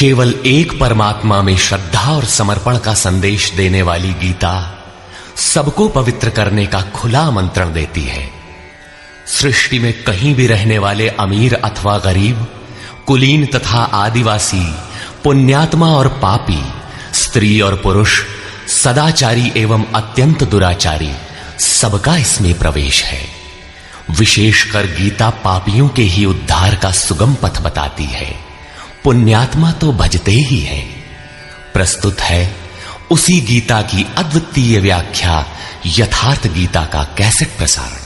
केवल एक परमात्मा में श्रद्धा और समर्पण का संदेश देने वाली गीता सबको पवित्र करने का खुला आमंत्रण देती है। सृष्टि में कहीं भी रहने वाले अमीर अथवा गरीब, कुलीन तथा आदिवासी, पुण्यात्मा और पापी, स्त्री और पुरुष, सदाचारी एवं अत्यंत दुराचारी, सबका इसमें प्रवेश है। विशेषकर गीता पापियों के ही उद्धार का सुगम पथ बताती है। पुण्यात्मा तो भजते ही है। प्रस्तुत है उसी गीता की अद्वितीय व्याख्या यथार्थ गीता का कैसेट प्रसारण।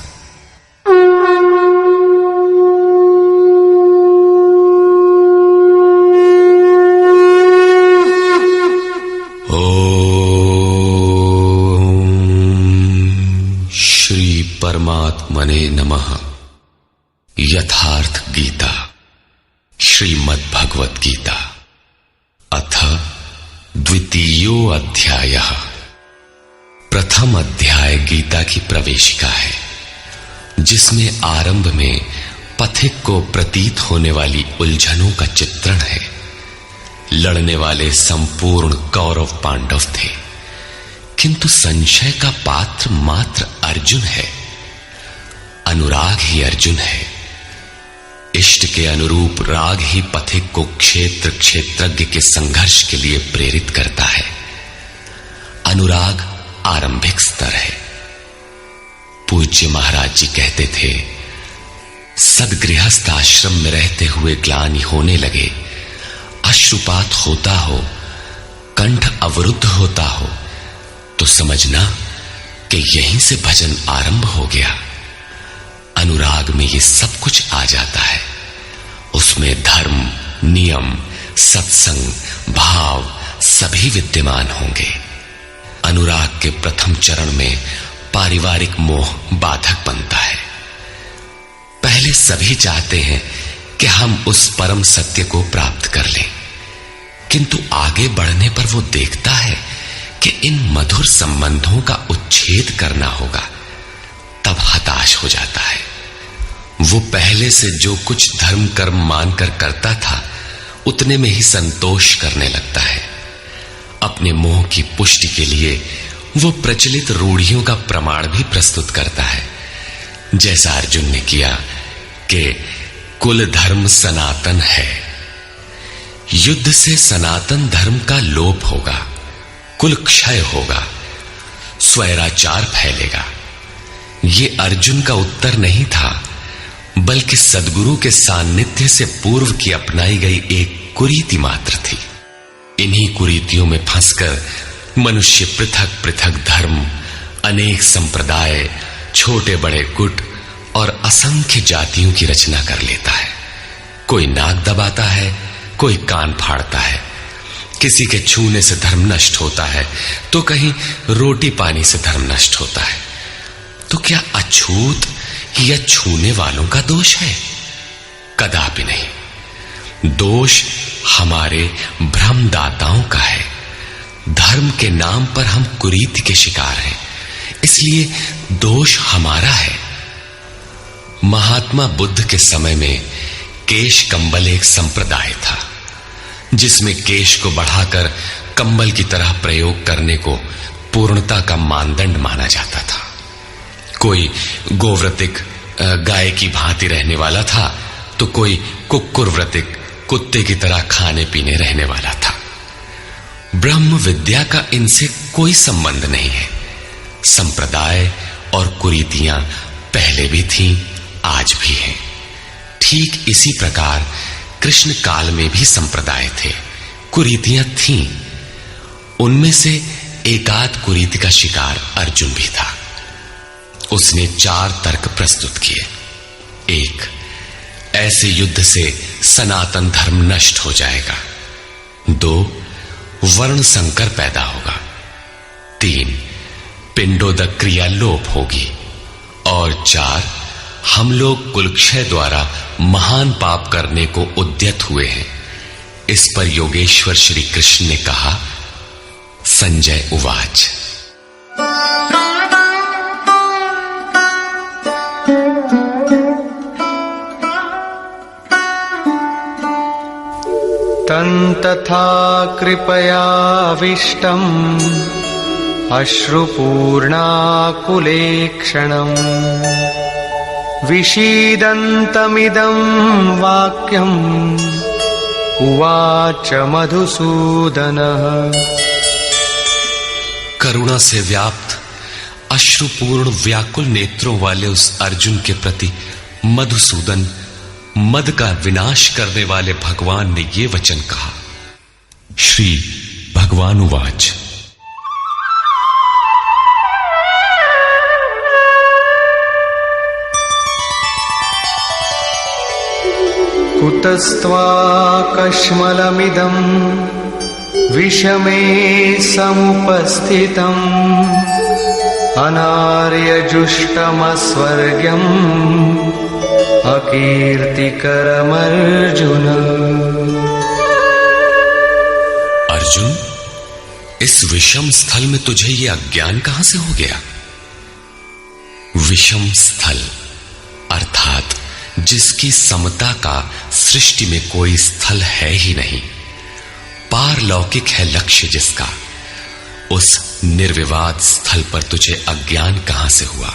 श्री परमात्मने नमः। यथार्थ गीता श्रीमद् भगवत गीता अथ द्वितीयो अध्यायः। प्रथम अध्याय गीता की प्रवेशिका है, जिसमें आरंभ में पथिक को प्रतीत होने वाली उलझनों का चित्रण है। लड़ने वाले संपूर्ण कौरव पांडव थे, किंतु संशय का पात्र मात्र अर्जुन है। अनुराग ही अर्जुन है। इष्ट के अनुरूप राग ही पथिक को क्षेत्र क्षेत्रज्ञ के संघर्ष के लिए प्रेरित करता है। अनुराग आरंभिक स्तर है। पूज्य महाराज जी कहते थे, सदगृहस्थ आश्रम में रहते हुए ग्लानि होने लगे, अश्रुपात होता हो, कंठ अवरुद्ध होता हो, तो समझना कि यहीं से भजन आरंभ हो गया। अनुराग में ये सब कुछ आ जाता है। उसमें धर्म, नियम, सत्संग, भाव सभी विद्यमान होंगे। अनुराग के प्रथम चरण में पारिवारिक मोह बाधक बनता है। पहले सभी चाहते हैं कि हम उस परम सत्य को प्राप्त कर लें, किंतु आगे बढ़ने पर वो देखता है कि इन मधुर संबंधों का उच्छेद करना होगा। तब हताश हो जाता है। वो पहले से जो कुछ धर्म कर्म मानकर करता था, उतने में ही संतोष करने लगता है। अपने मोह की पुष्टि के लिए वो प्रचलित रूढ़ियों का प्रमाण भी प्रस्तुत करता है, जैसा अर्जुन ने किया कि कुल धर्म सनातन है। युद्ध से सनातन धर्म का लोप होगा, कुल क्षय होगा, स्वैराचार फैलेगा। ये अर्जुन का उत्तर नहीं था, बल्कि सद्गुरु के सान्निध्य से पूर्व की अपनाई गई एक कुरीति मात्र थी। इन्हीं कुरीतियों में फंसकर मनुष्य पृथक पृथक धर्म, अनेक संप्रदाय, छोटे बड़े गुट और असंख्य जातियों की रचना कर लेता है। कोई नाक दबाता है, कोई कान फाड़ता है। किसी के छूने से धर्म नष्ट होता है, तो कहीं रोटी पानी से धर्म नष्ट होता है। तो क्या अछूत या छूने वालों का दोष है? कदापि नहीं। दोष हमारे भ्रमदाताओं का है। धर्म के नाम पर हम कुरीति के शिकार हैं, इसलिए दोष हमारा है। महात्मा बुद्ध के समय में केश कंबल एक संप्रदाय था, जिसमें केश को बढ़ाकर कंबल की तरह प्रयोग करने को पूर्णता का मानदंड माना जाता था। कोई गोव्रतिक गाय की भांति रहने वाला था, तो कोई कुक्कुरव्रतिक कुत्ते की तरह खाने पीने रहने वाला था। ब्रह्म विद्या का इनसे कोई संबंध नहीं है। संप्रदाय और कुरीतियां पहले भी थीं, आज भी हैं। ठीक इसी प्रकार कृष्ण काल में भी संप्रदाय थे, कुरीतियां थीं। उनमें से एकाध कुरीति का शिकार अर्जुन भी था। उसने 4 तर्क प्रस्तुत किए। 1, ऐसे युद्ध से सनातन धर्म नष्ट हो जाएगा। 2, वर्ण संकर पैदा होगा। 3, पिंडोदक क्रिया लोप होगी। और 4, हम लोग कुलक्षय द्वारा महान पाप करने को उद्यत हुए हैं। इस पर योगेश्वर श्री कृष्ण ने कहा, संजय उवाच। तथा कृपयाविष्टम् अश्रुपूर्णाकुलेक्षणम् विषीदन्तमिदं वाक्यम् उवाच मधुसूदनः। करुणा से व्याप्त अश्रुपूर्ण व्याकुल नेत्रों वाले उस अर्जुन के प्रति मधुसूदन, मद का विनाश करने वाले भगवान ने ये वचन कहा। श्री भगवान उवाच। कुतस्त्वाकश्मलमिदं विषमे समुपस्थितम् अनार्यजुष्टमस्वर्ग्यम् अकीर्तिकरमर्जुन। अर्जुन, इस विषम स्थल में तुझे ये अज्ञान कहां से हो गया? विषम स्थल अर्थात जिसकी समता का सृष्टि में कोई स्थल है ही नहीं, पारलौकिक है लक्ष्य जिसका, उस निर्विवाद स्थल पर तुझे अज्ञान कहां से हुआ?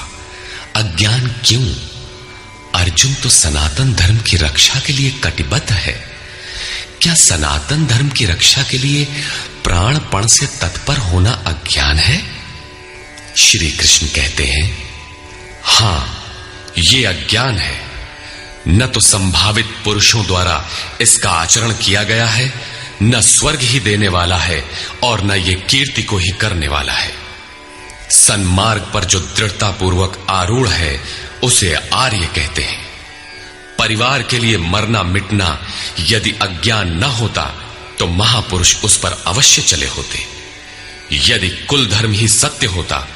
अज्ञान क्यों? अर्जुन तो सनातन धर्म की रक्षा के लिए कटिबद्ध है। क्या सनातन धर्म की रक्षा के लिए प्राणपण से तत्पर होना अज्ञान है? श्री कृष्ण कहते हैं, हां, ये अज्ञान है। न तो संभावित पुरुषों द्वारा इसका आचरण किया गया है, न स्वर्ग ही देने वाला है और न ये कीर्ति को ही करने वाला है। सन्मार्ग पर जो दृढ़ता पूर्वक आरूढ़ है उसे आर्य कहते हैं। परिवार के लिए मरना मिटना यदि अज्ञान न होता तो महापुरुष उस पर अवश्य चले होते। यदि कुल धर्म ही सत्य होता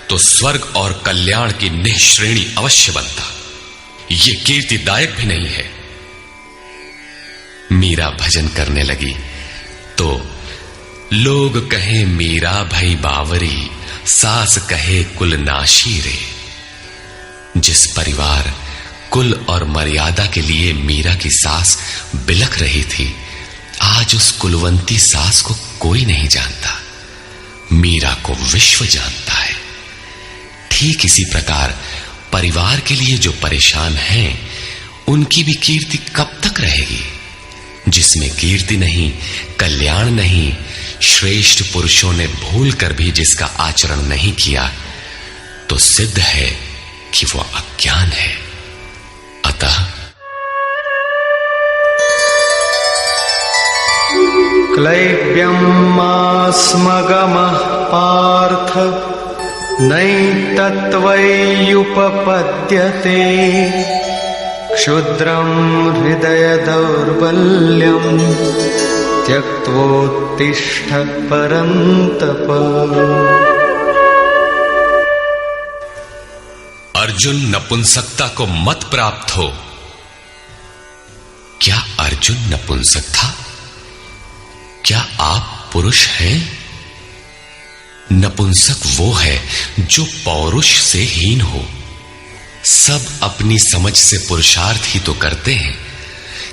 तो स्वर्ग और कल्याण की निःश्रेणी अवश्य बनता। ये कीर्तिदायक भी नहीं है। मीरा भजन करने लगी तो लोग कहें मीरा भई बावरी, सास कहे कुल नाशी रे। जिस परिवार, कुल और मर्यादा के लिए मीरा की सास बिलख रही थी, आज उस कुलवंती सास को कोई नहीं जानता। मीरा को विश्व जानता है। ठीक इसी प्रकार परिवार के लिए जो परेशान हैं, उनकी भी कीर्ति कब तक रहेगी? जिसमें कीर्ति नहीं, कल्याण नहीं, श्रेष्ठ पुरुषों ने भूल कर भी जिसका आचरण नहीं किया, तो सिद्ध है कि वो अज्ञान है। अतः क्लैब्यमास्मगमः पार्थ नैतत्त्वय्युपपद्यते क्षुद्रं हृदय दौर्बल्यं त्यक्त्वोत्तिष्ठ परन्तप। अर्जुन, नपुंसकता को मत प्राप्त हो। क्या अर्जुन नपुंसक था? क्या आप पुरुष हैं? नपुंसक वो है जो पौरुष से हीन हो। सब अपनी समझ से पुरुषार्थ ही तो करते हैं।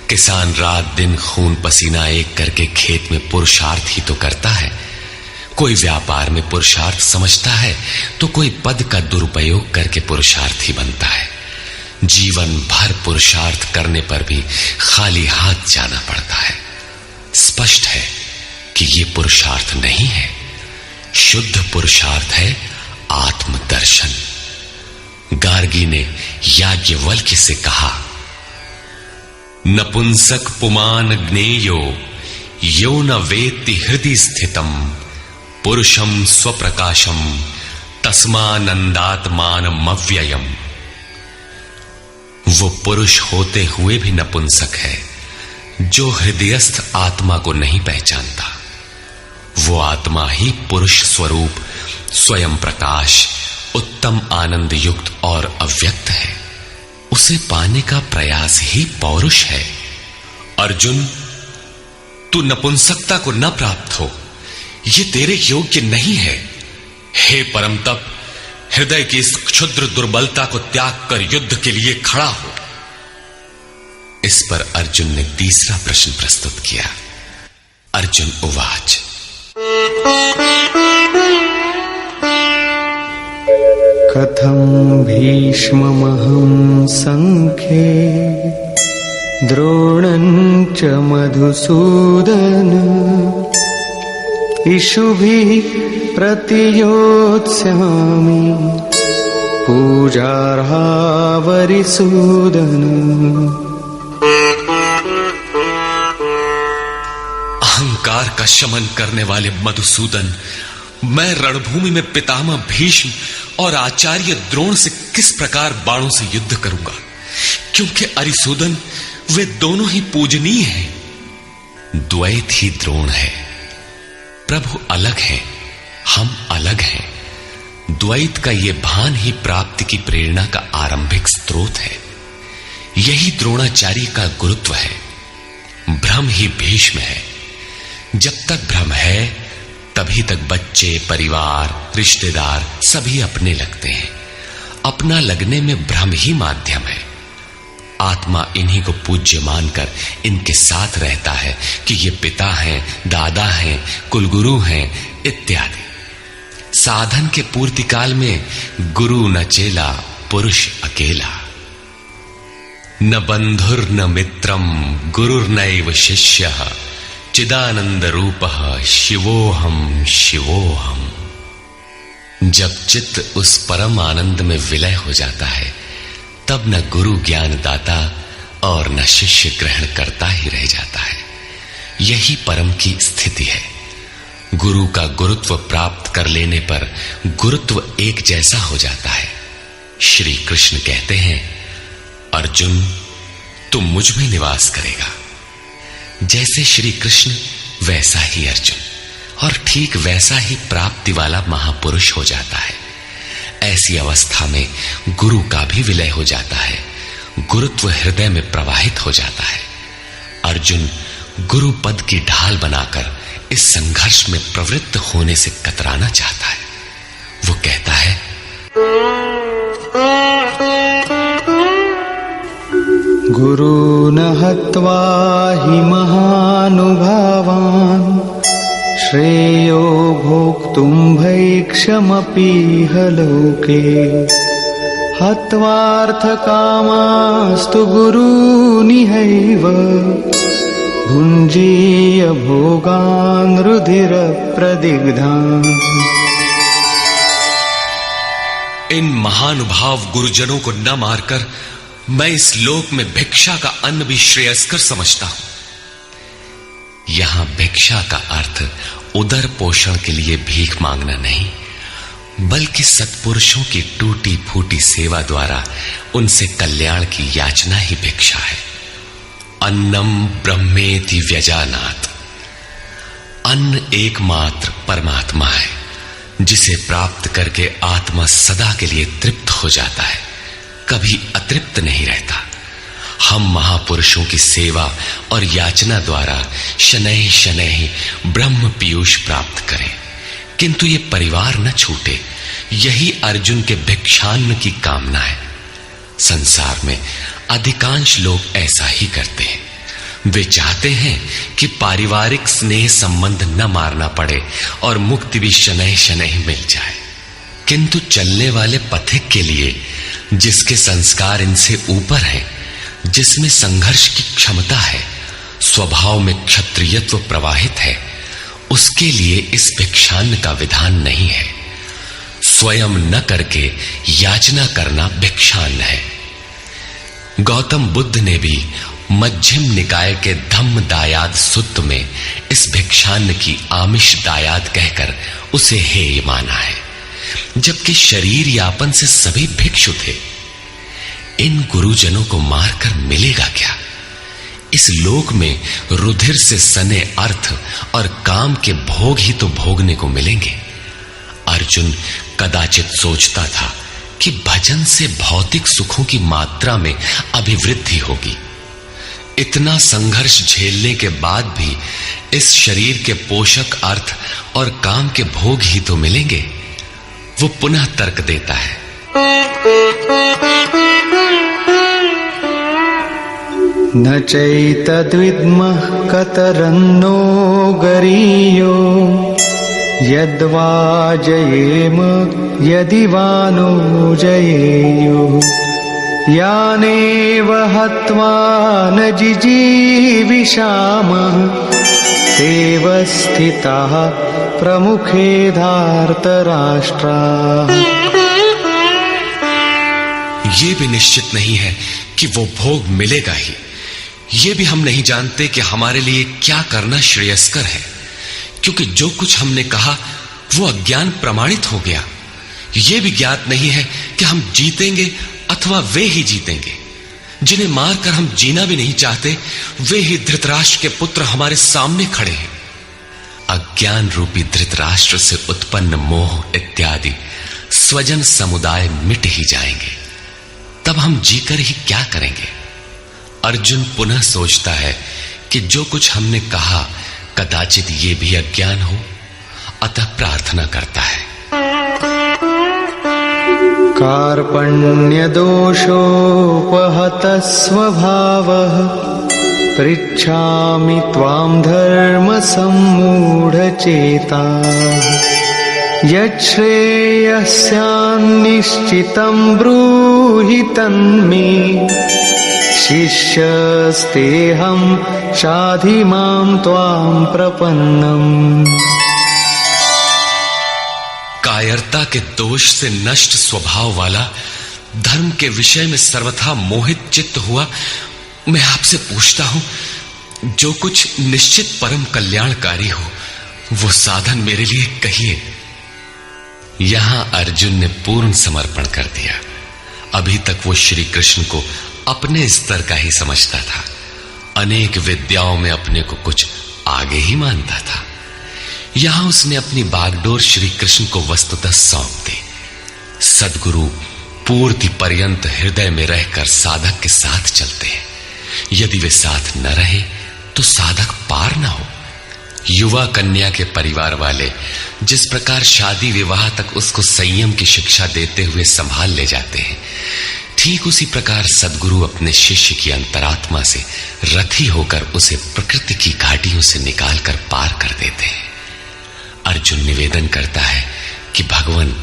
किसान रात दिन खून पसीना एक करके खेत में पुरुषार्थ ही तो करता है। कोई व्यापार में पुरुषार्थ समझता है तो कोई पद का दुरुपयोग करके पुरुषार्थी बनता है। जीवन भर पुरुषार्थ करने पर भी खाली हाथ जाना पड़ता है। स्पष्ट है कि ये पुरुषार्थ नहीं है। शुद्ध पुरुषार्थ है आत्मदर्शन। गार्गी ने याज्ञवल्क्य से कहा, नपुंसक पुमान ज्ञेयो यो न वेत्ति हृदि स्थितम पुरुषम स्वप्रकाशम तस्मानंदात्मानमव्ययम्। वो पुरुष होते हुए भी नपुंसक है जो हृदयस्थ आत्मा को नहीं पहचानता। वो आत्मा ही पुरुष स्वरूप स्वयं प्रकाश, उत्तम आनंद युक्त और अव्यक्त है। उसे पाने का प्रयास ही पौरुष है। अर्जुन, तू नपुंसकता को न प्राप्त हो, ये तेरे योग्य नहीं है। हे परम तप, हृदय की इस क्षुद्र दुर्बलता को त्याग कर युद्ध के लिए खड़ा हो। इस पर अर्जुन ने तीसरा प्रश्न प्रस्तुत किया। अर्जुन उवाच। कथं भीष्ममहं संख्ये द्रोणं च मधुसूदन इषुभिः प्रतियोत्स्यामि पूजार्हावरिसूदन। अहंकार का शमन करने वाले मधुसूदन, मैं रणभूमि में पितामह भीष्म और आचार्य द्रोण से किस प्रकार बाणों से युद्ध करूंगा, क्योंकि अरिसूदन वे दोनों ही पूजनीय हैं। द्वैत ही द्रोण है। प्रभु अलग है, हम अलग हैं। द्वैत का यह भान ही प्राप्ति की प्रेरणा का आरंभिक स्रोत है। यही द्रोणाचार्य का गुरुत्व है। भ्रम ही भीष्म है। जब तक भ्रम है तभी तक बच्चे, परिवार, रिश्तेदार सभी अपने लगते हैं। अपना लगने में भ्रम ही माध्यम है। आत्मा इन्हीं को पूज्य मानकर इनके साथ रहता है कि ये पिता हैं, दादा हैं, कुलगुरु हैं इत्यादि। साधन के पूर्ति काल में गुरु न चेला, पुरुष अकेला। न बंधुर न मित्रम गुरुर्नैव शिष्यः चिदानंद रूपः शिवोहम शिवोहम। जब चित्त उस परम आनंद में विलय हो जाता है तब न गुरु ज्ञान दाता और न शिष्य ग्रहण करता ही रह जाता है। यही परम की स्थिति है। गुरु का गुरुत्व प्राप्त कर लेने पर गुरुत्व एक जैसा हो जाता है। श्री कृष्ण कहते हैं, अर्जुन तुम मुझ में निवास करेगा। जैसे श्री कृष्ण वैसा ही अर्जुन, और ठीक वैसा ही प्राप्ति वाला महापुरुष हो जाता है। ऐसी अवस्था में गुरु का भी विलय हो जाता है। गुरुत्व हृदय में प्रवाहित हो जाता है। अर्जुन गुरु पद की ढाल बनाकर इस संघर्ष में प्रवृत्त होने से कतराना चाहता है। वो कहता है, गुरून् हत्वा हि महानुभावान् श्रेयो भोक्तुं भैक्षमपीह लोके हत्वार्थकामास्तु गुरूनिहैव भुञ्जीय भोगान् रुधिरप्रदिग्धान्। इन महानुभाव गुरुजनों को न मारकर मैं इस लोक में भिक्षा का अन्न भी श्रेयस्कर समझता हूं। यहां भिक्षा का अर्थ उदर पोषण के लिए भीख मांगना नहीं, बल्कि सत्पुरुषों की टूटी फूटी सेवा द्वारा उनसे कल्याण की याचना ही भिक्षा है। अन्नम ब्रह्मेति व्यजानात्। अन्न एकमात्र परमात्मा है, जिसे प्राप्त करके आत्मा सदा के लिए तृप्त हो जाता है, कभी अतृप्त नहीं रहता। हम महापुरुषों की सेवा और याचना द्वारा शनैः शनैः ब्रह्म पीयूष प्राप्त करें, किंतु ये परिवार न छूटे। यही अर्जुन के भिक्षान्न की कामना है। संसार में अधिकांश लोग ऐसा ही करते हैं। वे चाहते हैं कि पारिवारिक स्नेह संबंध न मारना पड़े और मुक्ति भी शनैः शनैः मिल जाए, किंतु चलने वाले पथिक के लिए, जिसके संस्कार इनसे ऊपर हैं, जिसमें संघर्ष की क्षमता है, स्वभाव में क्षत्रियत्व प्रवाहित है, उसके लिए इस भिक्षान्न का विधान नहीं है। स्वयं न करके याचना करना भिक्षान्न है। गौतम बुद्ध ने भी मध्यम निकाय के धम्म दायाद सुत्त में इस भिक्षान्न की आमिष दायाद कहकर उसे हेय माना है, जबकि शरीर यापन से सभी भिक्षु थे। इन गुरुजनों को मारकर मिलेगा क्या? इस लोक में रुधिर से सने अर्थ और काम के भोग ही तो भोगने को मिलेंगे। अर्जुन कदाचित सोचता था कि भजन से भौतिक सुखों की मात्रा में अभिवृद्धि होगी। इतना संघर्ष झेलने के बाद भी इस शरीर के पोषक अर्थ और काम के भोग ही तो मिलेंगे। वो पुनः तर्क देता है, न चैतद्विद्मः कतरन्नो गरीयो यद्वा जयेम यदि वा नो जयेयुः यानेव हत्वा न जिजीविषामः तेव स्थिताः प्रमुखे धार्तराष्ट्राः। ये भी निश्चित नहीं है कि वो भोग मिलेगा ही। ये भी हम नहीं जानते कि हमारे लिए क्या करना श्रेयस्कर है, क्योंकि जो कुछ हमने कहा वो अज्ञान प्रमाणित हो गया। ये भी ज्ञात नहीं है कि हम जीतेंगे अथवा वे ही जीतेंगे। जिन्हें मारकर हम जीना भी नहीं चाहते, वे ही धृतराष्ट्र के पुत्र हमारे सामने खड़े हैं। अज्ञान रूपी धृतराष्ट्र से उत्पन्न मोह इत्यादि स्वजन समुदाय मिट ही जाएंगे, तब हम जीकर ही क्या करेंगे। अर्जुन पुनः सोचता है कि जो कुछ हमने कहा कदाचित ये भी अज्ञान हो, अतः प्रार्थना करता है। कार्पण्यदोषोपहतः स्वभावः पृच्छामि त्वां धर्मसम्मूढचेताः यच्छ्रेयस्यान्निश्चितं ब्रूहि तन्मे शिष्यस्तेऽहं शाधि मां त्वां प्रपन्नम्। कायरता के दोष से नष्ट स्वभाव वाला, धर्म के विषय में सर्वथा मोहित चित्त हुआ मैं आपसे पूछता हूं, जो कुछ निश्चित परम कल्याणकारी हो वो साधन मेरे लिए कहिए। यहां अर्जुन ने पूर्ण समर्पण कर दिया। अभी तक वो श्री कृष्ण को अपने स्तर का ही समझता था, अनेक विद्याओं में अपने को कुछ आगे ही मानता था। यहां उसने अपनी बागडोर श्री कृष्ण को वस्तुतः सौंप दी। सद्गुरु पूर्ति पर्यंत हृदय में रहकर साधक के साथ चलते हैं। यदि वे साथ न रहे तो साधक पार न हो। युवा कन्या के परिवार वाले जिस प्रकार शादी विवाह तक उसको संयम की शिक्षा देते हुए संभाल ले जाते हैं, ठीक उसी प्रकार सद्गुरु अपने शिष्य की अंतरात्मा से रथी होकर उसे प्रकृति की घाटियों से निकालकर पार कर देते हैं। अर्जुन निवेदन करता है कि भगवान,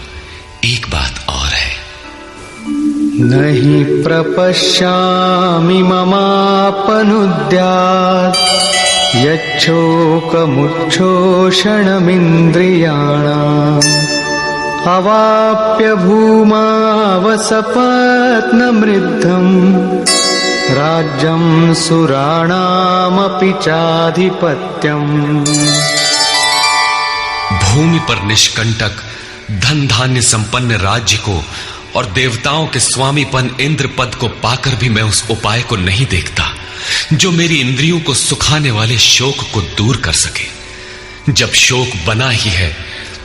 एक बात और है। नहि प्रपश्यामि ममापनुद्यात् यच्छोकमुच्छोषणमिन्द्रियाणाम् अवाप्य भूमावसपत्नमृद्धम् राज्यं सुराणामपि चाधिपत्यम्। भूमि पर निष्कंटक धन धान्य संपन्न राज्य को और देवताओं के स्वामीपन इंद्र पद को पाकर भी मैं उस उपाय को नहीं देखता जो मेरी इंद्रियों को सुखाने वाले शोक को दूर कर सके। जब शोक बना ही है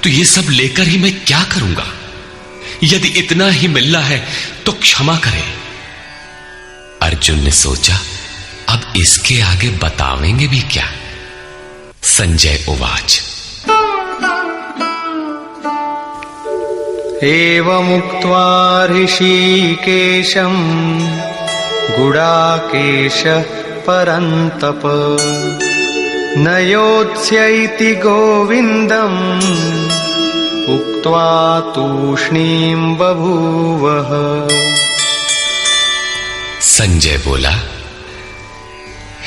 तो ये सब लेकर ही मैं क्या करूंगा। यदि इतना ही मिलना है तो क्षमा करें। अर्जुन ने सोचा, अब इसके आगे बतावेंगे भी क्या। संजय उवाच। एवमुक्त्वा ऋषिकेशं गुडाकेशः परन्तप न योत्स्यैति गोविन्दम् उक्त्वा तूष्णीं बभूवः। संजय बोला,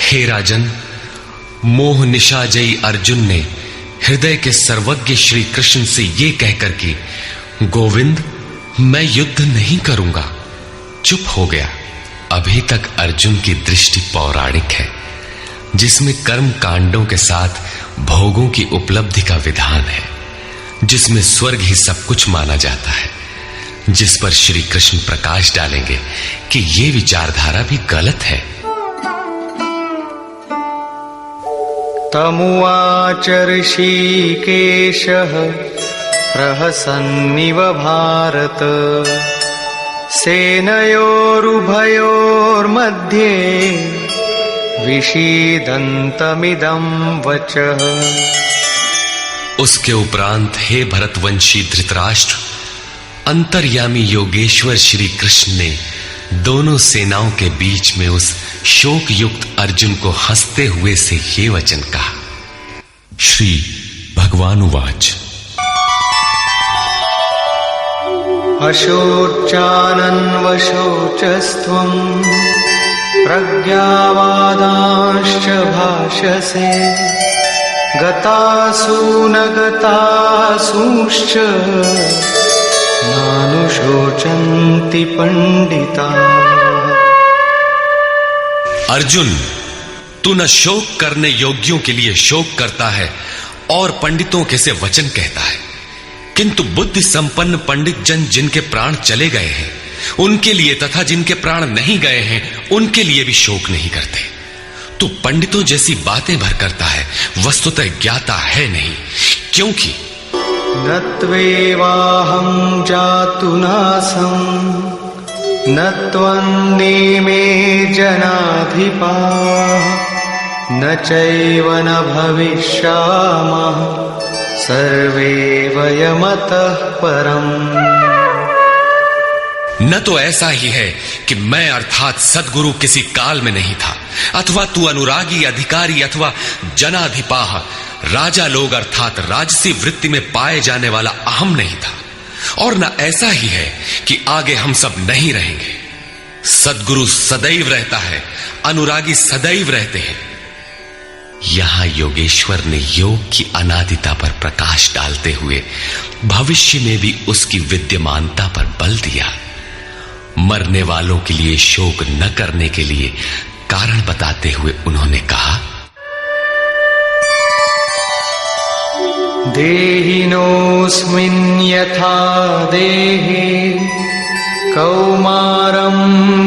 हे राजन, मोह निशाजयी अर्जुन ने हृदय के सर्वज्ञ श्री कृष्ण से ये कहकर कि गोविंद, मैं युद्ध नहीं करूंगा, चुप हो गया। अभी तक अर्जुन की दृष्टि पौराणिक है, जिसमें कर्म कांडों के साथ भोगों की उपलब्धि का विधान है, जिसमें स्वर्ग ही सब कुछ माना जाता है, जिस पर श्री कृष्ण प्रकाश डालेंगे कि ये विचारधारा भी गलत है। तमुवाच ऋषिकेशः प्रहसन्निव भारत सेनयोरुभयोर्मध्ये विषीदन्तमिदं वचः। उसके उपरांत हे भरतवंशी धृतराष्ट्र, अंतर्यामी योगेश्वर श्री कृष्ण ने दोनों सेनाओं के बीच में उस शोक युक्त अर्जुन को हंसते हुए से ये वचन कहा। श्री भगवान उवाच। अशोचानन्वशोचस्त्वं प्रज्ञावादांश्च भाषसे गतासु न गतासूंश्च नानुशोचन्ति पंडिताः। अर्जुन, तू न शोक करने योग्यों के लिए शोक करता है और पंडितों के से वचन कहता है, किंतु बुद्धि संपन्न पंडित जन जिनके प्राण चले गए हैं उनके लिए तथा जिनके प्राण नहीं गए हैं उनके लिए भी शोक नहीं करते। तू पंडितों जैसी बातें भर करता है, वस्तुतः ज्ञाता है नहीं, क्योंकि न त्वेवाहं जातु नासं न त्वन्नेमे जनाधिपाः न चैव न भविष्यामः सर्वे वयमतः परम्। न तो ऐसा ही है कि मैं अर्थात सद्गुरु किसी काल में नहीं था, अथवा तू अनुरागी अधिकारी अथवा जनाधिपाह राजा लोग अर्थात राजसी वृत्ति में पाए जाने वाला अहम नहीं था, और न ऐसा ही है कि आगे हम सब नहीं रहेंगे। सद्गुरु सदैव रहता है, अनुरागी सदैव रहते हैं। यहां योगेश्वर ने योग की अनादिता पर प्रकाश डालते हुए भविष्य में भी उसकी विद्यमानता पर बल दिया। मरने वालों के लिए शोक न करने के लिए कारण बताते हुए उन्होंने कहा, देहिनोऽस्मिन् यथा देहे कौमारं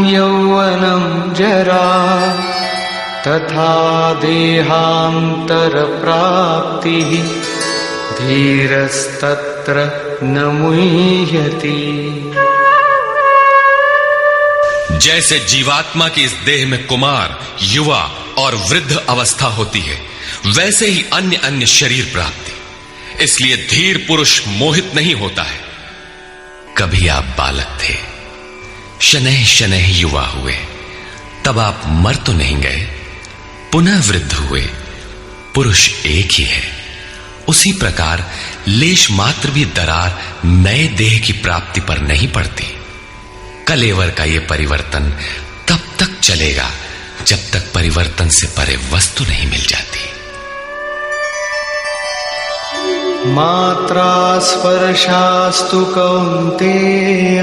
यौवनं जरा तथा देहान्तरप्राप्तिः धीरस्तत्र न मुह्यति। जैसे जीवात्मा की इस देह में कुमार, युवा और वृद्ध अवस्था होती है, वैसे ही अन्य अन्य शरीर प्राप्ति। इसलिए धीर पुरुष मोहित नहीं होता है। कभी आप बालक थे, शनैः शनैः युवा हुए, तब आप मर तो नहीं गए, पुनः वृद्ध हुए, पुरुष एक ही है। उसी प्रकार लेश मात्र भी दरार नए देह की प्राप्ति पर नहीं पड़ती। कलेवर का यह परिवर्तन तब तक चलेगा जब तक परिवर्तन से परे वस्तु नहीं मिल जाती। मात्रा स्पर्शास्तु कौन्तेय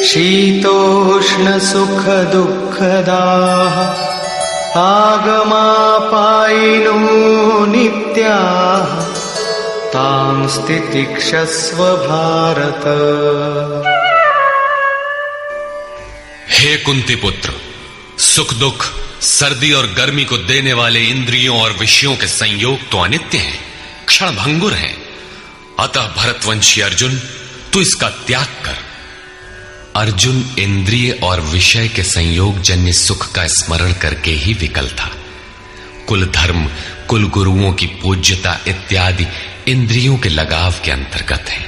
शीतोष्ण सुख दुःखदाः आगमापायिनो नित्याः तां स्थितिक्षस्व भारत। हे कुंती पुत्र, सुख दुख, सर्दी और गर्मी को देने वाले इंद्रियों और विषयों के संयोग तो अनित्य हैं, क्षण भंगुर हैं। अतः भरतवंशी अर्जुन, तू इसका त्याग कर। अर्जुन इंद्रिय और विषय के संयोग जन्य सुख का स्मरण करके ही विकल था। कुल धर्म, कुल गुरुओं की पूज्यता इत्यादि इंद्रियों के लगाव के अंतर्गत है।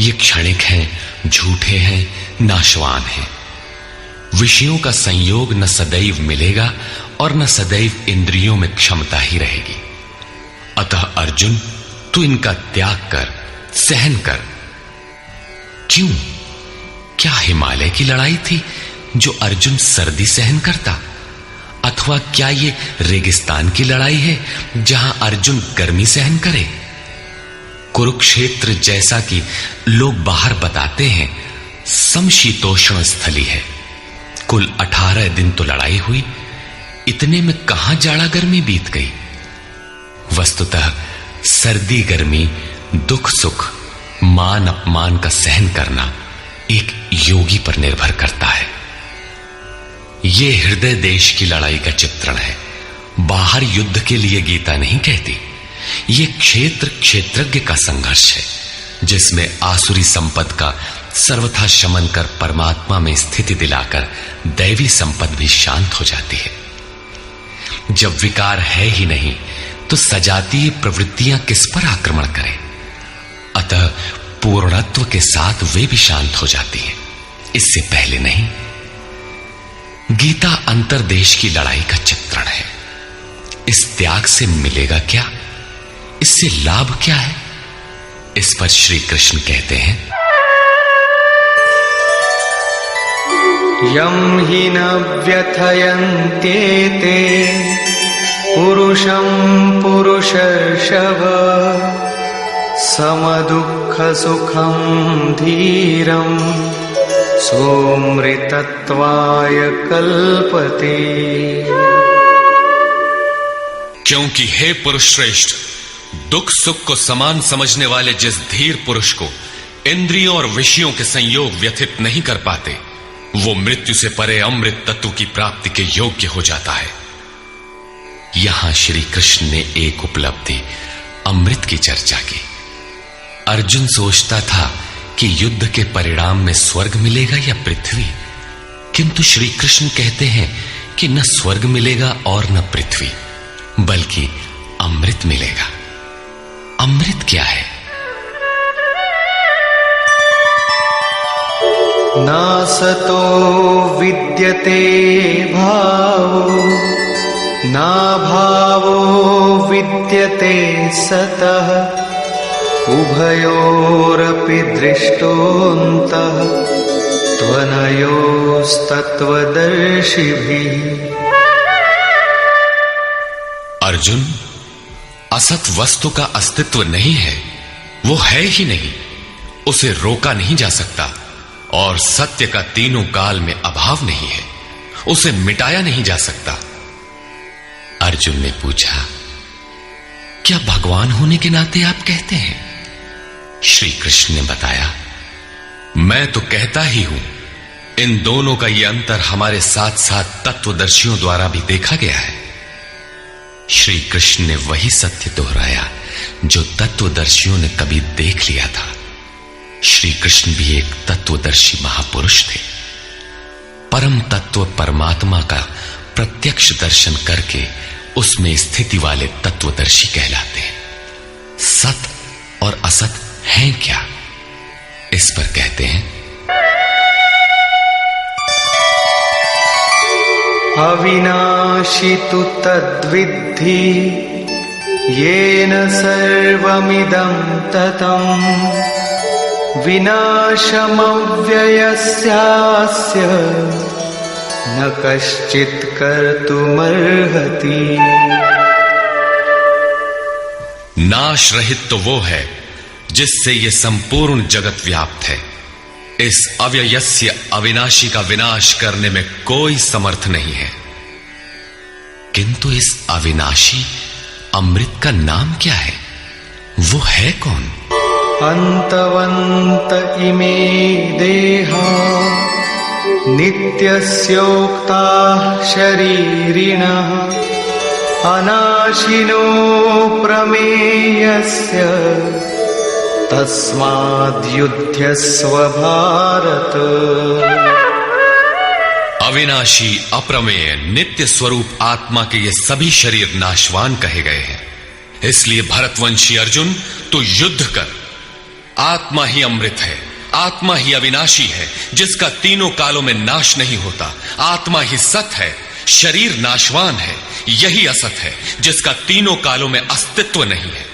ये क्षणिक हैं, झूठे हैं, नाशवान हैं। विषयों का संयोग न सदैव मिलेगा और न सदैव इंद्रियों में क्षमता ही रहेगी। अतः अर्जुन, तू इनका त्याग कर, सहन कर। क्यों? क्या हिमालय की लड़ाई थी जो अर्जुन सर्दी सहन करता? अथवा क्या ये रेगिस्तान की लड़ाई है जहां अर्जुन गर्मी सहन करे? कुरुक्षेत्र जैसा कि लोग बाहर बताते हैं समशीतोष्ण स्थली है। कुल 18 दिन तो लड़ाई हुई, इतने में कहां जाड़ा गर्मी बीत गई। वस्तुतः सर्दी गर्मी, दुख सुख, मान अपमान का सहन करना एक योगी पर निर्भर करता है। यह हृदय देश की लड़ाई का चित्रण है। बाहर युद्ध के लिए गीता नहीं कहती। यह क्षेत्र क्षेत्रज्ञ का संघर्ष है, जिसमें आसुरी संपद का सर्वथा शमन कर परमात्मा में स्थिति दिलाकर दैवी संपद भी शांत हो जाती है। जब विकार है ही नहीं तो सजातीय प्रवृत्तियां किस पर आक्रमण करें? अतः पूर्णत्व के साथ वे भी शांत हो जाती हैं, इससे पहले नहीं। गीता अंतर्देश की लड़ाई का चित्रण है। इस त्याग से मिलेगा क्या, इससे लाभ क्या है, इस पर श्री कृष्ण कहते हैं, यम हि न व्यथयन्त्येते पुरुषं पुरुषर्षभ समदुःख सुखं धीरं सोमृतत्वाय कल्पते। क्योंकि हे पुरुष श्रेष्ठ, दुख सुख को समान समझने वाले जिस धीर पुरुष को इंद्रियों और विषयों के संयोग व्यथित नहीं कर पाते, वो मृत्यु से परे अमृत तत्व की प्राप्ति के योग्य हो जाता है। यहां श्री कृष्ण ने एक उपलब्धि अमृत की चर्चा की। अर्जुन सोचता था कि युद्ध के परिणाम में स्वर्ग मिलेगा या पृथ्वी, किंतु श्री कृष्ण कहते हैं कि न स्वर्ग मिलेगा और न पृथ्वी, बल्कि अमृत मिलेगा। अमृत क्या है? नासतो विद्यते भावो ना भावो विद्यते सतः उभयोरपि दृष्टोऽन्तः त्वनयोस्तत्त्वदर्शिभिः। अर्जुन, असत वस्तु का अस्तित्व नहीं है, वो है ही नहीं, उसे रोका नहीं जा सकता, और सत्य का तीनों काल में अभाव नहीं है, उसे मिटाया नहीं जा सकता। अर्जुन ने पूछा, क्या भगवान होने के नाते आप कहते हैं? श्री कृष्ण ने बताया, मैं तो कहता ही हूं। इन दोनों का यह अंतर हमारे साथ साथ तत्वदर्शियों द्वारा भी देखा गया है। श्री कृष्ण ने वही सत्य दोहराया जो तत्वदर्शियों ने कभी देख लिया था। श्री कृष्ण भी एक तत्वदर्शी महापुरुष थे। परम तत्व परमात्मा का प्रत्यक्ष दर्शन करके उसमें स्थिति वाले तत्वदर्शी कहलाते हैं। सत और असत हैं क्या, इस पर कहते हैं, अविनाशी तु तद्विद्धि येन सर्वमिदं ततं विनाशमव्ययस्यास्य न कश्चित् कर्तुमर्हति। नाश रहित तो वो है जिससे ये संपूर्ण जगत व्याप्त है। इस अव्ययस्य अविनाशी का विनाश करने में कोई समर्थ नहीं है। किंतु इस अविनाशी अमृत का नाम क्या है, वो है कौन? अन्तवन्त इमे देहा नित्यस्योक्ताः शरीरिणः अनाशिनो प्रमेयस्य तस्माद्युध्यस्व भारत। अविनाशी अप्रमेय नित्य स्वरूप आत्मा के ये सभी शरीर नाशवान कहे गए हैं। इसलिए भरतवंशी अर्जुन, तू युद्ध कर। आत्मा ही अमृत है, आत्मा ही अविनाशी है जिसका तीनों कालों में नाश नहीं होता। आत्मा ही सत है, शरीर नाशवान है, यही असत है जिसका तीनों कालों में अस्तित्व नहीं है।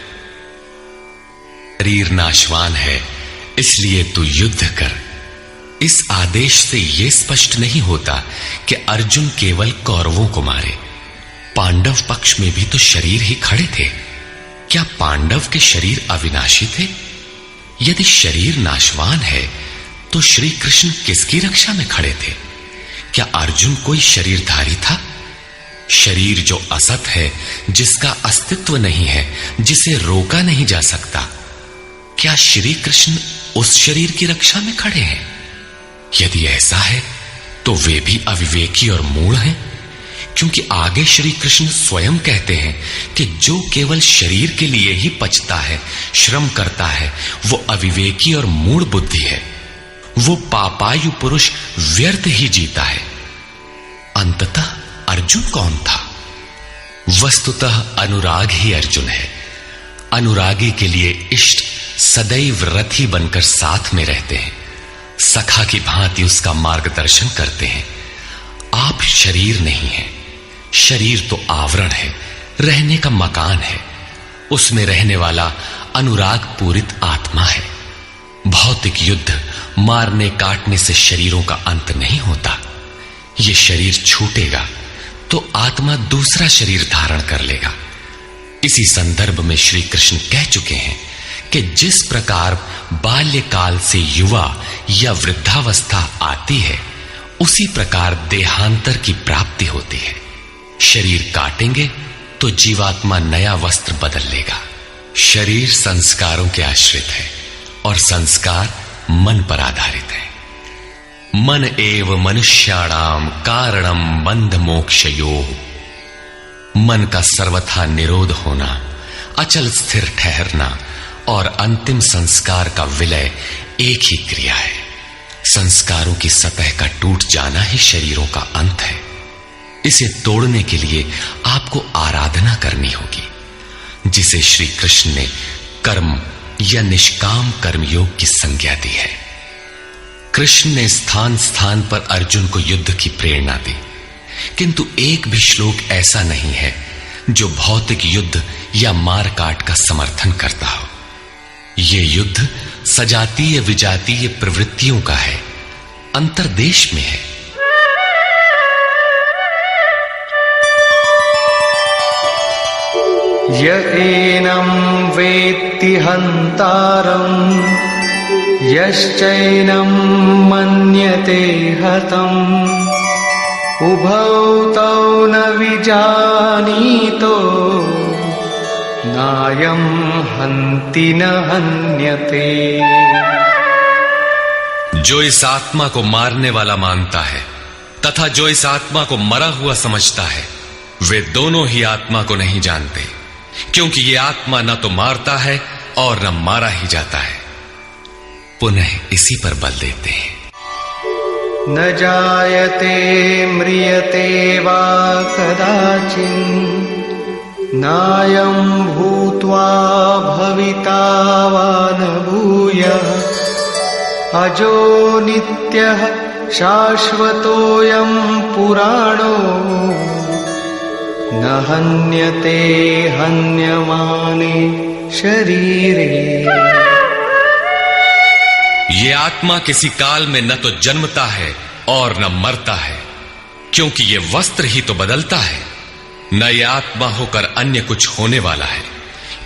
शरीर नाशवान है, इसलिए तू युद्ध कर। इस आदेश से यह स्पष्ट नहीं होता कि अर्जुन केवल कौरवों को मारे। पांडव पक्ष में भी तो शरीर ही खड़े थे। क्या पांडव के शरीर अविनाशी थे? यदि शरीर नाशवान है तो श्री कृष्ण किसकी रक्षा में खड़े थे? क्या अर्जुन कोई शरीरधारी था? शरीर जो असत है, जिसका अस्तित्व नहीं है, जिसे रोका नहीं जा सकता, क्या श्री कृष्ण उस शरीर की रक्षा में खड़े हैं? यदि ऐसा है तो वे भी अविवेकी और मूढ़ हैं, क्योंकि आगे श्री कृष्ण स्वयं कहते हैं कि जो केवल शरीर के लिए ही पचता है, श्रम करता है, वो अविवेकी और मूढ़ बुद्धि है। वो पापायु पुरुष व्यर्थ ही जीता है। अंततः अर्जुन कौन था? वस्तुतः अनुराग ही अर्जुन है। अनुरागी के लिए इष्ट सदैव रथी बनकर साथ में रहते हैं, सखा की भांति उसका मार्गदर्शन करते हैं। आप शरीर नहीं है। शरीर तो आवरण है, रहने का मकान है। उसमें रहने वाला अनुराग पूरित आत्मा है। भौतिक युद्ध, मारने काटने से शरीरों का अंत नहीं होता। यह शरीर छूटेगा तो आत्मा दूसरा शरीर धारण कर लेगा। इसी संदर्भ में श्री कृष्ण कह चुके हैं कि जिस प्रकार बाल्यकाल से युवा या वृद्धावस्था आती है, उसी प्रकार देहांतर की प्राप्ति होती है। शरीर काटेंगे तो जीवात्मा नया वस्त्र बदल लेगा। शरीर संस्कारों के आश्रित है और संस्कार मन पर आधारित है। मन एव मनुष्याणाम कारणम बंध मोक्षयोः। मन का सर्वथा निरोध होना, अचल स्थिर ठहरना और अंतिम संस्कार का विलय एक ही क्रिया है। संस्कारों की सतह का टूट जाना ही शरीरों का अंत है। इसे तोड़ने के लिए आपको आराधना करनी होगी, जिसे श्री कृष्ण ने कर्म या निष्काम कर्मयोग की संज्ञा दी है। कृष्ण ने स्थान स्थान पर अर्जुन को युद्ध की प्रेरणा दी, किंतु एक भी श्लोक ऐसा नहीं है जो भौतिक युद्ध या मारकाट का समर्थन करता हो। यह युद्ध सजातीय विजातीय प्रवृत्तियों का है, अंतर्देश में है। य एनं वेत्ति हन्तारम् यश्चैनं मन्यते हतम् उभौ तौ न विजानीतो नायं हन्ति न हन्यते। जो इस आत्मा को मारने वाला मानता है तथा जो इस आत्मा को मरा हुआ समझता है, वे दोनों ही आत्मा को नहीं जानते, क्योंकि ये आत्मा न तो मारता है और न मारा ही जाता है। पुनः इसी पर बल देते हैं। न जायते म्रियते वा कदाचित् नायं भूत्वा भविता वा न भूयः अजो नित्यः शाश्वतोऽयं पुराणो न हन्यते हन्यमाने शरीरे। ये आत्मा किसी काल में न तो जन्मता है और न मरता है, क्योंकि ये वस्त्र ही तो बदलता है। न ये आत्मा होकर अन्य कुछ होने वाला है,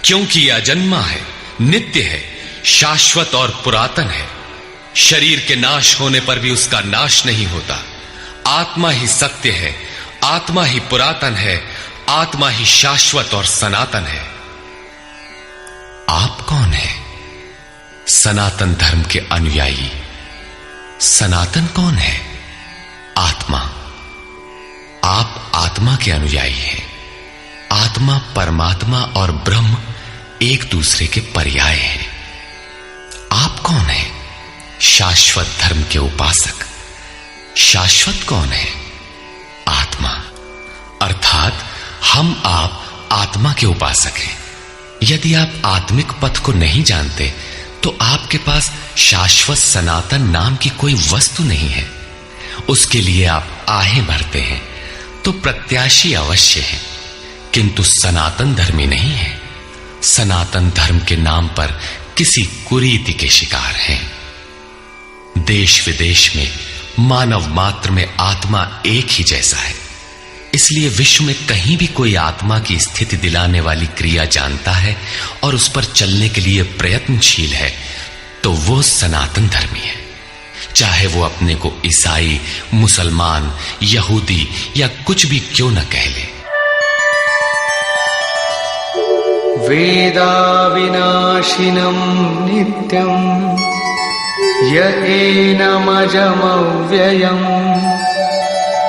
क्योंकि यह अजन्मा है, नित्य है, शाश्वत और पुरातन है। शरीर के नाश होने पर भी उसका नाश नहीं होता। आत्मा ही सत्य है, आत्मा ही पुरातन है, आत्मा ही शाश्वत और सनातन है। आप कौन है? सनातन धर्म के अनुयायी। सनातन कौन है? आत्मा। आप आत्मा के अनुयायी हैं। आत्मा, परमात्मा और ब्रह्म एक दूसरे के पर्याय हैं। आप कौन है? शाश्वत धर्म के उपासक। शाश्वत कौन है? आत्मा। अर्थात हम आप आत्मा के उपासक हैं। यदि आप आत्मिक पथ को नहीं जानते तो आपके पास शाश्वत सनातन नाम की कोई वस्तु नहीं है। उसके लिए आप आहें भरते हैं तो प्रत्याशी अवश्य है, किंतु सनातन धर्मी नहीं है। सनातन धर्म के नाम पर किसी कुरीति के शिकार हैं। देश विदेश में मानव मात्र में आत्मा एक ही जैसा है। इसलिए विश्व में कहीं भी कोई आत्मा की स्थिति दिलाने वाली क्रिया जानता है और उस पर चलने के लिए प्रयत्नशील है, तो वो सनातन धर्मी है। चाहे वो अपने को ईसाई, मुसलमान, यहूदी या कुछ भी क्यों न कह ले। वेदा विनाशिनं नित्यं य एनमजमव्ययम्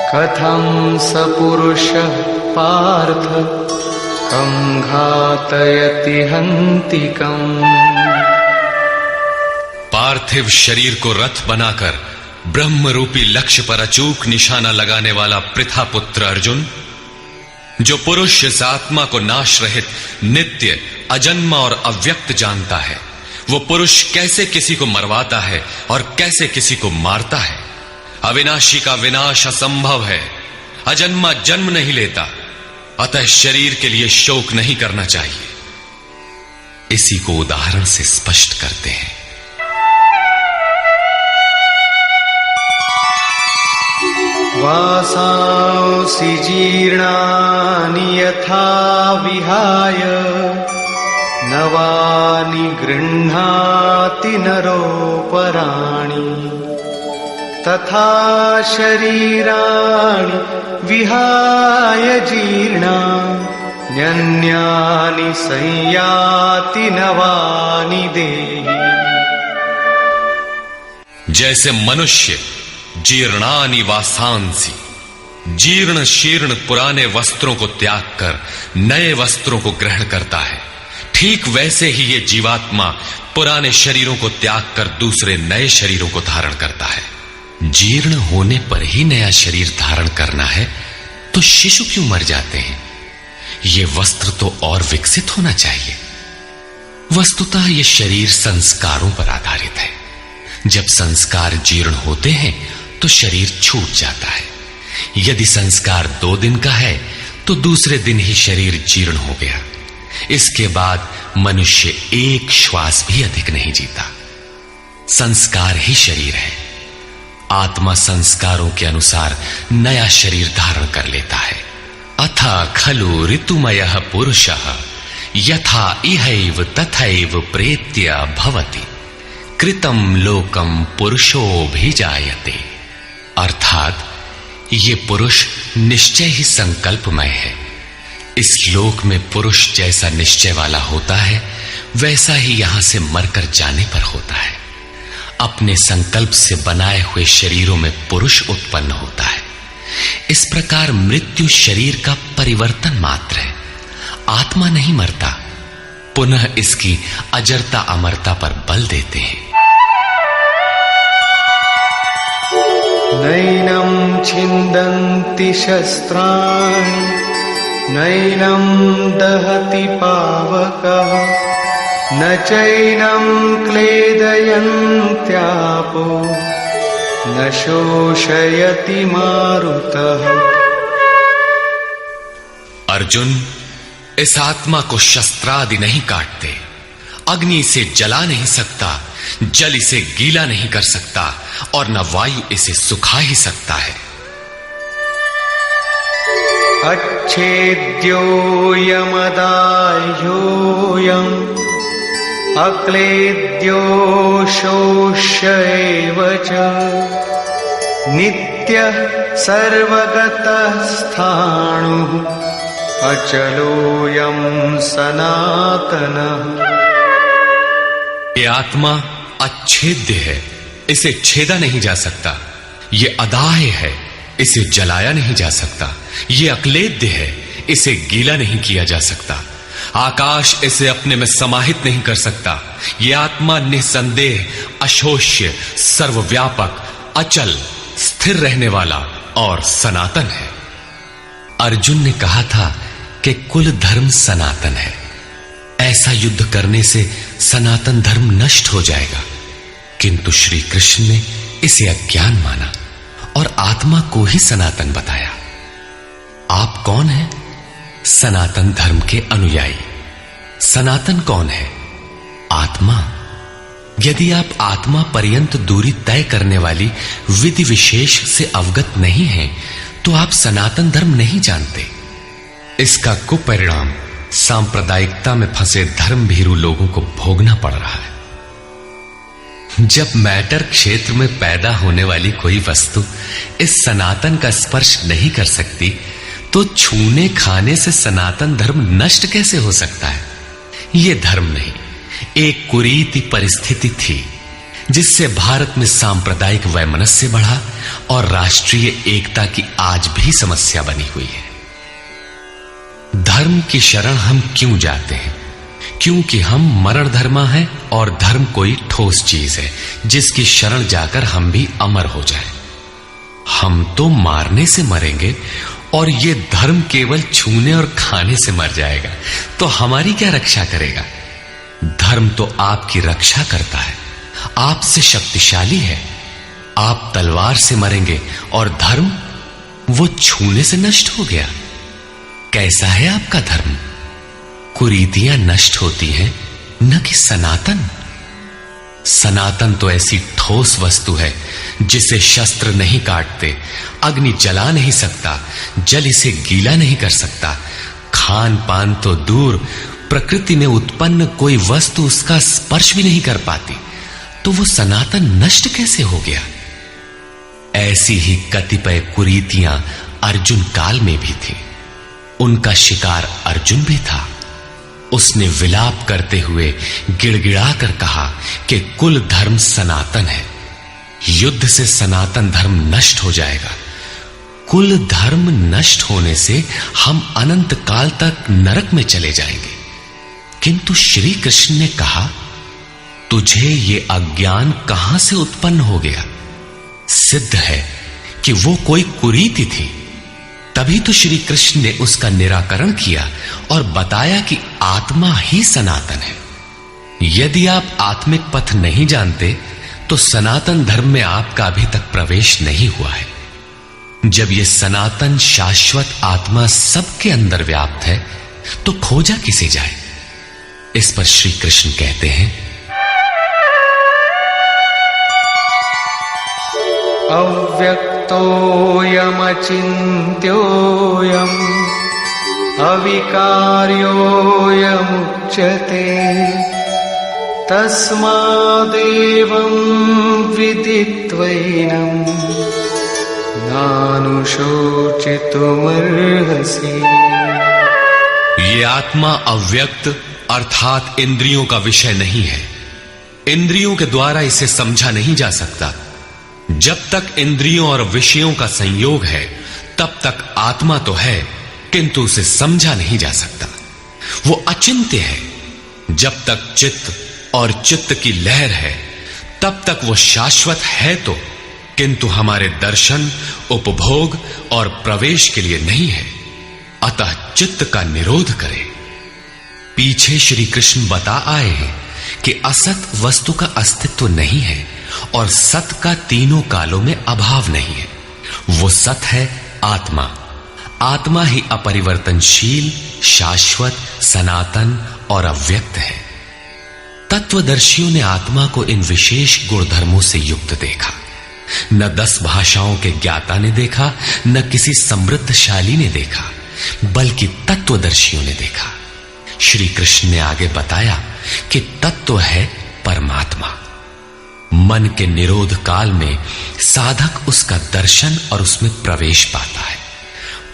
कथं स पुरुषः पार्थ कं घातयति हन्तिकम्। पार्थिव शरीर को रथ बनाकर ब्रह्म रूपी लक्ष्य पर अचूक निशाना लगाने वाला पृथा पुत्र अर्जुन, जो पुरुष इस आत्मा को नाश रहित, नित्य, अजन्मा और अव्यक्त जानता है, वो पुरुष कैसे किसी को मरवाता है और कैसे किसी को मारता है। अविनाशी का विनाश असंभव है। अजन्मा जन्म नहीं लेता, अतः शरीर के लिए शोक नहीं करना चाहिए। इसी को उदाहरण से स्पष्ट करते हैं। वासांसि जीर्णानि यथा विहाय नवानि गृह्णाति नरोपराणि तथा शरीराणि विहाय जीर्णान्यन्यानि संयाति नवानि देहि। जैसे मनुष्य जीर्णानि वासांसि, जीर्ण शीर्ण पुराने वस्त्रों को त्याग कर नए वस्त्रों को ग्रहण करता है, ठीक वैसे ही ये जीवात्मा पुराने शरीरों को त्याग कर दूसरे नए शरीरों को धारण करता है। जीर्ण होने पर ही नया शरीर धारण करना है तो शिशु क्यों मर जाते हैं? ये वस्त्र तो और विकसित होना चाहिए। वस्तुतः ये शरीर संस्कारों पर आधारित है। जब संस्कार जीर्ण होते हैं तो शरीर छूट जाता है। यदि संस्कार 2 दिन का है तो दूसरे दिन ही शरीर जीर्ण हो गया। इसके बाद मनुष्य एक श्वास भी अधिक नहीं जीता। संस्कार ही शरीर है। आत्मा संस्कारों के अनुसार नया शरीर धारण कर लेता है। अथा खलु ऋतुमयः पुरुषः यथा इहैव तथैव प्रेत्य भवति कृतं लोकम पुरुषोऽभिजायते। अर्थात ये पुरुष निश्चय ही संकल्पमय है। इस लोक में पुरुष जैसा निश्चय वाला होता है वैसा ही यहां से मरकर जाने पर होता है। अपने संकल्प से बनाए हुए शरीरों में पुरुष उत्पन्न होता है। इस प्रकार मृत्यु शरीर का परिवर्तन मात्र है। आत्मा नहीं मरता। पुनः इसकी अजरता अमरता पर बल देते हैं। नैनं छिन्दन्ति शस्त्राणि नैनं दहति पावकः न चैनं क्लेदयन्त्यापो न शोषयति मारुतः। अर्जुन, इस आत्मा को शस्त्रादि नहीं काटते, अग्नि इसे जला नहीं सकता, जल इसे गीला नहीं कर सकता और न वायु इसे सुखा ही सकता है। अच्छेद्योऽयमदाह्योऽयम् अक्लेद्यो शोष्य एव च नित्यः सर्वगतः स्थाणुः अचलोऽयं सनातनः। ये आत्मा अच्छेद्य है, इसे छेदा नहीं जा सकता। ये अदाह्य है, इसे जलाया नहीं जा सकता। ये अक्लेद्य है, इसे गीला नहीं किया जा सकता। आकाश इसे अपने में समाहित नहीं कर सकता। ये आत्मा निसंदेह, अशोष्य, सर्वव्यापक, अचल, स्थिर रहने वाला और सनातन है। अर्जुन ने कहा था कि कुल धर्म सनातन है। ऐसा युद्ध करने से सनातन धर्म नष्ट हो जाएगा, किंतु श्री कृष्ण ने इसे अज्ञान माना और आत्मा को ही सनातन बताया। आप कौन हैं? सनातन धर्म के अनुयायी। सनातन कौन है? आत्मा। यदि आप आत्मा पर्यंत दूरी तय करने वाली विधि विशेष से अवगत नहीं हैं, तो आप सनातन धर्म नहीं जानते। इसका कुपरिणाम सांप्रदायिकता में फंसे धर्म भीरू लोगों को भोगना पड़ रहा है। जब मैटर क्षेत्र में पैदा होने वाली कोई वस्तु इस सनातन का स्पर्श नहीं कर सकती, तो छूने खाने से सनातन धर्म नष्ट कैसे हो सकता है? यह धर्म नहीं, एक कुरीति परिस्थिति थी जिससे भारत में सांप्रदायिक वैमनस्य बढ़ा और राष्ट्रीय एकता की आज भी समस्या बनी हुई है। धर्म की शरण हम क्यों जाते हैं? क्योंकि हम मरण धर्मा हैं और धर्म कोई ठोस चीज है जिसकी शरण जाकर हम भी अमर हो जाएं। हम तो मारने से मरेंगे और ये धर्म केवल छूने और खाने से मर जाएगा, तो हमारी क्या रक्षा करेगा? धर्म तो आपकी रक्षा करता है, आपसे शक्तिशाली है। आप तलवार से मरेंगे और धर्म वो छूने से नष्ट हो गया। कैसा है आपका धर्म? कुरीतियां नष्ट होती हैं, न कि सनातन। सनातन तो ऐसी ठोस वस्तु है जिसे शस्त्र नहीं काटते, अग्नि जला नहीं सकता, जल इसे गीला नहीं कर सकता। खान पान तो दूर, प्रकृति में उत्पन्न कोई वस्तु उसका स्पर्श भी नहीं कर पाती, तो वो सनातन नष्ट कैसे हो गया? ऐसी ही कतिपय कुरीतियां अर्जुन काल में भी थी। उनका शिकार अर्जुन भी था। उसने विलाप करते हुए गिड़गिड़ा कर कहा कि कुल धर्म सनातन है, युद्ध से सनातन धर्म नष्ट हो जाएगा। कुल धर्म नष्ट होने से हम अनंत काल तक नरक में चले जाएंगे। किंतु श्री कृष्ण ने कहा, तुझे ये अज्ञान कहां से उत्पन्न हो गया? सिद्ध है कि वो कोई कुरीति थी। तभी तो श्री कृष्ण ने उसका निराकरण किया और बताया कि आत्मा ही सनातन है। यदि आप आत्मिक पथ नहीं जानते तो सनातन धर्म में आपका अभी तक प्रवेश नहीं हुआ है। जब यह सनातन शाश्वत आत्मा सबके अंदर व्याप्त है तो खोजा किसे जाए? इस पर श्री कृष्ण कहते हैं, अव्यक्तोऽयमचिन्त्योऽयम् अविकार्योऽयमुच्यते तस्मादेवं विदित्वैनं नानुशोचितुमर्हसि। ये आत्मा अव्यक्त अर्थात इंद्रियों का विषय नहीं है। इंद्रियों के द्वारा इसे समझा नहीं जा सकता। जब तक इंद्रियों और विषयों का संयोग है तब तक आत्मा तो है, किंतु उसे समझा नहीं जा सकता। वो अचिंत्य है। जब तक चित्त और चित्त की लहर है तब तक वो शाश्वत है तो, किंतु हमारे दर्शन, उपभोग और प्रवेश के लिए नहीं है। अतः चित्त का निरोध करें। पीछे श्री कृष्ण बता आए हैं कि असत वस्तु का अस्तित्व नहीं है और सत का तीनों कालों में अभाव नहीं है। वो सत है आत्मा। आत्मा ही अपरिवर्तनशील, शाश्वत, सनातन और अव्यक्त है। तत्वदर्शियों ने आत्मा को इन विशेष गुणधर्मों से युक्त देखा। न 10 भाषाओं के ज्ञाता ने देखा, न किसी समृद्धशाली ने देखा, बल्कि तत्वदर्शियों ने देखा। श्री कृष्ण ने आगे बताया कि तत्व है परमात्मा। मन के निरोध काल में साधक उसका दर्शन और उसमें प्रवेश पाता है।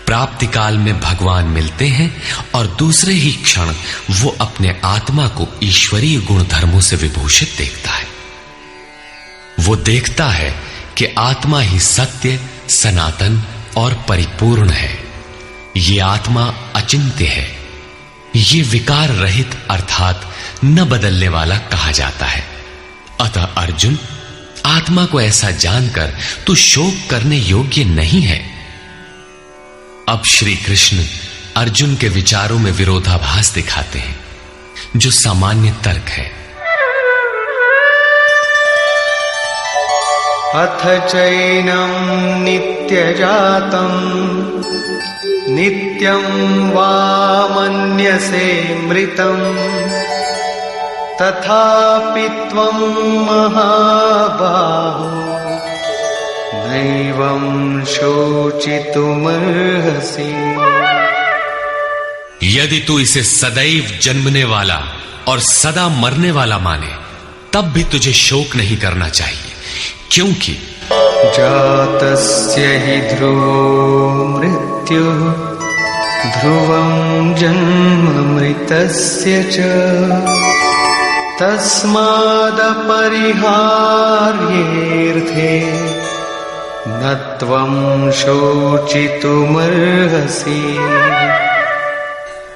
प्राप्ति काल में भगवान मिलते हैं और दूसरे ही क्षण वो अपने आत्मा को ईश्वरीय गुण धर्मों से विभूषित देखता है। वो देखता है कि आत्मा ही सत्य, सनातन और परिपूर्ण है। ये आत्मा अचिंत्य है। ये विकार रहित अर्थात न बदलने वाला कहा जाता है। अतः अर्जुन, आत्मा को ऐसा जानकर तू शोक करने योग्य नहीं है। अब श्री कृष्ण अर्जुन के विचारों में विरोधाभास दिखाते हैं, जो सामान्य तर्क है। अथ चैनं नित्यजातं नित्यं वा मन्यसे मृतं तथापि त्वं महाबाहो नैवं शोचितुमर्हसि। यदि तू इसे सदैव जन्मने वाला और सदा मरने वाला माने तब भी तुझे शोक नहीं करना चाहिए, क्योंकि जातस्य हि ध्रुवो मृत्युः ध्रुवं जन्म मृतस्य च तस्मादपरिहार्येऽर्थे न त्वं शोचितुमर्हसि।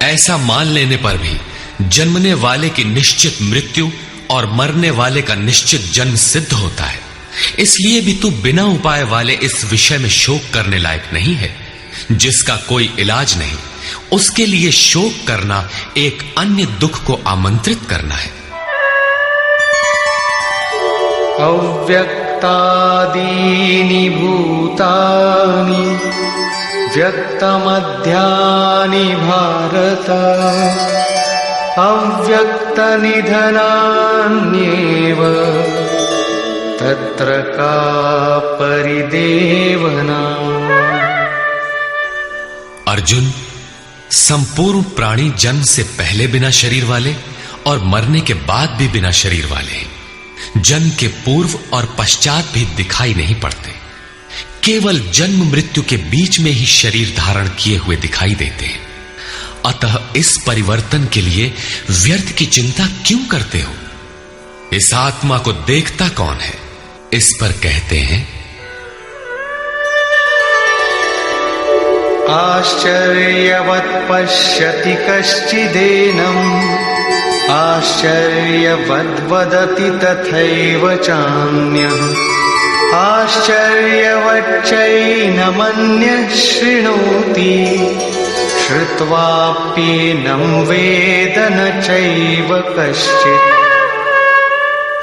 ऐसा मान लेने पर भी जन्मने वाले की निश्चित मृत्यु और मरने वाले का निश्चित जन्म सिद्ध होता है। इसलिए भी तू बिना उपाय वाले इस विषय में शोक करने लायक नहीं है। जिसका कोई इलाज नहीं, उसके लिए शोक करना एक अन्य दुख को आमंत्रित करना है। अव्यक्त व्यक्तादीनि भूतानि व्यक्तमध्यानि भारत अव्यक्तनिधनान्येव तत्र का परिदेवना। अर्जुन, संपूर्ण प्राणी जन्म से पहले बिना शरीर वाले और मरने के बाद भी बिना शरीर वाले हैं। जन्म के पूर्व और पश्चात भी दिखाई नहीं पड़ते, केवल जन्म मृत्यु के बीच में ही शरीर धारण किए हुए दिखाई देते हैं। अतः इस परिवर्तन के लिए व्यर्थ की चिंता क्यों करते हो? इस आत्मा को देखता कौन है? इस पर कहते हैं, आश्चर्यवत् पश्यति कश्चिदेनम् आश्चर्यवद् वदति तथैव चान्यः आश्चर्यवच्चैनमन्यः शृणोति श्रुत्वाप्येनं वेद न चैव कश्चित्।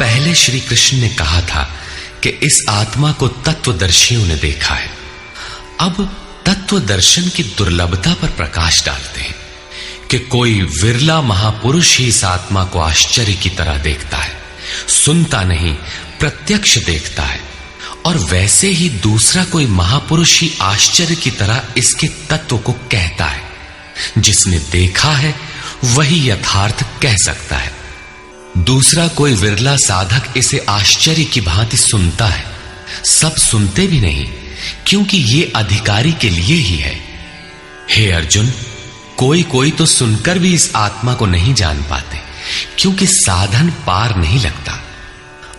पहले श्री कृष्ण ने कहा था कि इस आत्मा को तत्वदर्शियों ने देखा है। अब तत्व दर्शन की दुर्लभता पर प्रकाश डालते हैं कि कोई विरला महापुरुष ही इस आत्मा को आश्चर्य की तरह देखता है, सुनता नहीं प्रत्यक्ष देखता है। और वैसे ही दूसरा कोई महापुरुष ही आश्चर्य की तरह इसके तत्व को कहता है। जिसने देखा है वही यथार्थ कह सकता है। दूसरा कोई विरला साधक इसे आश्चर्य की भांति सुनता है। सब सुनते भी नहीं, क्योंकि ये अधिकारी के लिए ही है। हे अर्जुन, कोई कोई तो सुनकर भी इस आत्मा को नहीं जान पाते, क्योंकि साधन पार नहीं लगता।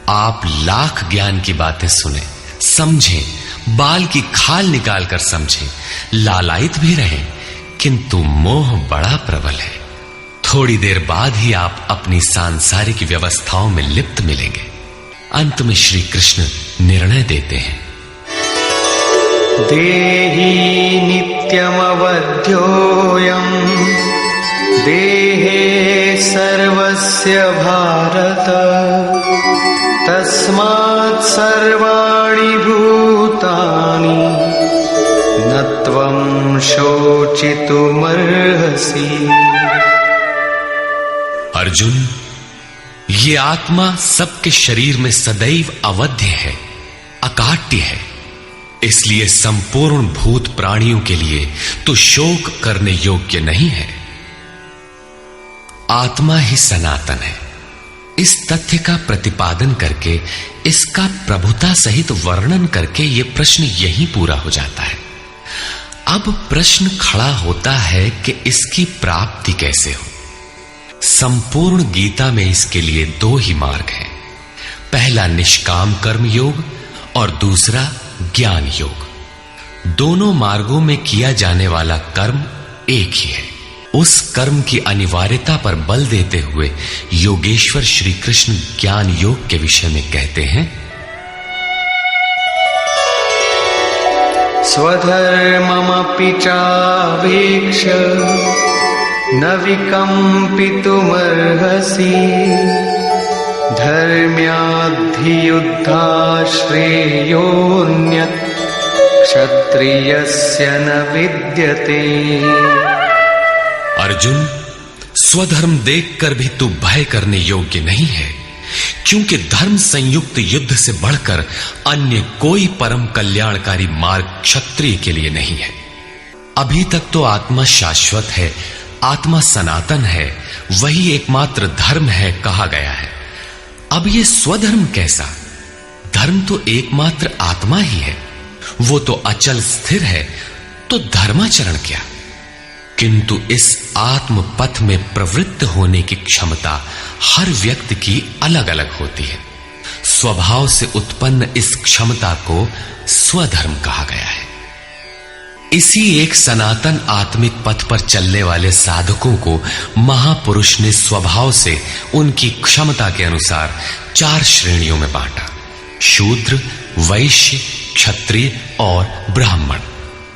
आप लाख ज्ञान की बातें सुने, समझें, बाल की खाल निकाल कर समझें, लालायित भी रहें, किंतु मोह बड़ा प्रबल है। थोड़ी देर बाद ही आप अपनी सांसारिक व्यवस्थाओं में लिप्त मिलेंगे। अंत में श्री कृष्ण निर्णय देते हैं, देहि नित्यमवध्योऽयं देहे सर्वस्य भारत तस्मात् सर्वाणि भूतानि न त्वं शोचितुमर्हसि। अर्जुन, ये आत्मा सबके शरीर में सदैव अवध्य है, अकाट्य है। इसलिए संपूर्ण भूत प्राणियों के लिए तो शोक करने योग्य नहीं है। आत्मा ही सनातन है। इस तथ्य का प्रतिपादन करके, इसका प्रभुता सहित वर्णन करके यह प्रश्न यहीं पूरा हो जाता है। अब प्रश्न खड़ा होता है कि इसकी प्राप्ति कैसे हो। संपूर्ण गीता में इसके लिए दो ही मार्ग हैं। पहला निष्काम कर्म योग और दूसरा ज्ञान योग। दोनों मार्गों में किया जाने वाला कर्म एक ही है। उस कर्म की अनिवार्यता पर बल देते हुए योगेश्वर श्री कृष्ण ज्ञान योग के विषय में कहते हैं, स्वधर्ममपि चावेक्ष्य न विकम्पितुमर्हसि धर्म्याद्धियुद्धात् श्रेयोऽन्यत् क्षत्रियस्य न विद्यते। अर्जुन, स्वधर्म देखकर भी तू भय करने योग्य नहीं है, क्योंकि धर्म संयुक्त युद्ध से बढ़कर अन्य कोई परम कल्याणकारी मार्ग क्षत्रिय के लिए नहीं है। अभी तक तो आत्मा शाश्वत है, आत्मा सनातन है, वही एकमात्र धर्म है कहा गया है। अब ये स्वधर्म कैसा? धर्म तो एकमात्र आत्मा ही है, वो तो अचल स्थिर है, तो धर्माचरण क्या? किंतु इस आत्म पथ में प्रवृत्त होने की क्षमता हर व्यक्ति की अलग अलग होती है। स्वभाव से उत्पन्न इस क्षमता को स्वधर्म कहा गया है। इसी एक सनातन आत्मिक पथ पर चलने वाले साधकों को महापुरुष ने स्वभाव से उनकी क्षमता के अनुसार 4 श्रेणियों में बांटा: शूद्र, वैश्य, क्षत्रिय और ब्राह्मण।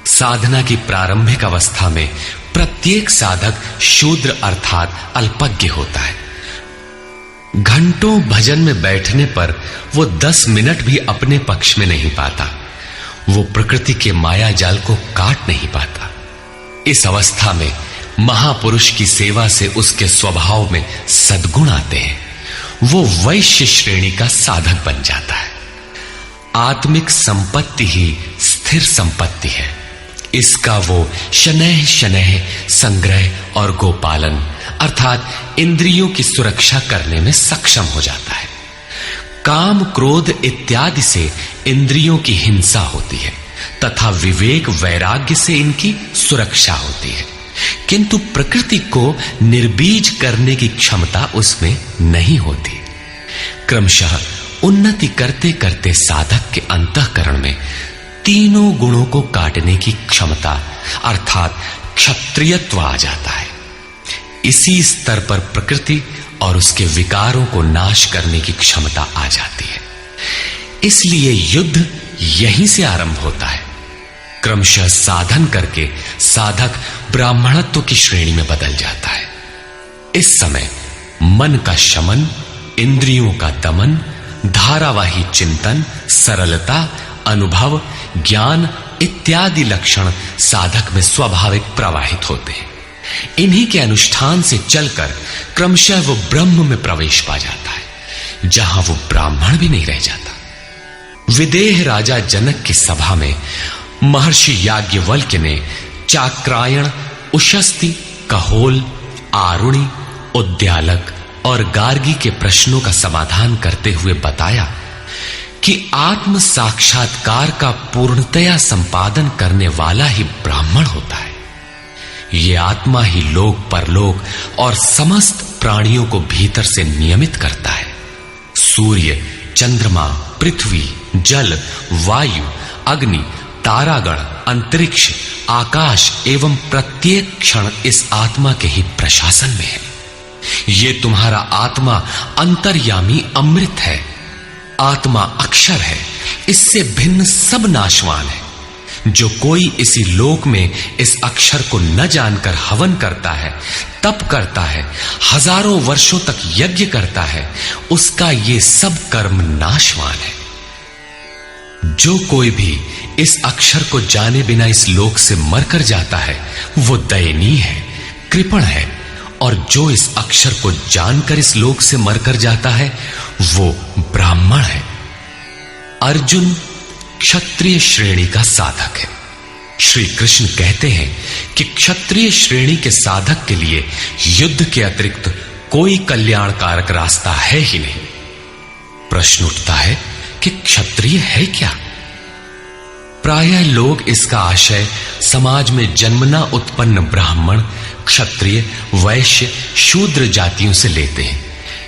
साधना की प्रारंभिक अवस्था में प्रत्येक साधक शूद्र अर्थात अल्पज्ञ होता है। घंटों भजन में बैठने पर वो 10 मिनट भी अपने पक्ष में नहीं पाता। वो प्रकृति के माया जाल को काट नहीं पाता। इस अवस्था में महापुरुष की सेवा से उसके स्वभाव में सद्गुण आते हैं। वो वैश्य श्रेणी का साधक बन जाता है। आत्मिक संपत्ति ही स्थिर संपत्ति है। इसका वो शनैः शनैः संग्रह और गोपालन अर्थात इंद्रियों की सुरक्षा करने में सक्षम हो जाता है। काम क्रोध इत्यादि से इंद्रियों की हिंसा होती है तथा विवेक वैराग्य से इनकी सुरक्षा होती है, किंतु प्रकृति को निर्बीज करने की क्षमता उसमें नहीं होती। क्रमशः उन्नति करते करते साधक के अंतःकरण में तीनों गुणों को काटने की क्षमता अर्थात क्षत्रियत्व आ जाता है। इसी स्तर पर प्रकृति और उसके विकारों को नाश करने की क्षमता आ जाती है। इसलिए युद्ध यहीं से आरंभ होता है। क्रमशः साधन करके साधक ब्राह्मणत्व की श्रेणी में बदल जाता है। इस समय मन का शमन, इंद्रियों का दमन, धारावाही चिंतन, सरलता, अनुभव, ज्ञान इत्यादि लक्षण साधक में स्वाभाविक प्रवाहित होते हैं। इन्हीं के अनुष्ठान से चलकर क्रमशः वो ब्रह्म में प्रवेश पा जाता है, जहां वो ब्राह्मण भी नहीं रह जाता। विदेह राजा जनक की सभा में महर्षि याज्ञवल्क्य ने चाक्रायण, उशस्ति, कहोल, आरुणि, उद्यालक और गार्गी के प्रश्नों का समाधान करते हुए बताया कि आत्म साक्षात्कार का पूर्णतया संपादन करने वाला ही ब्राह्मण होता है। ये आत्मा ही लोक परलोक और समस्त प्राणियों को भीतर से नियमित करता है। सूर्य, चंद्रमा, पृथ्वी, जल, वायु, अग्नि, तारागण, अंतरिक्ष, आकाश एवं प्रत्येक क्षण इस आत्मा के ही प्रशासन में है। ये तुम्हारा आत्मा अंतर्यामी अमृत है। आत्मा अक्षर है, इससे भिन्न सब नाशवान है। जो कोई इसी लोक में इस अक्षर को न जानकर हवन करता है, तप करता है, हजारों वर्षों तक यज्ञ करता है, उसका ये सब कर्म नाशवान है। जो कोई भी इस अक्षर को जाने बिना इस लोक से मरकर जाता है, वो दयनीय है, कृपण है, और जो इस अक्षर को जानकर इस लोक से मरकर जाता है, वो ब्राह्मण है। अर्जुन क्षत्रिय श्रेणी का साधक है। श्री कृष्ण कहते हैं कि क्षत्रिय श्रेणी के साधक के लिए युद्ध के अतिरिक्त कोई कल्याणकारक रास्ता है ही नहीं। प्रश्न उठता है कि क्षत्रिय है क्या? प्रायः लोग इसका आशय समाज में जन्मना उत्पन्न ब्राह्मण, क्षत्रिय, वैश्य, शूद्र जातियों से लेते हैं।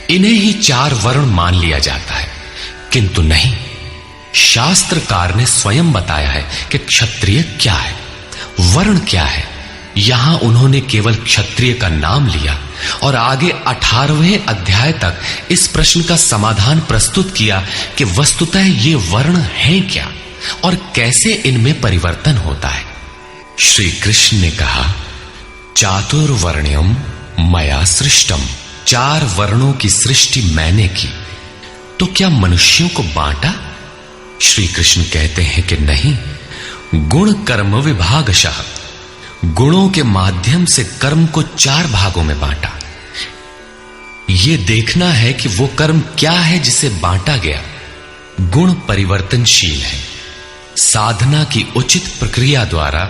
इन्हें ही 4 वर्ण मान लिया जाता है, किंतु नहीं। शास्त्रकार ने स्वयं बताया है कि क्षत्रिय क्या है, वर्ण क्या है। यहां उन्होंने केवल क्षत्रिय का नाम लिया और आगे 18वें अध्याय तक इस प्रश्न का समाधान प्रस्तुत किया कि वस्तुतः ये वर्ण हैं क्या और कैसे इनमें परिवर्तन होता है। श्री कृष्ण ने कहा, चातुर्वर्ण्यम मया सृष्टम। 4 वर्णों की सृष्टि मैंने की, तो क्या मनुष्यों को बांटा? श्री कृष्ण कहते हैं कि नहीं, गुण कर्म विभागशः। गुणों के माध्यम से कर्म को 4 भागों में बांटा। यह देखना है कि वो कर्म क्या है जिसे बांटा गया। गुण परिवर्तनशील है। साधना की उचित प्रक्रिया द्वारा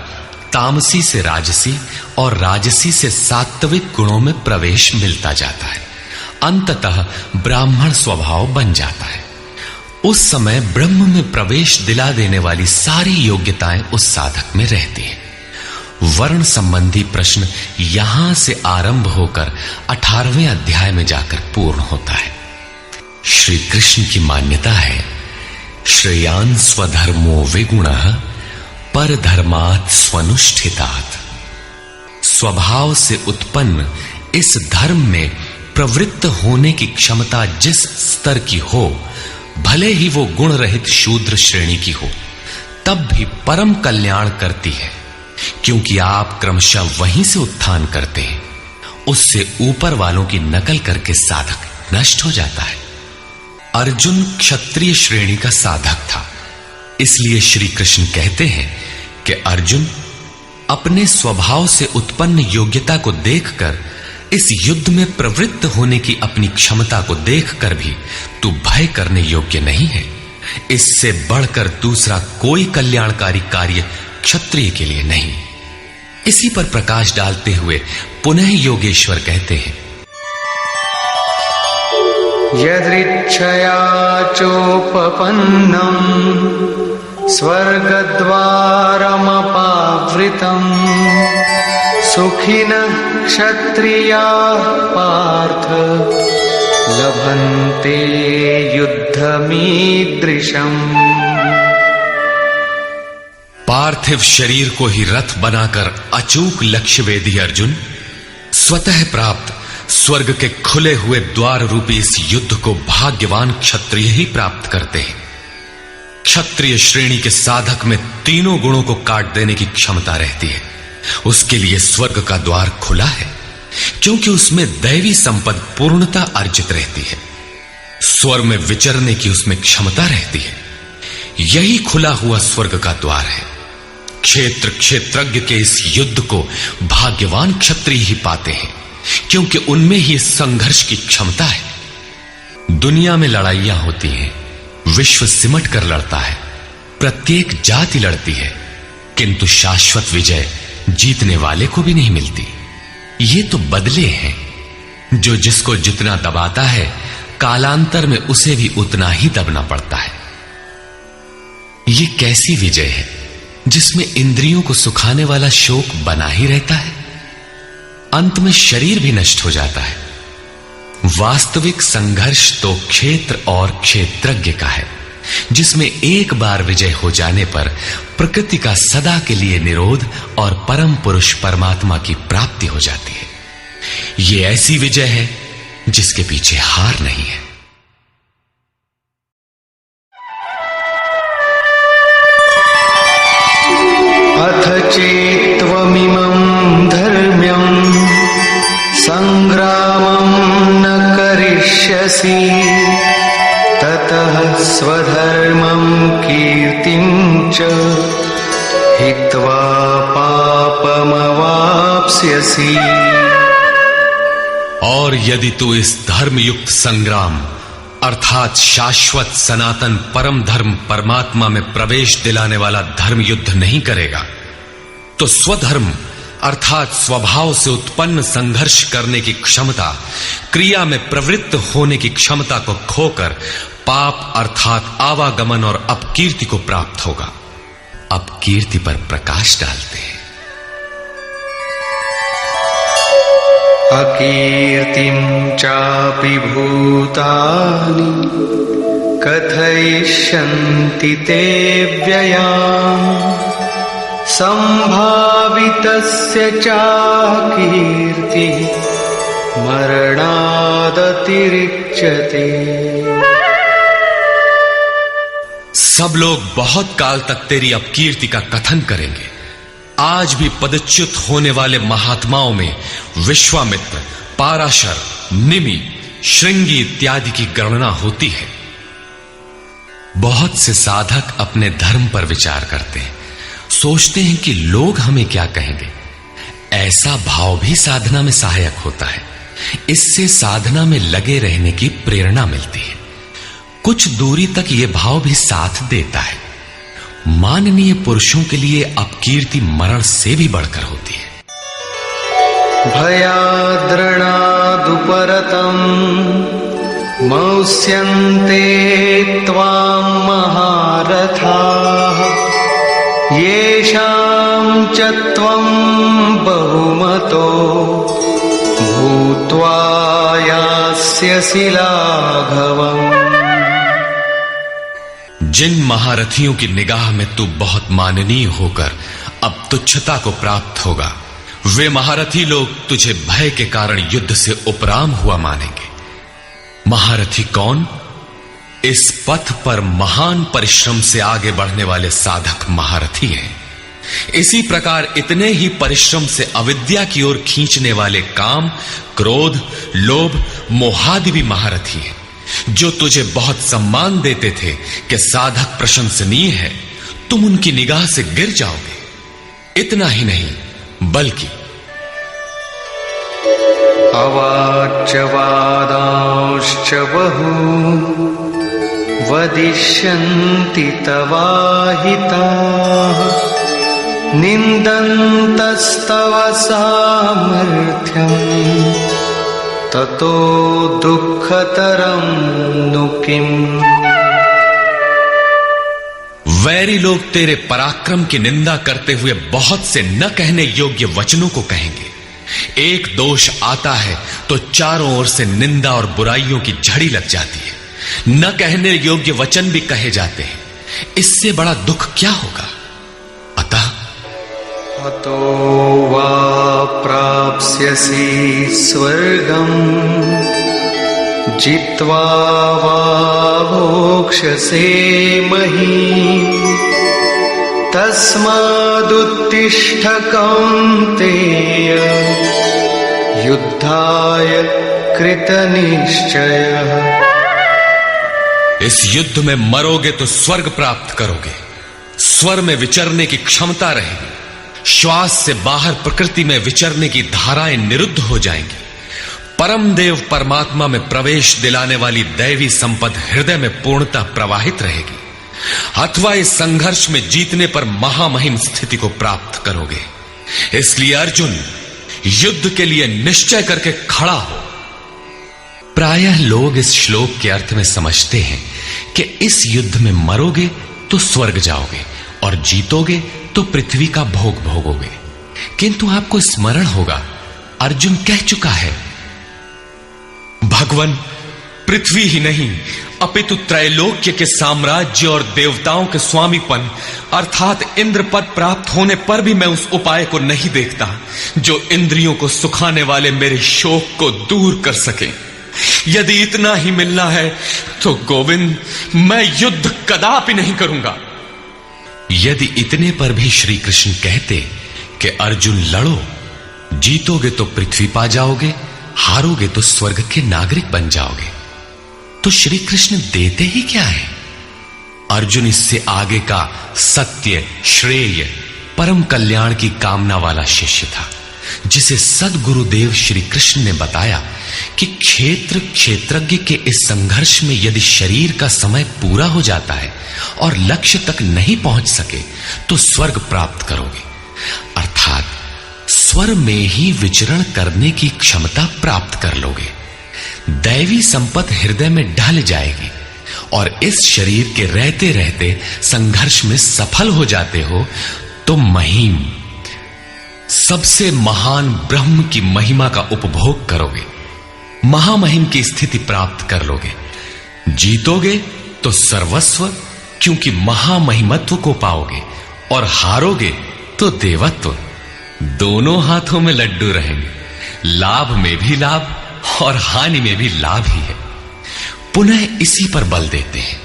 तामसी से राजसी और राजसी से सात्विक गुणों में प्रवेश मिलता जाता है। अंततः ब्राह्मण स्वभाव बन जाता है। उस समय ब्रह्म में प्रवेश दिला देने वाली सारी योग्यताएं उस साधक में रहती हैं। वर्ण संबंधी प्रश्न यहां से आरंभ होकर 18वें अध्याय में जाकर पूर्ण होता है। श्री कृष्ण की मान्यता है, श्रेयान् स्वधर्मो विगुणः परधर्मात् स्वनुष्ठितात्। स्वभाव से उत्पन्न इस धर्म में प्रवृत्त होने की क्षमता जिस स्तर की हो, भले ही वो गुण रहित शूद्र श्रेणी की हो, तब भी परम कल्याण करती है, क्योंकि आप क्रमशः वहीं से उत्थान करते हैं। उससे ऊपर वालों की नकल करके साधक नष्ट हो जाता है। अर्जुन क्षत्रिय श्रेणी का साधक था, इसलिए श्री कृष्ण कहते हैं कि अर्जुन, अपने स्वभाव से उत्पन्न योग्यता को देखकर, इस युद्ध में प्रवृत्त होने की अपनी क्षमता को देखकर भी तू भय करने योग्य नहीं है। इससे बढ़कर दूसरा कोई कल्याणकारी कार्य क्षत्रिय के लिए नहीं। इसी पर प्रकाश डालते हुए पुनः योगेश्वर कहते हैं, यदृच्छया चोपपन्नम् स्वर्गद्वारमपावृतम् सुखिनः क्षत्रियाः पार्थ लभन्ते युद्धमीदृशम्। पार्थिव शरीर को ही रथ बनाकर अचूक लक्ष्यवेदी अर्जुन, स्वतः प्राप्त स्वर्ग के खुले हुए द्वार रूपी इस युद्ध को भाग्यवान क्षत्रिय ही प्राप्त करते हैं। क्षत्रिय श्रेणी के साधक में तीनों गुणों को काट देने की क्षमता रहती है। उसके लिए स्वर्ग का द्वार खुला है, क्योंकि उसमें दैवी संपद पूर्णता अर्जित रहती है। स्वर्ग में विचरने की उसमें क्षमता रहती है। यही खुला हुआ स्वर्ग का द्वार है। क्षेत्र क्षेत्रज्ञ के इस युद्ध को भाग्यवान क्षत्रिय ही पाते हैं, क्योंकि उनमें ही संघर्ष की क्षमता है। दुनिया में लड़ाइयां होती हैं, विश्व सिमट कर लड़ता है, प्रत्येक जाति लड़ती है, किंतु शाश्वत विजय जीतने वाले को भी नहीं मिलती। ये तो बदले हैं। जो जिसको जितना दबाता है, कालांतर में उसे भी उतना ही दबना पड़ता है। ये कैसी विजय है जिसमें इंद्रियों को सुखाने वाला शोक बना ही रहता है, अंत में शरीर भी नष्ट हो जाता है। वास्तविक संघर्ष तो क्षेत्र और क्षेत्रज्ञ का है, जिसमें एक बार विजय हो जाने पर प्रकृति का सदा के लिए निरोध और परम पुरुष परमात्मा की प्राप्ति हो जाती है। यह ऐसी विजय है जिसके पीछे हार नहीं है। अथ चेत्त्वमिमं धर्म्यं संग्रामं न करिष्यसि ततः स्वधर्मं कीर्तिं च हित्वा पापमवाप्स्यसि। और यदि तू इस धर्मयुक्त संग्राम अर्थात शाश्वत सनातन परम धर्म परमात्मा में प्रवेश दिलाने वाला धर्म युद्ध नहीं करेगा, तो स्वधर्म अर्थात स्वभाव से उत्पन्न संघर्ष करने की क्षमता, क्रिया में प्रवृत्त होने की क्षमता को खोकर पाप अर्थात आवागमन और अपकीर्ति को प्राप्त होगा। अपकीर्ति पर प्रकाश डालते हैं। अकीर्तिं चापि भूतानि कथयिष्यन्ति ते व्ययाम् संभावितस्य चाकीर्ति मरणादतिरिच्यते। सब लोग बहुत काल तक तेरी अपकीर्ति का कथन करेंगे। आज भी पदच्युत होने वाले महात्माओं में विश्वामित्र, पाराशर, निमि, श्रृंगी इत्यादि की गणना होती है। बहुत से साधक अपने धर्म पर विचार करते हैं, सोचते हैं कि लोग हमें क्या कहेंगे। ऐसा भाव भी साधना में सहायक होता है। इससे साधना में लगे रहने की प्रेरणा मिलती है। कुछ दूरी तक यह भाव भी साथ देता है। माननीय पुरुषों के लिए अपकीर्ति मरण से भी बढ़कर होती है। भयाद्रणादुपरतम् मौस्यन्ते त्वां महारथाः येषां च त्वं बहुमतो भूत्वा यास्यसि लाघवम्। जिन महारथियों की निगाह में तू बहुत माननीय होकर अब तुच्छता को प्राप्त होगा, वे महारथी लोग तुझे भय के कारण युद्ध से उपराम हुआ मानेंगे। महारथी कौन? इस पथ पर महान परिश्रम से आगे बढ़ने वाले साधक महारथी हैं। इसी प्रकार इतने ही परिश्रम से अविद्या की ओर खींचने वाले काम, क्रोध, लोभ, मोहादि भी महारथी है। जो तुझे बहुत सम्मान देते थे कि साधक प्रशंसनीय है, तुम उनकी निगाह से गिर जाओगे। इतना ही नहीं बल्कि अवाच्य वादांश्च बहून् वदिष्यन्ति तवाहिताः निन्दन्तस्तव सामर्थ्यम् ततो दुःखतरं नु किम्। वैरी लोग तेरे पराक्रम की निंदा करते हुए बहुत से न कहने योग्य वचनों को कहेंगे। एक दोष आता है तो चारों ओर से निंदा और बुराइयों की झड़ी लग जाती है। न कहने योग्य वचन भी कहे जाते हैं। इससे बड़ा दुख क्या होगा? अतः अतो वा प्राप्स्यसि स्वर्गम् जित्वा वा भोक्ष्यसे महीम् तस्मादुत्तिष्ठ कौन्तेय युद्धाय कृतनिश्चयः। इस युद्ध में मरोगे तो स्वर्ग प्राप्त करोगे। स्वर में विचरने की क्षमता रहेगी। श्वास से बाहर प्रकृति में विचरने की धाराएं निरुद्ध हो जाएंगी। परम देव परमात्मा में प्रवेश दिलाने वाली दैवी संपद हृदय में पूर्णतः प्रवाहित रहेगी। अथवा इस संघर्ष में जीतने पर महामहिम स्थिति को प्राप्त करोगे। इसलिए अर्जुन, युद्ध के लिए निश्चय करके खड़ा हो। प्रायः लोग इस श्लोक के अर्थ में समझते हैं कि इस युद्ध में मरोगे तो स्वर्ग जाओगे और जीतोगे तो पृथ्वी का भोग भोगोगे। किंतु आपको स्मरण होगा, अर्जुन कह चुका है, भगवान पृथ्वी ही नहीं अपितु त्रैलोक्य के साम्राज्य और देवताओं के स्वामीपन अर्थात इंद्र पद प्राप्त होने पर भी मैं उस उपाय को नहीं देखता जो इंद्रियों को सुखाने वाले मेरे शोक को दूर कर सके। यदि इतना ही मिलना है तो गोविंद, मैं युद्ध कदापि नहीं करूंगा। यदि इतने पर भी श्री कृष्ण कहते कि अर्जुन लड़ो, जीतोगे तो पृथ्वी पा जाओगे, हारोगे तो स्वर्ग के नागरिक बन जाओगे, तो श्री कृष्ण देते ही क्या है? अर्जुन इससे आगे का सत्य, श्रेय, परम कल्याण की कामना वाला शिष्य था, जिसे सद्गुरुदेव श्री कृष्ण ने बताया कि क्षेत्रज्ञ के इस संघर्ष में यदि शरीर का समय पूरा हो जाता है और लक्ष्य तक नहीं पहुंच सके तो स्वर्ग प्राप्त करोगे, अर्थात स्वर में ही विचरण करने की क्षमता प्राप्त कर लोगे। दैवी संपत्ति हृदय में ढल जाएगी और इस शरीर के रहते रहते संघर्ष में सफल हो जाते हो तो महिम, सबसे महान ब्रह्म की महिमा का उपभोग करोगे, महामहिम की स्थिति प्राप्त कर लोगे। जीतोगे तो सर्वस्व, क्योंकि महामहिमत्व को पाओगे, और हारोगे तो देवत्व। दोनों हाथों में लड्डू रहेंगे, लाभ में भी लाभ और हानि में भी लाभ ही है। पुनः इसी पर बल देते हैं,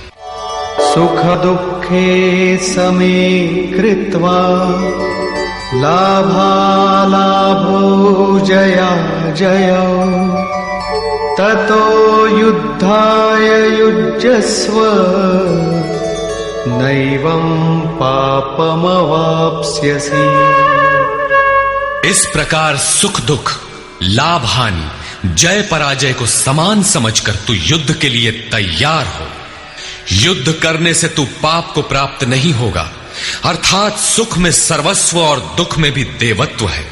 सुख दुखे समे कृत्वा लाभालाभो जया जयो ततो युद्धाय युज्यस्व नैवं पापमवाप्स्यसि। इस प्रकार सुख दुख, लाभ हानि, जय पराजय को समान समझकर तू युद्ध के लिए तैयार हो। युद्ध करने से तू पाप को प्राप्त नहीं होगा, अर्थात सुख में सर्वस्व और दुख में भी देवत्व है।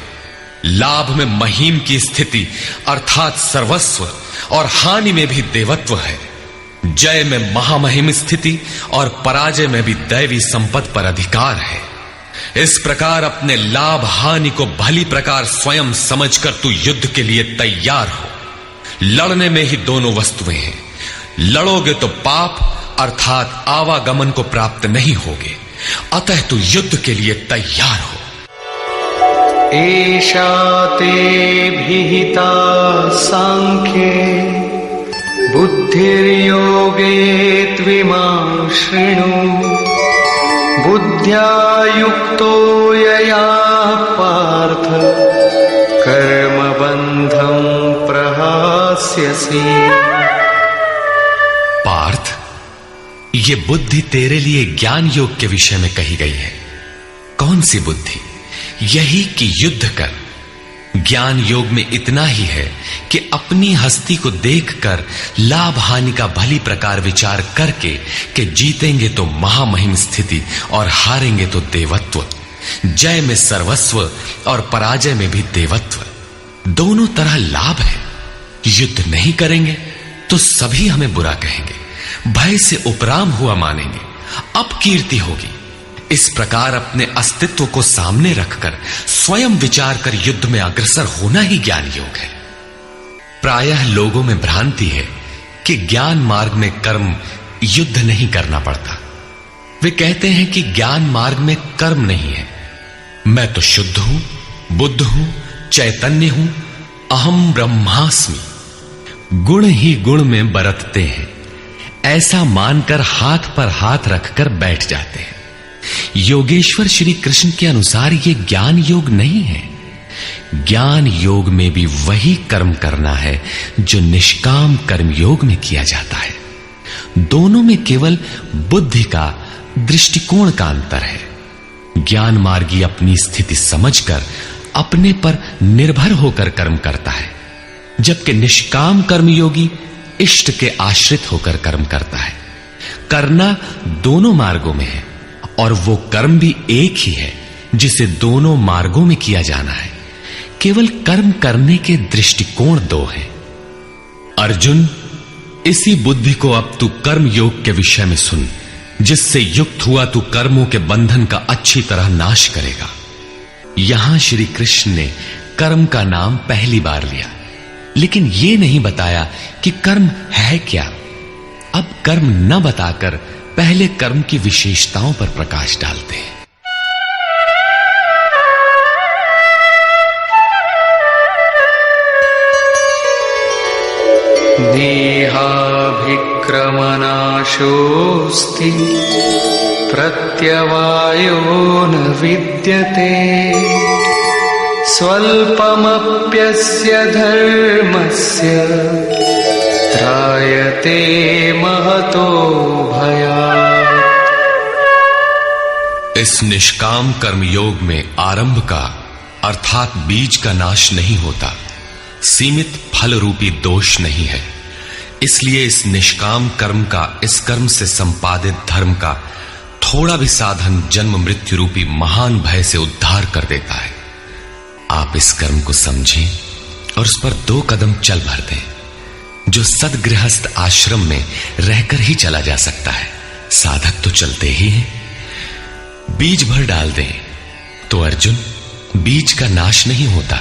लाभ में महिम की स्थिति अर्थात सर्वस्व और हानि में भी देवत्व है। जय में महामहिम स्थिति और पराजय में भी दैवी संपत्ति पर अधिकार है। इस प्रकार अपने लाभ हानि को भली प्रकार स्वयं समझकर तू युद्ध के लिए तैयार हो। लड़ने में ही दोनों वस्तुएं हैं। लड़ोगे तो पाप अर्थात आवागमन को प्राप्त नहीं होगे, अतः तू युद्ध के लिए तैयार हो। एषा ते विहिता सांख्ये बुद्धिर्योगे त्विमां शृणु बुद्धि बुद्ध्या युक्तो यया पार्थ कर्मबन्धं प्रहास्यसि। पार्थ, ये बुद्धि तेरे लिए ज्ञान योग के विषय में कही गई है। कौन सी बुद्धि? यही कि युद्ध कर। ज्ञान योग में इतना ही है कि अपनी हस्ती को देखकर लाभ हानि का भली प्रकार विचार करके कि जीतेंगे तो महामहिम स्थिति और हारेंगे तो देवत्व, जय में सर्वस्व और पराजय में भी देवत्व। दोनों तरह लाभ है। युद्ध नहीं करेंगे तो सभी हमें बुरा कहेंगे, भय से उपराम हुआ मानेंगे, अपकीर्ति होगी। इस प्रकार अपने अस्तित्व को सामने रखकर स्वयं विचार कर युद्ध में अग्रसर होना ही ज्ञान योग है। प्रायः लोगों में भ्रांति है कि ज्ञान मार्ग में कर्म युद्ध नहीं करना पड़ता। वे कहते हैं कि ज्ञान मार्ग में कर्म नहीं है। मैं तो शुद्ध हूं, बुद्ध हूं, चैतन्य हूं, अहम ब्रह्मास्मि। गुण ही गुण में बरतते हैं, ऐसा मानकर हाथ पर हाथ रखकर बैठ जाते हैं। योगेश्वर श्री कृष्ण के अनुसार यह ज्ञान योग नहीं है। ज्ञान योग में भी वही कर्म करना है जो निष्काम कर्म योग में किया जाता है। दोनों में केवल बुद्धि का, दृष्टिकोण का अंतर है। ज्ञान मार्गी अपनी स्थिति समझकर अपने पर निर्भर होकर कर्म करता है, जबकि निष्काम कर्मयोगी इष्ट के आश्रित होकर कर्म करता है। करना दोनों मार्गों में है और वो कर्म भी एक ही है जिसे दोनों मार्गों में किया जाना है। केवल कर्म करने के दृष्टिकोण दो हैं। अर्जुन, इसी बुद्धि को अब तू कर्म योग के विषय में सुन, जिससे युक्त हुआ तू कर्मों के बंधन का अच्छी तरह नाश करेगा। यहां श्री कृष्ण ने कर्म का नाम पहली बार लिया, लेकिन यह नहीं बताया कि कर्म है क्या। अब कर्म न बताकर पहले कर्म की विशेषताओं पर प्रकाश डालते हैं। देहाभिक्रमनाशोऽस्ति प्रत्यवायो न विद्यते स्वल्पमप्यस्य धर्मस्य त्रायते महतो भयात्। इस निष्काम कर्म योग में आरंभ का अर्थात बीज का नाश नहीं होता, सीमित फल रूपी दोष नहीं है। इसलिए इस निष्काम कर्म का, इस कर्म से संपादित धर्म का थोड़ा भी साधन जन्म मृत्यु रूपी महान भय से उद्धार कर देता है। आप इस कर्म को समझें और उस पर 2 कदम चल भर दें, जो सदगृहस्थ आश्रम में रहकर ही चला जा सकता है। साधक तो चलते ही हैं। बीज भर डाल दें तो अर्जुन, बीज का नाश नहीं होता।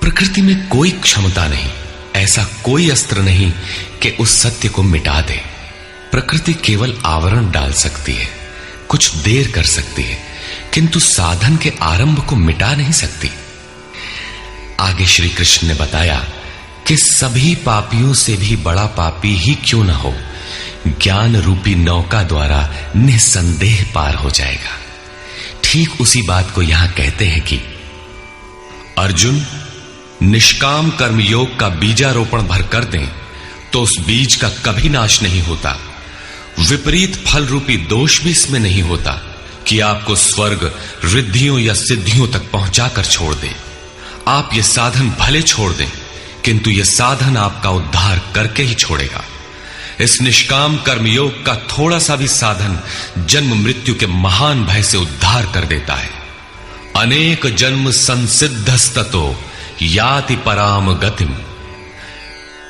प्रकृति में कोई क्षमता नहीं, ऐसा कोई अस्त्र नहीं कि उस सत्य को मिटा दे। प्रकृति केवल आवरण डाल सकती है, कुछ देर कर सकती है, किंतु साधन के आरंभ को मिटा नहीं सकती। आगे श्री कृष्ण ने बताया कि सभी पापियों से भी बड़ा पापी ही क्यों न हो, ज्ञान रूपी नौका द्वारा निसंदेह पार हो जाएगा। ठीक उसी बात को यहां कहते हैं कि अर्जुन, निष्काम कर्म योग का बीजारोपण भर कर दें तो उस बीज का कभी नाश नहीं होता। विपरीत फल रूपी दोष भी इसमें नहीं होता कि आपको स्वर्ग, रिद्धियों या सिद्धियों तक पहुंचाकर छोड़ दे। आप ये साधन भले छोड़ दें, किंतु यह साधन आपका उद्धार करके ही छोड़ेगा। इस निष्काम कर्मयोग का थोड़ा सा भी साधन जन्म मृत्यु के महान भय से उद्धार कर देता है। अनेक जन्म संसिद्धस्ततो याति पराम गतिम।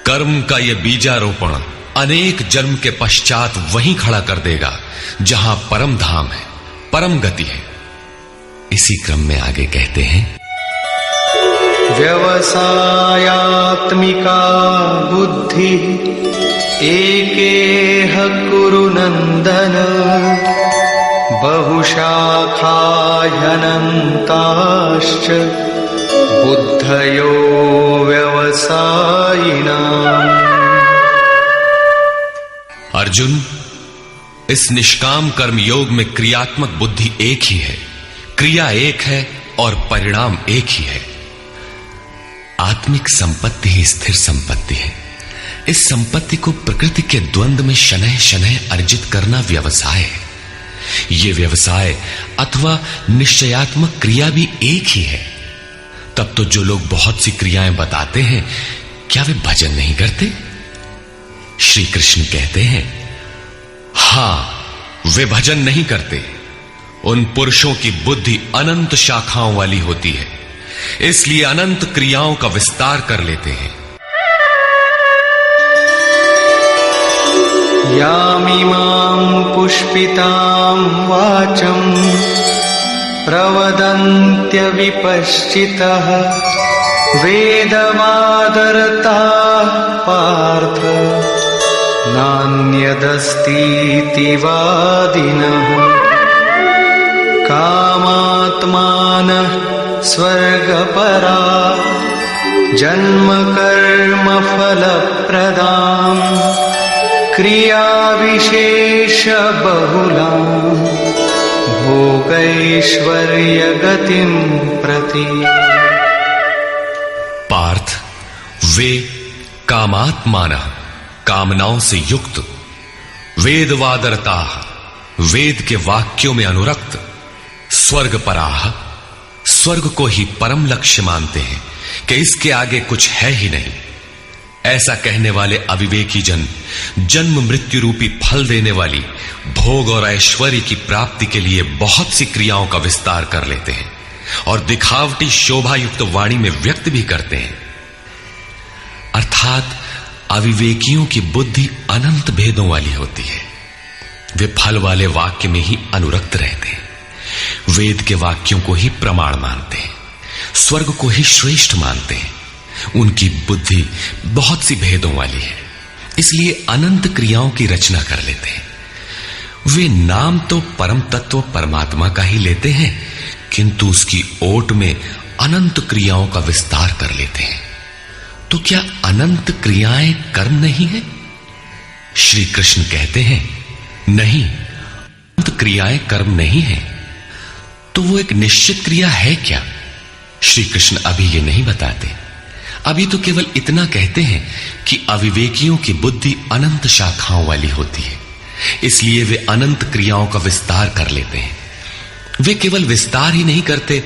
कर्म का यह बीजारोपण अनेक जन्म के पश्चात वहीं खड़ा कर देगा जहां परम धाम है, परम गति है। इसी क्रम में आगे कहते हैं, व्यवसायात्मिका बुद्धि एकेह कुरु नंदन बहुशाखा ह्यनन्ताश्च बुद्धयो व्यवसायिनाम्। अर्जुन, इस निष्काम कर्म योग में क्रियात्मक बुद्धि एक ही है, क्रिया एक है और परिणाम एक ही है। आत्मिक संपत्ति ही स्थिर संपत्ति है। इस संपत्ति को प्रकृति के द्वंद्व में शनैः शनैः अर्जित करना व्यवसाय है। यह व्यवसाय अथवा निश्चयात्मक क्रिया भी एक ही है। तब तो जो लोग बहुत सी क्रियाएं बताते हैं, क्या वे भजन नहीं करते? श्री कृष्ण कहते हैं, हां, वे भजन नहीं करते। उन पुरुषों की बुद्धि अनंत शाखाओं वाली होती है, इसलिए अनंत क्रियाओं का विस्तार कर लेते हैं। यामिमां पुष्पितां वाचं प्रवदन्त्य विपश्चितः वेदमादरता पार्थ नान्यदस्तीति वादिनः कामात्मानः स्वर्गपरा जन्म कर्म फलप्रदां क्रिया विशेष बहुलां भोगैश्वर्य गतिं प्रति। पार्थ, वे कामात्मानः, कामनाओं से युक्त, वेदवादरता, वेद के वाक्यों में अनुरक्त, स्वर्गपराः, स्वर्ग को ही परम लक्ष्य मानते हैं कि इसके आगे कुछ है ही नहीं। ऐसा कहने वाले अविवेकी जन जन्म मृत्यु रूपी फल देने वाली भोग और ऐश्वर्य की प्राप्ति के लिए बहुत सी क्रियाओं का विस्तार कर लेते हैं और दिखावटी शोभा युक्त वाणी में व्यक्त भी करते हैं। अर्थात अविवेकियों की बुद्धि अनंत भेदों वाली होती है। वे फल वाले वाक्य में ही अनुरक्त रहते हैं, वेद के वाक्यों को ही प्रमाण मानते हैं, स्वर्ग को ही श्रेष्ठ मानते हैं। उनकी बुद्धि बहुत सी भेदों वाली है, इसलिए अनंत क्रियाओं की रचना कर लेते हैं। वे नाम तो परम तत्व परमात्मा का ही लेते हैं, किंतु उसकी ओट में अनंत क्रियाओं का विस्तार कर लेते हैं। तो क्या अनंत क्रियाएं कर्म नहीं है? श्री कृष्ण कहते हैं, नहीं, अनंत क्रियाएं कर्म नहीं है। तो वो एक निश्चित क्रिया है क्या? श्री कृष्ण अभी ये नहीं बताते। अभी तो केवल इतना कहते हैं कि अविवेकियों की बुद्धि अनंत शाखाओं वाली होती है, इसलिए वे अनंत क्रियाओं का विस्तार कर लेते हैं। वे केवल विस्तार ही नहीं करते,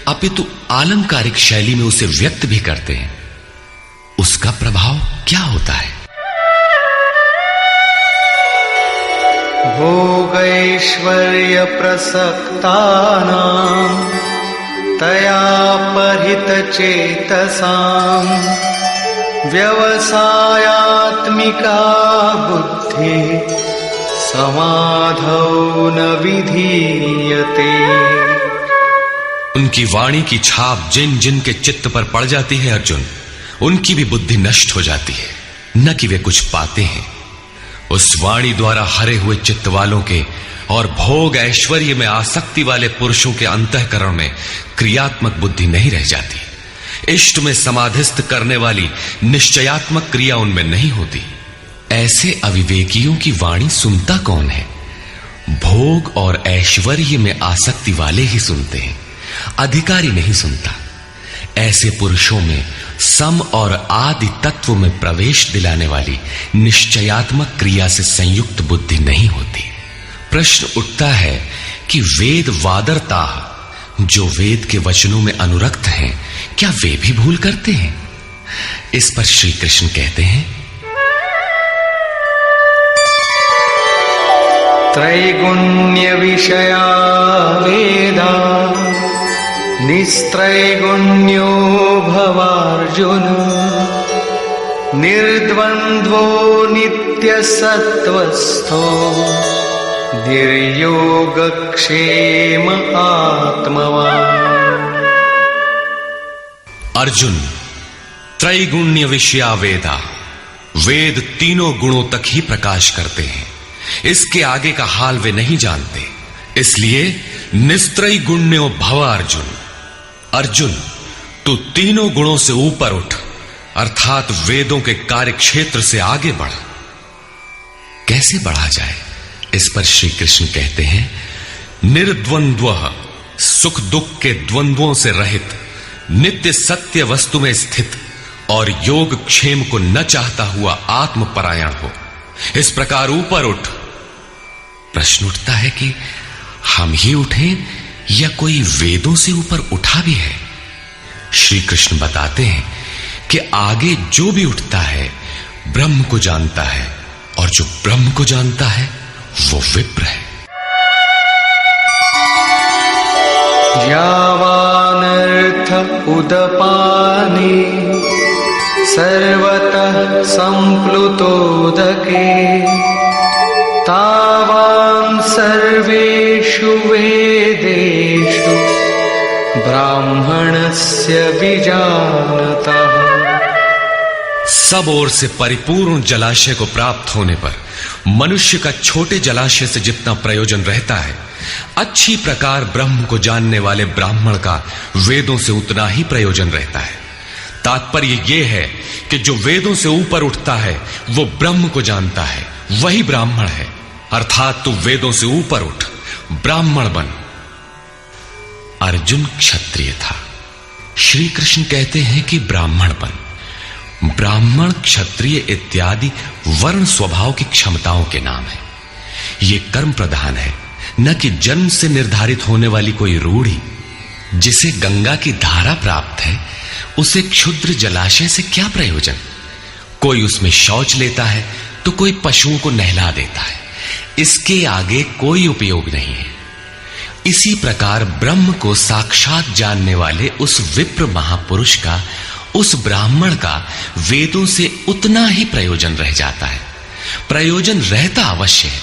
अपितु आलंकारिक शैली में उसे व्यक्त भी करते हैं। उसका प्रभाव क्या होता है? भोगैश्वर्य प्रसक्तानां तया परितचेतसां व्यवसायात्मिका बुद्धि समाधौ न विधीयते। उनकी वाणी की छाप जिन जिन के चित्त पर पड़ जाती है अर्जुन, उनकी भी बुद्धि नष्ट हो जाती है, न कि वे कुछ पाते हैं। उस वाणी द्वारा हरे हुए चित्त वालों के और भोग ऐश्वर्य में आसक्ति वाले पुरुषों के अंतःकरण में क्रियात्मक बुद्धि नहीं रह जाती। इष्ट में समाधिस्थ करने वाली निश्चयात्मक क्रिया उनमें नहीं होती। ऐसे अविवेकियों की वाणी सुनता कौन है? भोग और ऐश्वर्य में आसक्ति वाले ही सुनते हैं, अधिकारी नहीं सुनता। ऐसे पुरुषों में सम और आदि तत्व में प्रवेश दिलाने वाली निश्चयात्मक क्रिया से संयुक्त बुद्धि नहीं होती। प्रश्न उठता है कि वेद वादरता, जो वेद के वचनों में अनुरक्त हैं, क्या वे भी भूल करते हैं? इस पर श्री कृष्ण कहते हैं, त्रैगुण्य विषया वेदा निस्त्रैगुण्यो भवार्जुन निर्द्वन्द्वो नित्यसत्त्वस्थो निर्योगक्षेम आत्मवान्। अर्जुन, त्रैगुण्य विषया वेदा, वेद तीनों गुणों तक ही प्रकाश करते हैं, इसके आगे का हाल वे नहीं जानते। इसलिए निस्त्रय गुण्यो भव अर्जुन, अर्जुन तू तीनों गुणों से ऊपर उठ, अर्थात वेदों के कार्य क्षेत्र से आगे बढ़। कैसे बढ़ा जाए? इस पर श्री कृष्ण कहते हैं, निर्द्वंद्वः, सुख दुख के द्वंद्वों से रहित, नित्य सत्य वस्तु में स्थित और योग क्षेम को न चाहता हुआ आत्मपरायण हो, इस प्रकार ऊपर उठ। प्रश्न उठता है कि हम ही उठें या कोई वेदों से ऊपर उठा भी है? श्री कृष्ण बताते हैं कि आगे जो भी उठता है ब्रह्म को जानता है, और जो ब्रह्म को जानता है वो विप्र है। यावानर्थ उदपाने सर्वतः संप्लुतोदके तावान् सर्वेषु वेदेषु ब्राह्मणस्य विजानतः। सब ओर से परिपूर्ण जलाशय को प्राप्त होने पर मनुष्य का छोटे जलाशय से जितना प्रयोजन रहता है, अच्छी प्रकार ब्रह्म को जानने वाले ब्राह्मण का वेदों से उतना ही प्रयोजन रहता है। तात्पर्य यह है कि जो वेदों से ऊपर उठता है वो ब्रह्म को जानता है, वही ब्राह्मण है। अर्थात तू वेदों से ऊपर उठ, ब्राह्मण बन। अर्जुन क्षत्रिय था। श्री कृष्ण कहते हैं कि ब्राह्मण बन। ब्राह्मण, क्षत्रिय इत्यादि वर्ण स्वभाव की क्षमताओं के नाम है। ये कर्म प्रधान है, न कि जन्म से निर्धारित होने वाली कोई रूढ़ी। जिसे गंगा की धारा प्राप्त है उसे क्षुद्र जलाशय से क्या प्रयोजन? कोई उसमें शौच लेता है तो कोई पशुओं को नहला देता है, इसके आगे कोई उपयोग नहीं है। इसी प्रकार ब्रह्म को साक्षात जानने वाले उस विप्र महापुरुष का, उस ब्राह्मण का वेदों से उतना ही प्रयोजन रह जाता है। प्रयोजन रहता अवश्य है,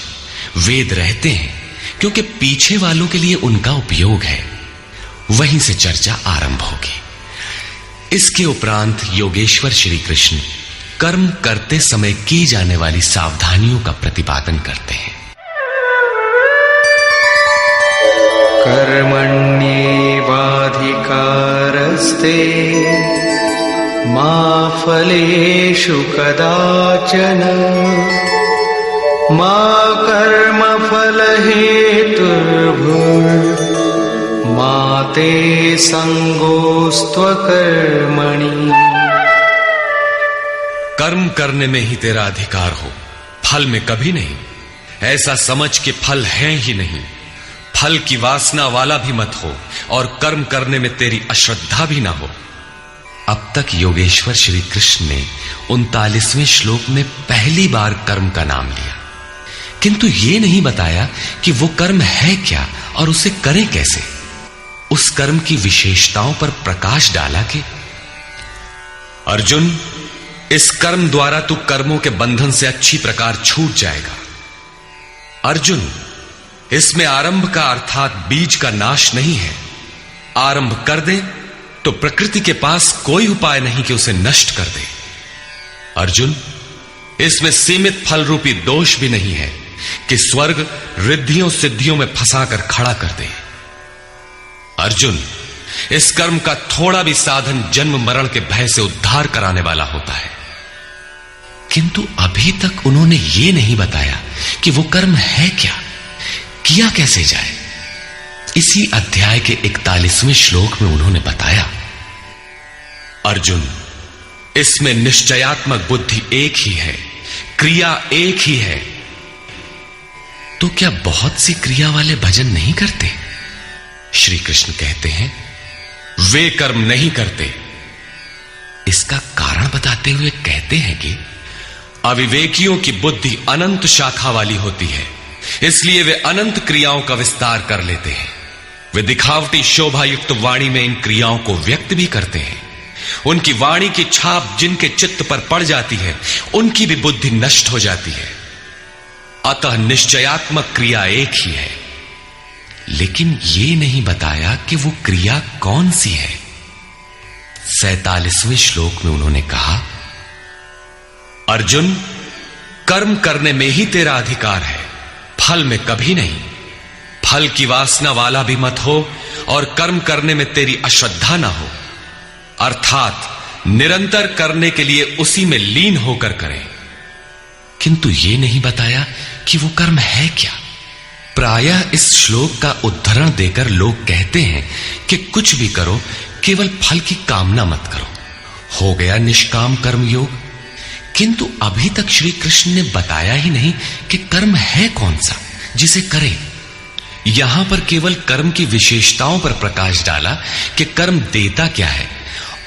वेद रहते हैं क्योंकि पीछे वालों के लिए उनका उपयोग है। वहीं से चर्चा आरंभ होगी। इसके उपरांत योगेश्वर श्री कृष्ण कर्म करते समय की जाने वाली सावधानियों का प्रतिपादन करते हैं। कर्मण्येवाधिकारस्ते मा फलेषु कदाचन मा कर्मफलहेतुर्भुर्मा ते संगोस्त्वकर्मणि। कर्म करने में ही तेरा अधिकार हो, फल में कभी नहीं। ऐसा समझ के फल है ही नहीं। फल की वासना वाला भी मत हो और कर्म करने में तेरी अश्रद्धा भी ना हो। अब तक योगेश्वर श्री कृष्ण ने 39वें श्लोक में पहली बार कर्म का नाम लिया, किंतु यह नहीं बताया कि वो कर्म है क्या और उसे करें कैसे। उस कर्म की विशेषताओं पर प्रकाश डाला कि अर्जुन, इस कर्म द्वारा तू कर्मों के बंधन से अच्छी प्रकार छूट जाएगा। अर्जुन, इसमें आरंभ का अर्थात बीज का नाश नहीं है। आरंभ कर दे तो प्रकृति के पास कोई उपाय नहीं कि उसे नष्ट कर दे। अर्जुन, इसमें सीमित फल रूपी दोष भी नहीं है कि स्वर्ग रिद्धियों सिद्धियों में फंसाकर खड़ा कर दे। अर्जुन, इस कर्म का थोड़ा भी साधन जन्म मरण के भय से उद्धार कराने वाला होता है। किंतु अभी तक उन्होंने यह नहीं बताया कि वो कर्म है क्या, किया कैसे जाए। इसी अध्याय के 41वें श्लोक में उन्होंने बताया, अर्जुन, इसमें निश्चयात्मक बुद्धि एक ही है, क्रिया एक ही है। तो क्या बहुत सी क्रिया वाले भजन नहीं करते? श्री कृष्ण कहते हैं, वे कर्म नहीं करते। इसका कारण बताते हुए कहते हैं कि अविवेकियों की बुद्धि अनंत शाखा वाली होती है, इसलिए वे अनंत क्रियाओं का विस्तार कर लेते हैं। वे दिखावटी शोभा युक्त वाणी में इन क्रियाओं को व्यक्त भी करते हैं। उनकी वाणी की छाप जिनके चित्त पर पड़ जाती है, उनकी भी बुद्धि नष्ट हो जाती है। अतः निश्चयात्मक क्रिया एक ही है, लेकिन यह नहीं बताया कि वो क्रिया कौन सी है। 47वें श्लोक में उन्होंने कहा, अर्जुन, कर्म करने में ही तेरा अधिकार है, फल में कभी नहीं। फल की वासना वाला भी मत हो और कर्म करने में तेरी अश्रद्धा ना हो। अर्थात निरंतर करने के लिए उसी में लीन होकर करें। किंतु यह नहीं बताया कि वो कर्म है क्या। प्रायः इस श्लोक का उद्धरण देकर लोग कहते हैं कि कुछ भी करो, केवल फल की कामना मत करो। हो गया निष्काम कर्म योग। किंतु अभी तक श्री कृष्ण ने बताया ही नहीं कि कर्म है कौन सा जिसे करें। यहां पर केवल कर्म की विशेषताओं पर प्रकाश डाला कि कर्म देता क्या है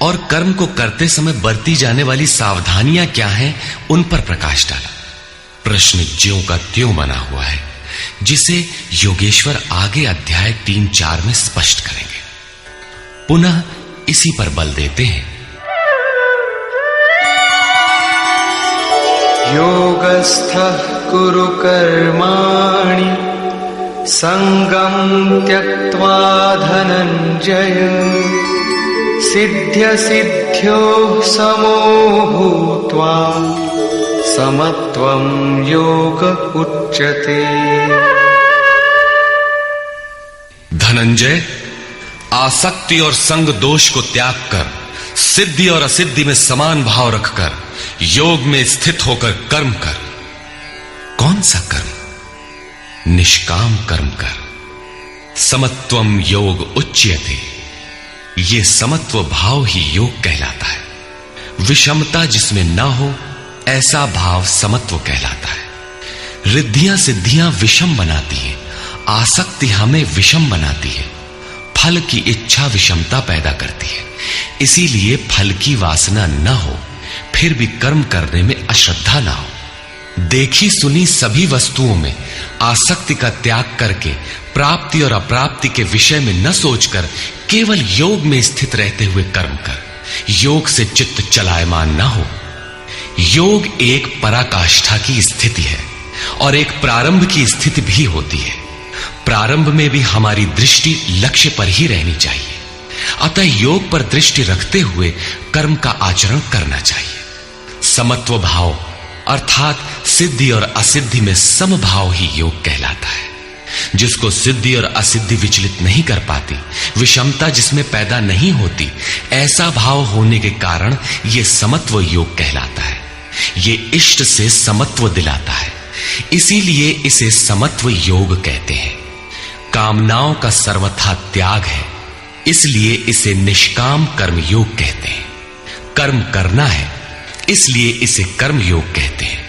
और कर्म को करते समय बरती जाने वाली सावधानियां क्या हैं, उन पर प्रकाश डाला। प्रश्न ज्यों का त्यों बना हुआ है, जिसे योगेश्वर आगे अध्याय 3-4 में स्पष्ट करेंगे। पुनः इसी पर बल देते हैं। योगस्थः कुरु कर्माणि संगं त्यक्त्वा धनंजय सिद्ध्य सिद्ध्योः समो भूत्वा समत्वं योग उच्यते। धनंजय, आसक्ति और संग दोष को त्याग कर सिद्धि और असिद्धि में समान भाव रखकर योग में स्थित होकर कर्म कर। कौन सा कर्म? निष्काम कर्म कर। समत्वम योग उच्यते। ये समत्व भाव ही योग कहलाता है। विषमता जिसमें ना हो ऐसा भाव समत्व कहलाता है। रिद्धियां सिद्धियां विषम बनाती हैं, आसक्ति हमें विषम बनाती है, फल की इच्छा विषमता पैदा करती है। इसीलिए फल की वासना न हो, फिर भी कर्म करने में अश्रद्धा ना हो। देखी सुनी सभी वस्तुओं में आसक्ति का त्याग करके प्राप्ति और अप्राप्ति के विषय में न सोचकर केवल योग में स्थित रहते हुए कर्म कर। योग से चित्त चलायमान ना हो। योग एक पराकाष्ठा की स्थिति है और एक प्रारंभ की स्थिति भी होती है। प्रारंभ में भी हमारी दृष्टि लक्ष्य पर ही रहनी चाहिए। अतः योग पर दृष्टि रखते हुए कर्म का आचरण करना चाहिए। समत्व भाव अर्थात सिद्धि और असिद्धि में समभाव ही योग कहलाता है। जिसको सिद्धि और असिद्धि विचलित नहीं कर पाती, विषमता जिसमें पैदा नहीं होती, ऐसा भाव होने के कारण यह समत्व योग कहलाता है। यह इष्ट से समत्व दिलाता है, इसीलिए इसे समत्व योग कहते हैं। कामनाओं का सर्वथा त्याग है, इसलिए इसे निष्काम कर्म योग कहते हैं। कर्म करना है, इसलिए इसे कर्म योग कहते हैं।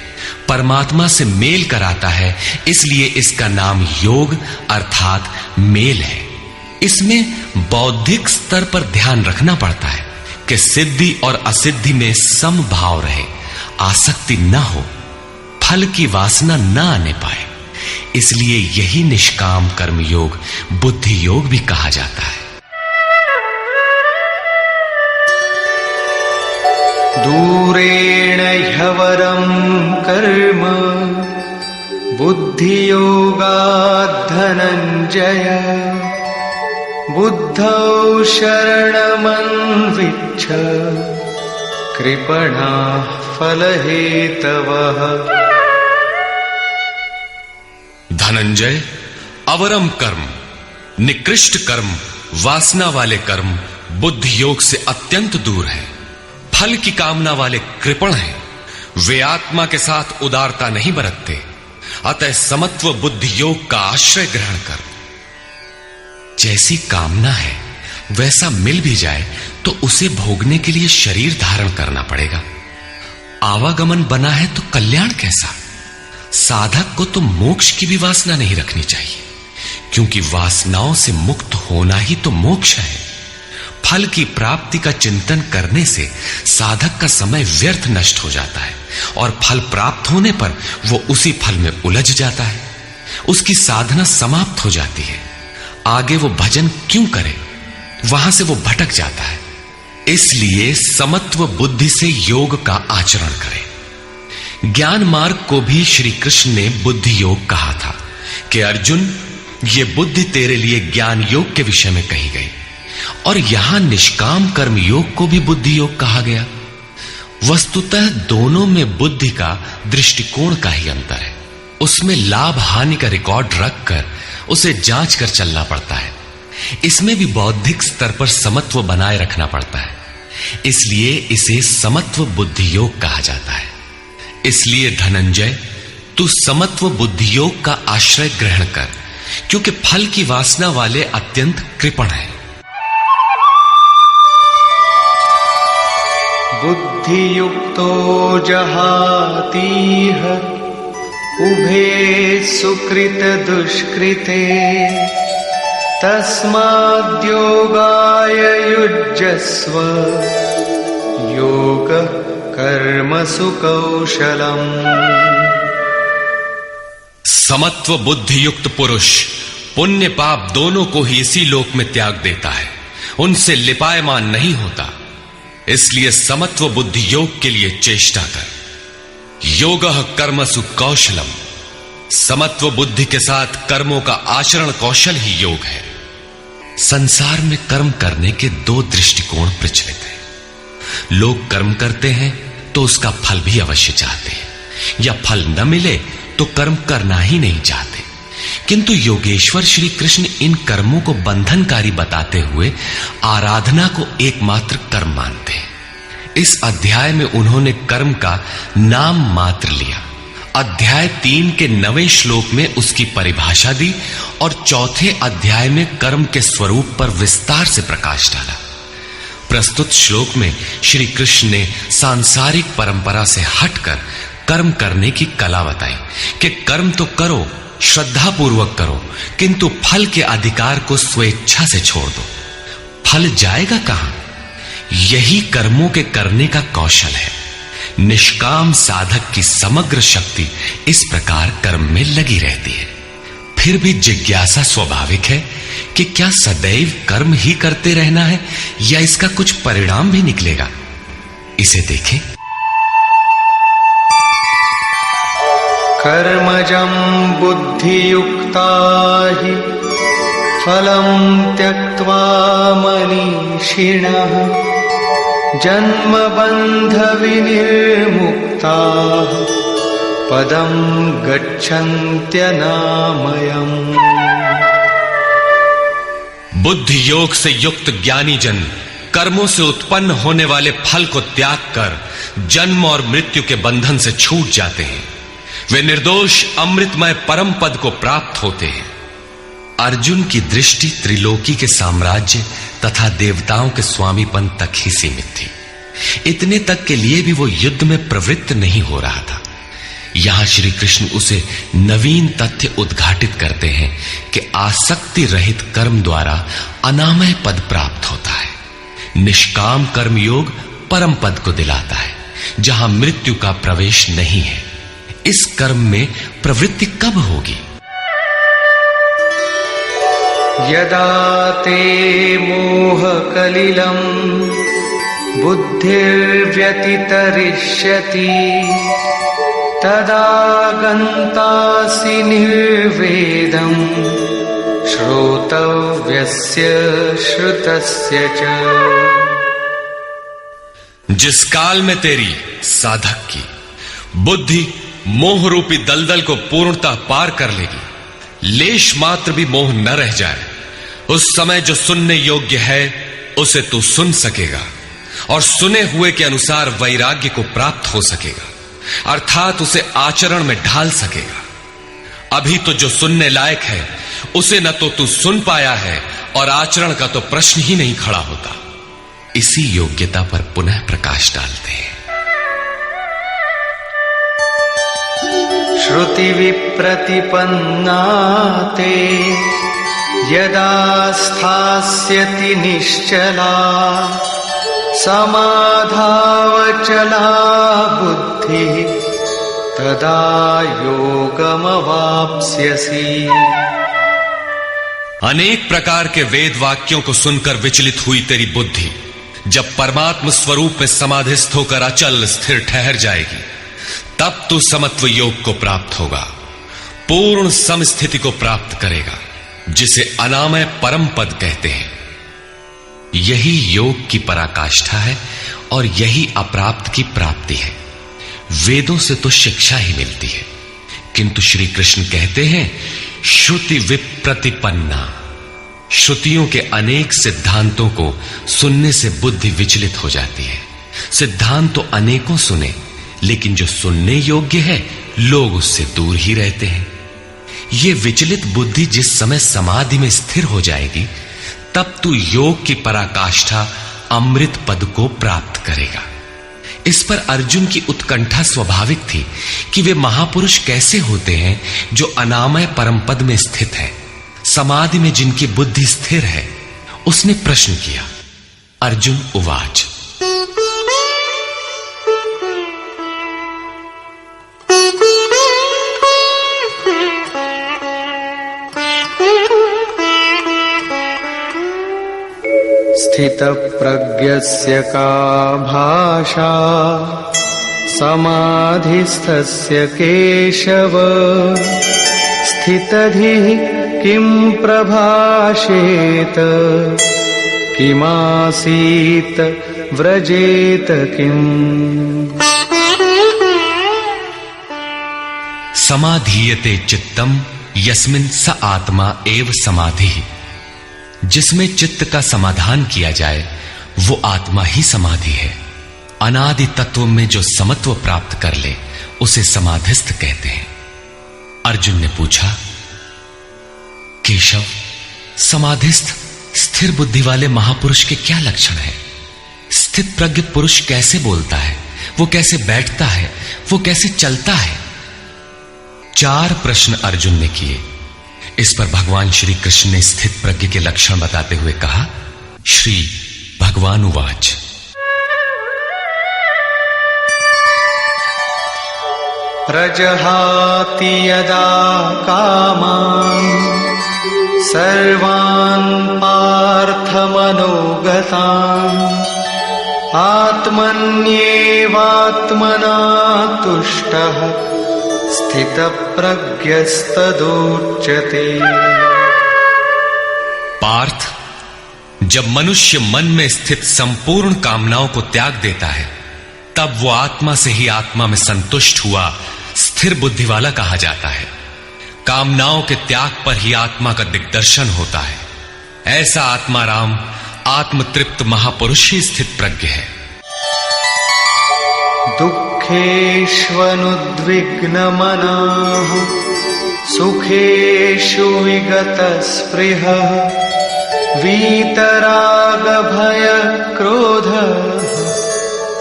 परमात्मा से मेल कराता है, इसलिए इसका नाम योग अर्थात मेल है। इसमें बौद्धिक स्तर पर ध्यान रखना पड़ता है कि सिद्धि और असिद्धि में समभाव रहे, आसक्ति न हो, फल की वासना न आने पाए। इसलिए यही निष्काम कर्म योग बुद्धि योग भी कहा जाता है। दूरेण ह्यवरं कर्म बुद्धियोगात् धनंजय बुद्धौ शरणमन्विच्छ कृपणाः फलहेतवः। धनंजय, अवरम कर्म, निकृष्ट कर्म, वासना वाले कर्म बुद्धि योग से अत्यंत दूर है। फल की कामना वाले कृपण हैं। वे आत्मा के साथ उदारता नहीं बरतते। अतः समत्व बुद्धि योग का आश्रय ग्रहण कर। जैसी कामना है वैसा मिल भी जाए तो उसे भोगने के लिए शरीर धारण करना पड़ेगा। आवागमन बना है तो कल्याण कैसा? साधक को तो मोक्ष की भी वासना नहीं रखनी चाहिए, क्योंकि वासनाओं से मुक्त होना ही तो मोक्ष है। फल की प्राप्ति का चिंतन करने से साधक का समय व्यर्थ नष्ट हो जाता है और फल प्राप्त होने पर वो उसी फल में उलझ जाता है। उसकी साधना समाप्त हो जाती है। आगे वो भजन क्यों करे? वहां से वो भटक जाता है। इसलिए समत्व बुद्धि से योग का आचरण करें। ज्ञान मार्ग को भी श्री कृष्ण ने बुद्धि योग कहा था कि अर्जुन, ये बुद्धि तेरे लिए ज्ञान योग के विषय में कही गई। और यहां निष्काम कर्म योग को भी बुद्धि योग कहा गया। वस्तुतः दोनों में बुद्धि का दृष्टिकोण का ही अंतर है। उसमें लाभ हानि का रिकॉर्ड रखकर उसे जांच कर चलना पड़ता है। इसमें भी बौद्धिक स्तर पर समत्व बनाए रखना पड़ता है। इसलिए इसे समत्व बुद्धि योग कहा जाता है। इसलिए धनंजय, तू समत्व बुद्धि योग का आश्रय ग्रहण कर क्योंकि फल की वासना वाले अत्यंत कृपण हैं। बुद्धियुक्तो जहातीह उभे सुकृत दुष्कृते तस्माद्योगाय युज्यस्व योग कर्मसु कौशलम्। समत्व बुद्धि युक्त पुरुष पुण्य पाप दोनों को ही इसी लोक में त्याग देता है, उनसे लिपायमान नहीं होता। इसलिए समत्व बुद्धि योग के लिए चेष्टा कर। योगः कर्मसु कौशलम। समत्व बुद्धि के साथ कर्मों का आचरण कौशल ही योग है। संसार में कर्म करने के दो दृष्टिकोण प्रचलित हैं। लोग कर्म करते हैं तो उसका फल भी अवश्य चाहते हैं, या फल न मिले तो कर्म करना ही नहीं चाहते। किंतु योगेश्वर श्री कृष्ण इन कर्मों को बंधनकारी बताते हुए आराधना को एकमात्र कर्म मानते हैं। इस अध्याय में उन्होंने कर्म का नाम मात्र लिया। अध्याय 3 के 9वें श्लोक में उसकी परिभाषा दी और चौथे अध्याय में कर्म के स्वरूप पर विस्तार से प्रकाश डाला। प्रस्तुत श्लोक में श्री कृष्ण ने सांसारिक परंपरा से हटकर कर्म करने की कला बताई कि कर्म तो करो, श्रद्धा पूर्वक करो, किंतु फल के अधिकार को स्वेच्छा से छोड़ दो। फल जाएगा कहां? यही कर्मों के करने का कौशल है। निष्काम साधक की समग्र शक्ति इस प्रकार कर्म में लगी रहती है। फिर भी जिज्ञासा स्वाभाविक है कि क्या सदैव कर्म ही करते रहना है या इसका कुछ परिणाम भी निकलेगा? इसे देखें। कर्मजं बुद्धियुक्ता हि फलं त्यक्त्वा मनीषिणः जन्मबन्धविनिर्मुक्ताः पदं गच्छन्त्यनामयम्। बुद्धि योग से युक्त ज्ञानी जन कर्मों से उत्पन्न होने वाले फल को त्याग कर जन्म और मृत्यु के बंधन से छूट जाते हैं। वे निर्दोष अमृतमय परम पद को प्राप्त होते हैं। अर्जुन की दृष्टि त्रिलोकी के साम्राज्य तथा देवताओं के स्वामीपन तक ही सीमित थी। इतने तक के लिए भी वो युद्ध में प्रवृत्त नहीं हो रहा था। यहां श्री कृष्ण उसे नवीन तथ्य उद्घाटित करते हैं कि आसक्ति रहित कर्म द्वारा अनामय पद प्राप्त होता है। निष्काम कर्म योग परम पद को दिलाता है, जहां मृत्यु का प्रवेश नहीं है। इस कर्म में प्रवृत्ति कब होगी? यदा ते मोह कलिलं बुद्धिर्व्यतितरिष्यति तदा गन्तासि निर्वेदं श्रोतव्यस्य श्रुतस्य च। जिस काल में तेरी साधक की बुद्धि मोह रूपी दलदल को पूर्णतः पार कर लेगी, लेश मात्र भी मोह न रह जाए, उस समय जो सुनने योग्य है उसे तू सुन सकेगा और सुने हुए के अनुसार वैराग्य को प्राप्त हो सकेगा, अर्थात उसे आचरण में ढाल सकेगा। अभी तो जो सुनने लायक है उसे न तो तू सुन पाया है और आचरण का तो प्रश्न ही नहीं खड़ा होता। इसी योग्यता पर पुनः प्रकाश डालते हैं। श्रुति विप्रतिपन्ना ते यदा स्थास्यति निश्चला समाधावचला बुद्धिः तदा योगमवाप्स्यसि। अनेक प्रकार के वेद वाक्यों को सुनकर विचलित हुई तेरी बुद्धि जब परमात्म स्वरूप में समाधिस्थ होकर अचल स्थिर ठहर जाएगी, तब तू समत्व योग को प्राप्त होगा, पूर्ण समस्थिति को प्राप्त करेगा, जिसे अनामय परम पद कहते हैं। यही योग की पराकाष्ठा है और यही अप्राप्त की प्राप्ति है। वेदों से तो शिक्षा ही मिलती है, किंतु श्री कृष्ण कहते हैं श्रुति विप्रतिपन्ना। श्रुतियों के अनेक सिद्धांतों को सुनने से बुद्धि विचलित हो जाती है। सिद्धांत तो अनेकों सुने, लेकिन जो सुनने योग्य है लोग उससे दूर ही रहते हैं। ये विचलित बुद्धि जिस समय समाधि में स्थिर हो जाएगी, तब तू योग की पराकाष्ठा अमृत पद को प्राप्त करेगा। इस पर अर्जुन की उत्कंठा स्वाभाविक थी कि वे महापुरुष कैसे होते हैं जो अनामय परम पद में स्थित है, समाधि में जिनकी बुद्धि स्थिर है। उसने प्रश्न किया। अर्जुन उवाच, स्थितप्रज्ञस्य का भाषा समाधिस्थस्य केशव स्थितधिः किं प्रभाषेत किमासीत व्रजेत किम्। समाधीयते चित्तम यस्मिन् स आत्मा एव समाधिः। जिसमें चित्त का समाधान किया जाए वो आत्मा ही समाधि है। अनादि तत्व में जो समत्व प्राप्त कर ले उसे समाधिस्थ कहते हैं। अर्जुन ने पूछा, केशव, समाधिस्थ स्थिर बुद्धि वाले महापुरुष के क्या लक्षण है? स्थित प्रज्ञ पुरुष कैसे बोलता है, वो कैसे बैठता है, वो कैसे चलता है? 4 प्रश्न अर्जुन ने किए। इस पर भगवान श्री कृष्ण ने स्थित प्रज्ञ के लक्षण बताते हुए कहा। श्री भगवान उवाच, प्रजहाति यदा कामान् सर्वान् पार्थमनोगतान् आत्मन्येवात्मना तुष्टः स्थितप्रज्ञस्तदोच्यते। पार्थ, जब मनुष्य मन में स्थित संपूर्ण कामनाओं को त्याग देता है, तब वो आत्मा से ही आत्मा में संतुष्ट हुआ स्थिर बुद्धि वाला कहा जाता है। कामनाओं के त्याग पर ही आत्मा का दिग्दर्शन होता है। ऐसा आत्माराम आत्मतृप्त महापुरुष ही स्थित प्रज्ञ है। दुःखेष्वनुद्विग्नमनाः सुखेषु विगतस्पृहः वीतरागभयक्रोधः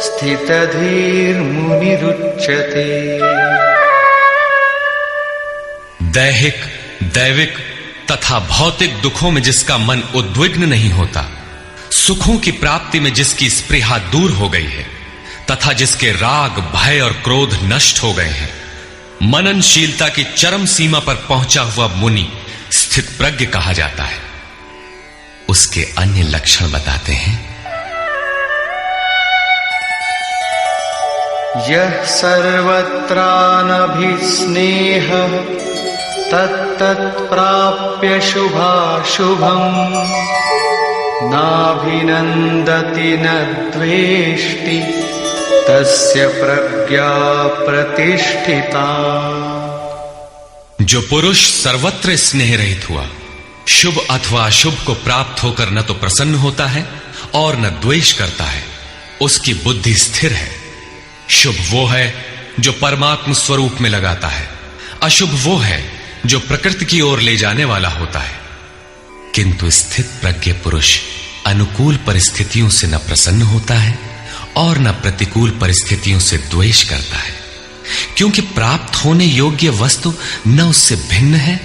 स्थितधीर्मुनिरुच्यते। दैहिक, दैविक तथा भौतिक दुखों में जिसका मन उद्विग्न नहीं होता, सुखों की प्राप्ति में जिसकी स्पृहा दूर हो गई है तथा जिसके राग, भय और क्रोध नष्ट हो गए हैं, मननशीलता की चरम सीमा पर पहुंचा हुआ मुनि स्थित प्रज्ञ कहा जाता है। उसके अन्य लक्षण बताते हैं। यः सर्वत्रानभिस्नेहः तत्तत्प्राप्य शुभाशुभम् नाभिनन्दति न द्वेष्टि तस्य प्रज्ञा प्रतिष्ठिता। जो पुरुष सर्वत्र स्नेह रहित हुआ, शुभ अथवा अशुभ को प्राप्त होकर न तो प्रसन्न होता है और न द्वेष करता है, उसकी बुद्धि स्थिर है। शुभ वो है जो परमात्म स्वरूप में लगाता है, अशुभ वो है जो प्रकृति की ओर ले जाने वाला होता है। किंतु स्थित प्रज्ञ पुरुष अनुकूल परिस्थितियों से न प्रसन्न होता है और न प्रतिकूल परिस्थितियों से द्वेष करता है, क्योंकि प्राप्त होने योग्य वस्तु न उससे भिन्न है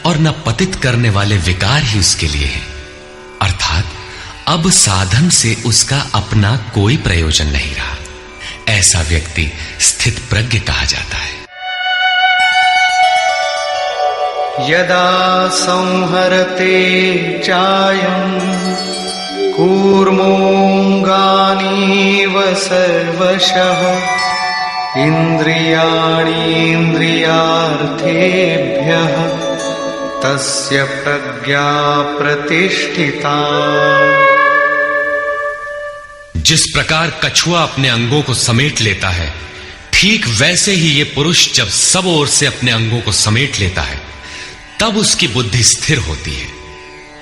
और न पतित करने वाले विकार ही उसके लिए है। अर्थात अब साधन से उसका अपना कोई प्रयोजन नहीं रहा। ऐसा व्यक्ति स्थित प्रज्ञ कहा जाता है। यदा संहरते चायं कूर्मोऽङ्गानीव सर्वशः इन्द्रियाणीन्द्रियार्थेभ्यः तस्य प्रज्ञा प्रतिष्ठिता। जिस प्रकार कछुआ अपने अंगों को समेट लेता है, ठीक वैसे ही ये पुरुष जब सब ओर से अपने अंगों को समेट लेता है, तब उसकी बुद्धि स्थिर होती है।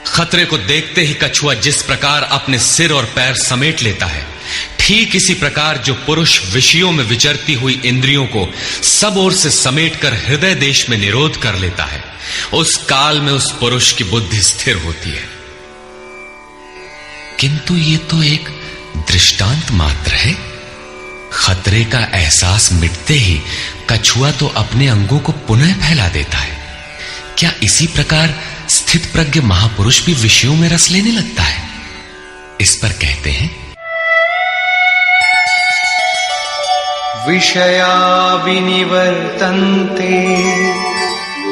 खतरे को देखते ही कछुआ जिस प्रकार अपने सिर और पैर समेट लेता है, ठीक इसी प्रकार जो पुरुष विषयों में विचरती हुई इंद्रियों को सब ओर से समेटकर हृदय देश में निरोध कर लेता है, उस काल में उस पुरुष की बुद्धि स्थिर होती है। किंतु ये तो एक दृष्टांत मात्र है। खतरे का एहसास मिटते ही कछुआ तो अपने अंगों को पुनः फैला देता है। क्या इसी प्रकार स्थित प्रज्ञ महापुरुष भी विषयों में रस लेने लगता है? इस पर कहते हैं, विषया विनिवर्तन्ते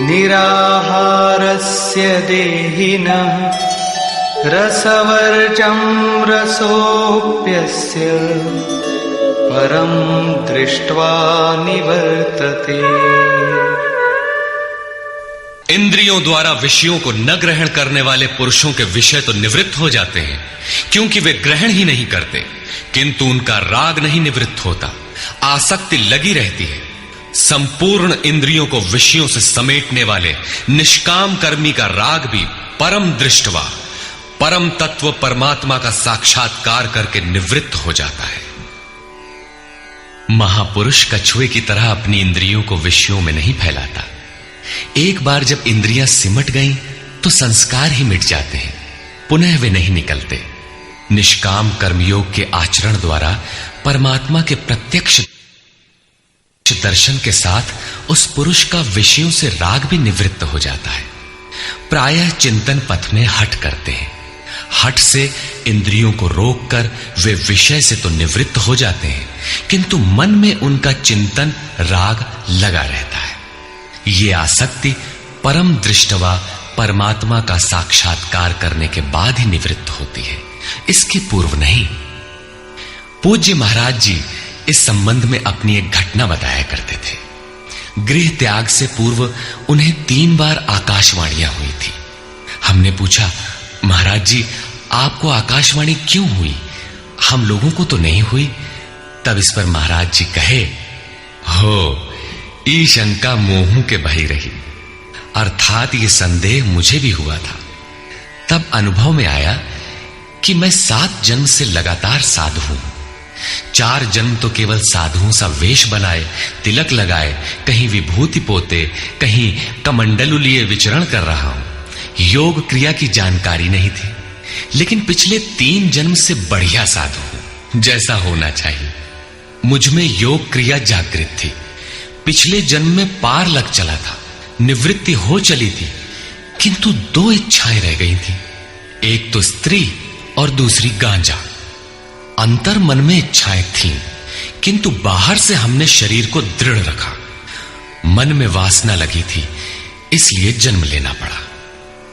निराहारस्य देहिनः रसवर्जं रसोऽप्यस्य परं दृष्ट्वा निवर्तते। इंद्रियों द्वारा विषयों को न ग्रहण करने वाले पुरुषों के विषय तो निवृत्त हो जाते हैं, क्योंकि वे ग्रहण ही नहीं करते, किंतु उनका राग नहीं निवृत्त होता, आसक्ति लगी रहती है। संपूर्ण इंद्रियों को विषयों से समेटने वाले निष्काम कर्मी का राग भी परम दृष्टवा, परम तत्व परमात्मा का साक्षात्कार करके निवृत्त हो जाता है। महापुरुष कछुए की तरह अपनी इंद्रियों को विषयों में नहीं फैलाता। एक बार जब इंद्रियां सिमट गईं तो संस्कार ही मिट जाते हैं, पुनः वे नहीं निकलते। निष्काम कर्मयोग के आचरण द्वारा परमात्मा के प्रत्यक्ष दर्शन के साथ उस पुरुष का विषयों से राग भी निवृत्त हो जाता है। प्रायः चिंतन पथ में हठ करते हैं। हठ से इंद्रियों को रोककर वे विषय से तो निवृत्त हो जाते हैं, किंतु मन में उनका चिंतन राग लगा रहता है। ये आसक्ति परम दृष्टवा परमात्मा का साक्षात्कार करने के बाद ही निवृत्त होती है, इसके पूर्व नहीं। पूज्य महाराज जी इस संबंध में अपनी एक घटना बताया करते थे। गृह त्याग से पूर्व उन्हें 3 बार आकाशवाणियां हुई थी। हमने पूछा, महाराज जी आपको आकाशवाणी क्यों हुई, हम लोगों को तो नहीं हुई? तब इस पर महाराज जी कहे, हो ई शंका मोहू के बही रही, अर्थात ये संदेह मुझे भी हुआ था। तब अनुभव में आया कि मैं 7 जन्म से लगातार साधु हूं। 4 जन्म तो केवल साधुओं सा वेश बनाए, तिलक लगाए, कहीं विभूति पोते, कहीं कमंडलु लिए विचरण कर रहा हूं। योग क्रिया की जानकारी नहीं थी, लेकिन पिछले 3 जन्म से बढ़िया साधु हूं, जैसा होना चाहिए। मुझ में योग क्रिया जागृत थी। पिछले जन्म में पार लग चला था, निवृत्ति हो चली थी, किंतु 2 इच्छाएं रह गई थी, एक तो स्त्री और दूसरी गांजा। अंतर मन में इच्छाएं थीं, किंतु बाहर से हमने शरीर को दृढ़ रखा। मन में वासना लगी थी, इसलिए जन्म लेना पड़ा।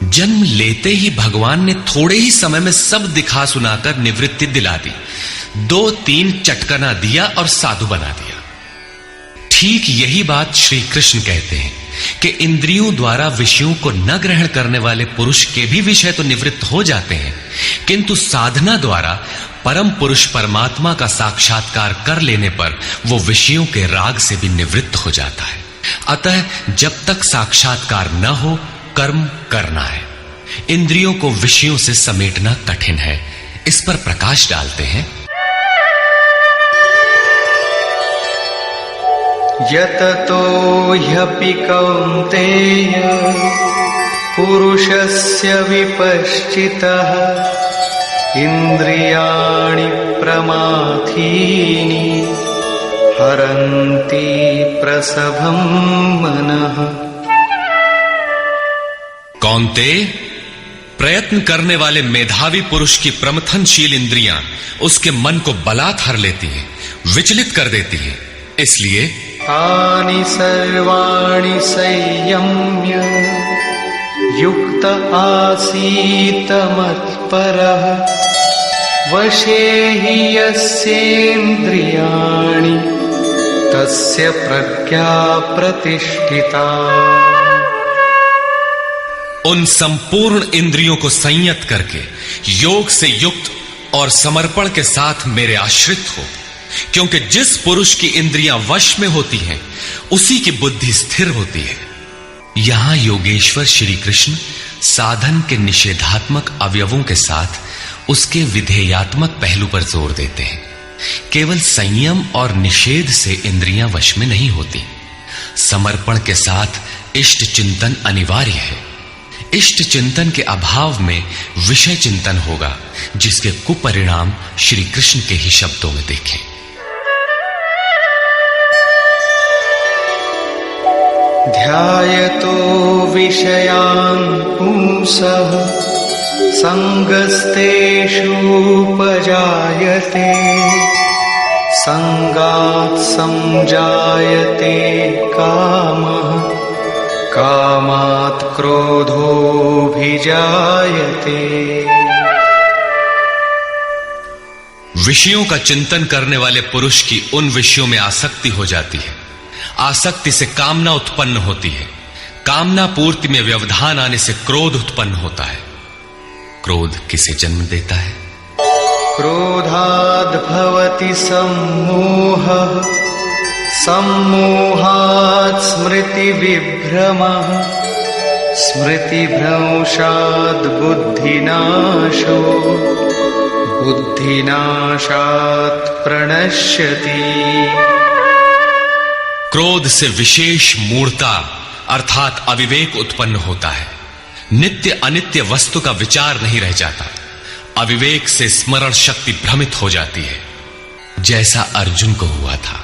जन्म लेते ही भगवान ने थोड़े ही समय में सब दिखा सुनाकर निवृत्ति दिला दी। 2-3 चटकना दिया और साधु बना दिया। ठीक यही बात श्री कृष्ण कहते हैं कि इंद्रियों द्वारा विषयों को न ग्रहण करने वाले पुरुष के भी विषय तो निवृत्त हो जाते हैं, किंतु साधना द्वारा परम पुरुष परमात्मा का साक्षात्कार कर लेने पर वो विषयों के राग से भी निवृत्त हो जाता है। अतः जब तक साक्षात्कार न हो कर्म करना है। इंद्रियों को विषयों से समेटना कठिन है। इस पर प्रकाश डालते हैं, यततो ह्यपि कौन्तेय पुरुषस्य विपश्चितः इंद्रियाणि प्रमाथीनि हरन्ति प्रसभं मनः। कौन्तेय, प्रयत्न करने वाले मेधावी पुरुष की प्रमथनशील इंद्रियां उसके मन को बलात् हर लेती हैं, विचलित कर देती हैं। इसलिए तानि सर्वाणि संयम्य युक्त आसीत मत्परः वशे हि यस्येन्द्रियाणि तस्य प्रज्ञा प्रतिष्ठिता। उन संपूर्ण इंद्रियों को संयत करके योग से युक्त और समर्पण के साथ मेरे आश्रित हो, क्योंकि जिस पुरुष की इंद्रियां वश में होती हैं उसी की बुद्धि स्थिर होती है। यहां योगेश्वर श्री कृष्ण साधन के निषेधात्मक अवयवों के साथ उसके विधेयात्मक पहलू पर जोर देते हैं। केवल संयम और निषेध से इंद्रियां वश में नहीं होती। समर्पण के साथ इष्ट चिंतन अनिवार्य है। इष्ट चिंतन के अभाव में विषय चिंतन होगा, जिसके कुपरिणाम श्री कृष्ण के ही शब्दों में देखें। ध्यायतो विषयान् पुंसः संगस्तेषूपजायते संगात् संजायते कामः कामात् क्रोधोऽभिजायते। विषयों का चिंतन करने वाले पुरुष की उन विषयों में आसक्ति हो जाती है। आसक्ति से कामना उत्पन्न होती है। कामना पूर्ति में व्यवधान आने से क्रोध उत्पन्न होता है। क्रोध किसे जन्म देता है? क्रोधाद् भवति सम्मोहः सम्मोहात् स्मृतिविभ्रमः स्मृतिभ्रंशात् बुद्धिनाशो बुद्धिनाशात् प्रणश्यति। क्रोध से विशेष मूढ़ता अर्थात अविवेक उत्पन्न होता है। नित्य अनित्य वस्तु का विचार नहीं रह जाता। अविवेक से स्मरण शक्ति भ्रमित हो जाती है, जैसा अर्जुन को हुआ था।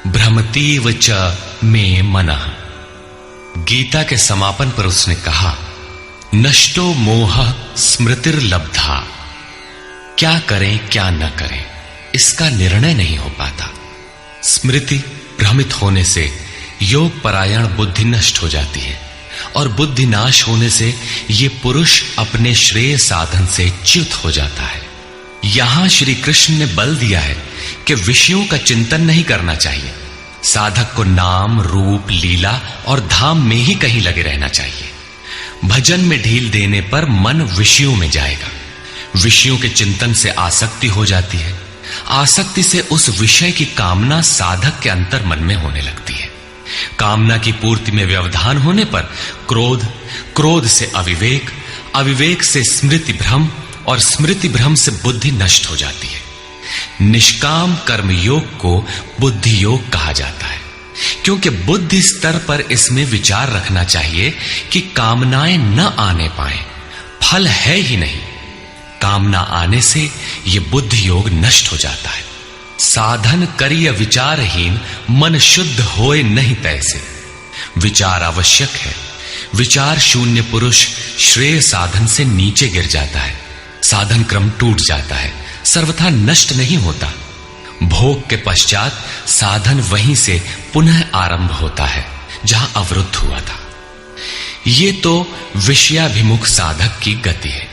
भ्रमतीव च मे मनः। गीता के समापन पर उसने कहा, नष्टो मोह स्मृतिर्लब्धा। क्या करें क्या न करें, इसका निर्णय नहीं हो पाता। स्मृति भ्रमित होने से योग परायण बुद्धि नष्ट हो जाती है, और बुद्धि नाश होने से ये पुरुष अपने श्रेय साधन से च्युत हो जाता है। यहां श्री कृष्ण ने बल दिया है कि विषयों का चिंतन नहीं करना चाहिए। साधक को नाम, रूप, लीला और धाम में ही कहीं लगे रहना चाहिए। भजन में ढील देने पर मन विषयों में जाएगा। विषयों के चिंतन से आसक्ति हो जाती है। आसक्ति से उस विषय की कामना साधक के अंतर मन में होने लगती है। कामना की पूर्ति में व्यवधान होने पर क्रोध, क्रोध से अविवेक, अविवेक से स्मृति भ्रम और स्मृति भ्रम से बुद्धि नष्ट हो जाती है। निष्काम कर्म योग को बुद्धि योग कहा जाता है, क्योंकि बुद्धि स्तर पर इसमें विचार रखना चाहिए कि कामनाएं न आने पाए। फल है ही नहीं। कामना आने से यह बुद्धि योग नष्ट हो जाता है। साधन करिय विचारहीन, मन शुद्ध होए नहीं तैसे। विचार आवश्यक है। विचार शून्य पुरुष श्रेय साधन से नीचे गिर जाता है। साधन क्रम टूट जाता है, सर्वथा नष्ट नहीं होता। भोग के पश्चात साधन वहीं से पुनः आरंभ होता है जहां अवरुद्ध हुआ था। ये तो विषयाभिमुख साधक की गति है।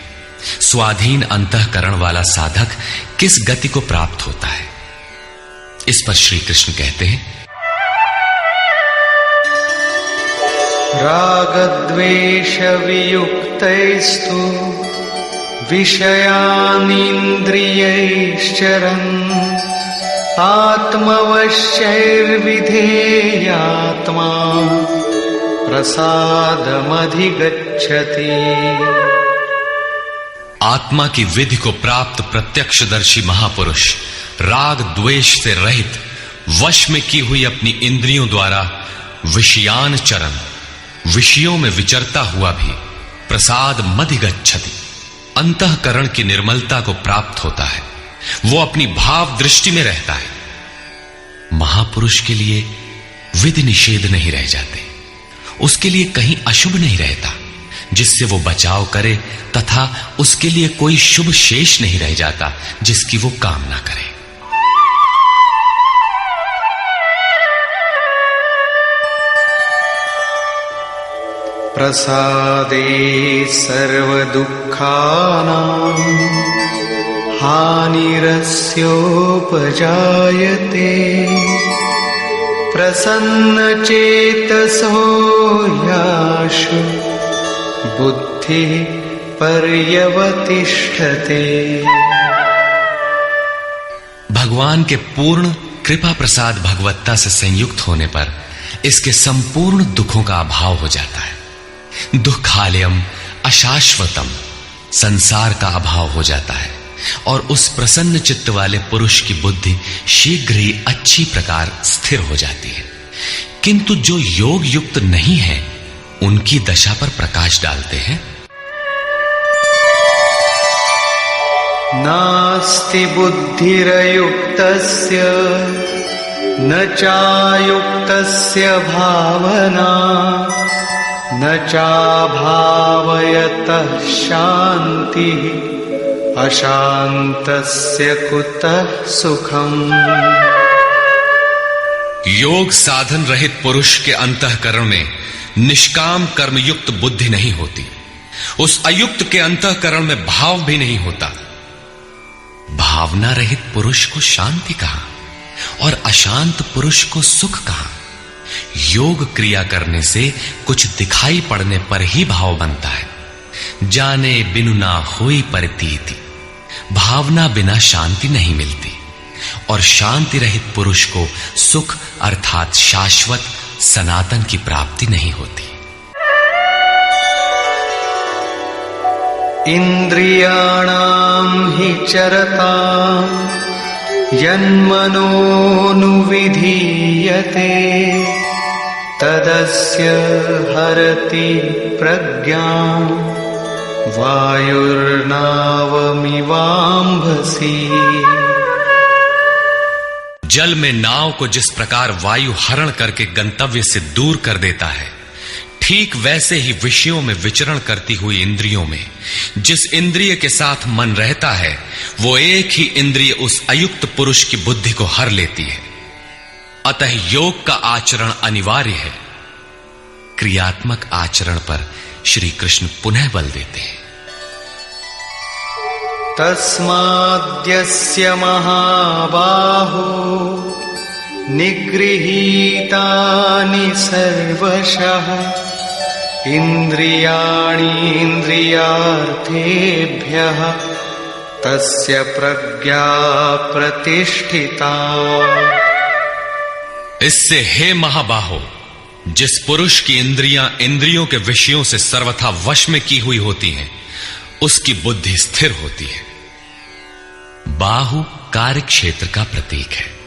स्वाधीन अंतःकरण वाला साधक किस गति को प्राप्त होता है? इस पर श्री कृष्ण कहते हैं, रागद्वेष वियुक्तैस्तु विषयानीन्द्रियैश्चरन् आत्मवश्यैर्विधेयात्मा प्रसादमधिगच्छति। आत्मा की विधि को प्राप्त प्रत्यक्षदर्शी महापुरुष राग द्वेष से रहित, वश में की हुई अपनी इंद्रियों द्वारा विषयान चरण, विषयों में विचरता हुआ भी प्रसाद मधिगच्छति, अंतःकरण की निर्मलता को प्राप्त होता है। वो अपनी भाव दृष्टि में रहता है। महापुरुष के लिए विधि निषेध नहीं रह जाते। उसके लिए कहीं अशुभ नहीं रहता जिससे वो बचाव करे, तथा उसके लिए कोई शुभ शेष नहीं रह जाता जिसकी वो कामना करे। प्रसादे सर्वदुःखानां हानिरस्योपजायते प्रसन्नचेतसो याशु बुद्धिः पर्यवतिष्ठते। भगवान के पूर्ण कृपा प्रसाद भगवत्ता से संयुक्त होने पर इसके संपूर्ण दुखों का अभाव हो जाता है। दुखालयम अशाश्वतम, संसार का अभाव हो जाता है। और उस प्रसन्न चित्त वाले पुरुष की बुद्धि शीघ्र ही अच्छी प्रकार स्थिर हो जाती है। किंतु जो योग युक्त नहीं है, उनकी दशा पर प्रकाश डालते हैं। नास्ति बुद्धिरयुक्तस्य न चायुक्तस्य भावना न चाभावयतः शान्तिः अशान्तस्य कुतः सुखम्। योग साधन रहित पुरुष के अंतःकरण में निष्काम कर्मयुक्त बुद्धि नहीं होती। उस अयुक्त के अंतःकरण में भाव भी नहीं होता। भावना रहित पुरुष को शांति कहां और अशांत पुरुष को सुख कहां। योग क्रिया करने से कुछ दिखाई पड़ने पर ही भाव बनता है। जाने बिनु ना होई प्रतीति, भावना बिना शांति नहीं मिलती। और शांति रहित पुरुष को सुख अर्थात शाश्वत सनातन की प्राप्ति नहीं होती। इंद्रियाणां हि चरतां यन्मनोनुविधीयते तदस्य हरति प्रज्ञां वायुर्नावमिवाम्भसि। जल में नाव को जिस प्रकार वायु हरण करके गंतव्य से दूर कर देता है, ठीक वैसे ही विषयों में विचरण करती हुई इंद्रियों में जिस इंद्रिय के साथ मन रहता है, वो एक ही इंद्रिय उस अयुक्त पुरुष की बुद्धि को हर लेती है। अतः योग का आचरण अनिवार्य है। क्रियात्मक आचरण पर श्री कृष्ण पुनः बल देते हैं। तस्माद्यस्य महाबाहो निगृहीतानि सर्वशः इंद्रियाणीन्द्रियार्थेभ्यः तस्य प्रज्ञा प्रतिष्ठिता। इससे हे महाबाहो, जिस पुरुष की इंद्रियां इंद्रियों के विषयों से सर्वथा वश में की हुई होती हैं, उसकी बुद्धि स्थिर होती है। बाहु कार्य क्षेत्र का प्रतीक है।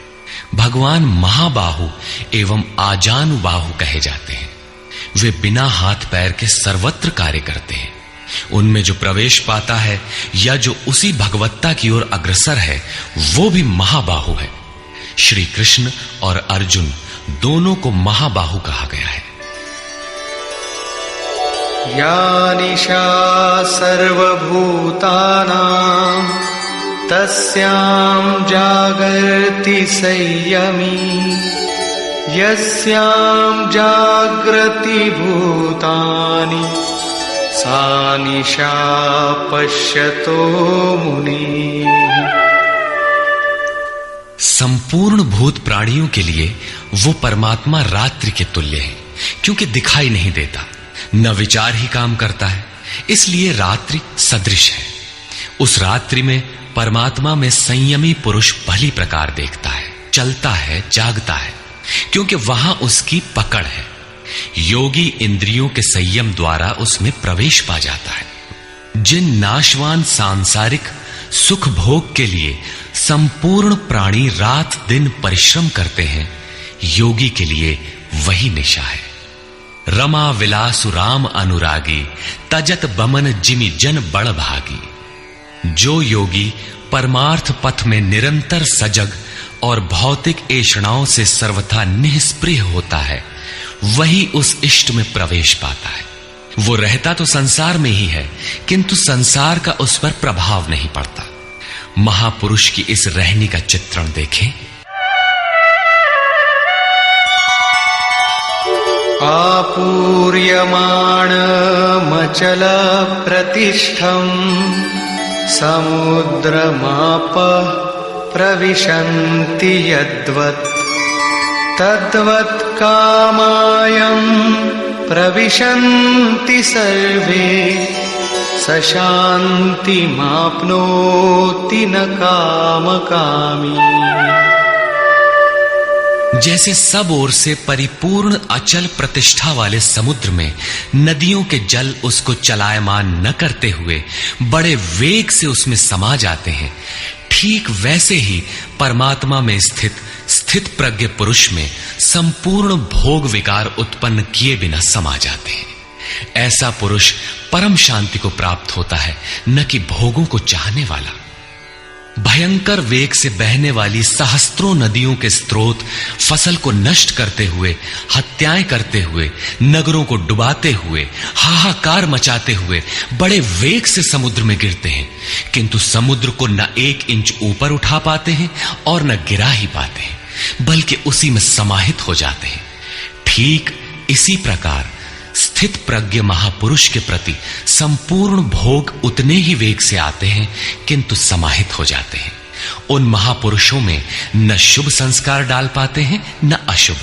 भगवान महाबाहु एवं आजानुबाहु कहे जाते हैं। वे बिना हाथ पैर के सर्वत्र कार्य करते हैं। उनमें जो प्रवेश पाता है या जो उसी भगवत्ता की ओर अग्रसर है, वो भी महाबाहु है। श्री कृष्ण और अर्जुन दोनों को महाबाहु कहा गया है। या निशा सर्वभूतानां तस्यां जागर्ति संयमी यस्यां जागृति भूतानि सा निशा पश्यतो मुनिः। संपूर्ण भूत प्राणियों के लिए वो परमात्मा रात्रि के तुल्य है, क्योंकि दिखाई नहीं देता, न विचार ही काम करता है, इसलिए रात्रि सदृश है। उस रात्रि में परमात्मा में संयमी पुरुष भली प्रकार देखता है, चलता है, जागता है, क्योंकि वहां उसकी पकड़ है। योगी इंद्रियों के संयम द्वारा उसमें प्रवेश पा जाता है। जिन नाशवान सांसारिक सुख भोग के लिए संपूर्ण प्राणी रात दिन परिश्रम करते हैं, योगी के लिए वही निशा है। रमा विलासु राम अनुरागी तजत बमन जिमि जन बड़ भागी। जो योगी परमार्थ पथ में निरंतर सजग और भौतिक ऐषणाओं से सर्वथा निष्प्रिय होता है, वही उस इष्ट में प्रवेश पाता है। वो रहता तो संसार में ही है, किंतु संसार का उस पर प्रभाव नहीं पड़ता। महापुरुष की इस रहनी का चित्रण देखें। आपूर्यमाणमचल प्रतिष्ठम् समुद्रमाप प्रविशन्ति यद्वत् तद्वत् कामायं प्रविशन्ति सर्वे स शान्तिमाप्नोति न कामकामी। जैसे सब ओर से परिपूर्ण अचल प्रतिष्ठा वाले समुद्र में नदियों के जल उसको चलायमान न करते हुए बड़े वेग से उसमें समा जाते हैं, ठीक वैसे ही परमात्मा में स्थित प्रज्ञ पुरुष में संपूर्ण भोग विकार उत्पन्न किए बिना समा जाते हैं। ऐसा पुरुष परम शांति को प्राप्त होता है, न कि भोगों को चाहने वाला। भयंकर वेग से बहने वाली सहस्त्रों नदियों के स्रोत फसल को नष्ट करते हुए, हत्याएं करते हुए, नगरों को डुबाते हुए, हाहाकार मचाते हुए बड़े वेग से समुद्र में गिरते हैं, किंतु समुद्र को न 1 इंच ऊपर उठा पाते हैं और न गिरा ही पाते हैं, बल्कि उसी में समाहित हो जाते हैं। ठीक इसी प्रकार स्थित प्रज्ञ महापुरुष के प्रति संपूर्ण भोग उतने ही वेग से आते हैं, किंतु समाहित हो जाते हैं। उन महापुरुषों में न शुभ संस्कार डाल पाते हैं न अशुभ।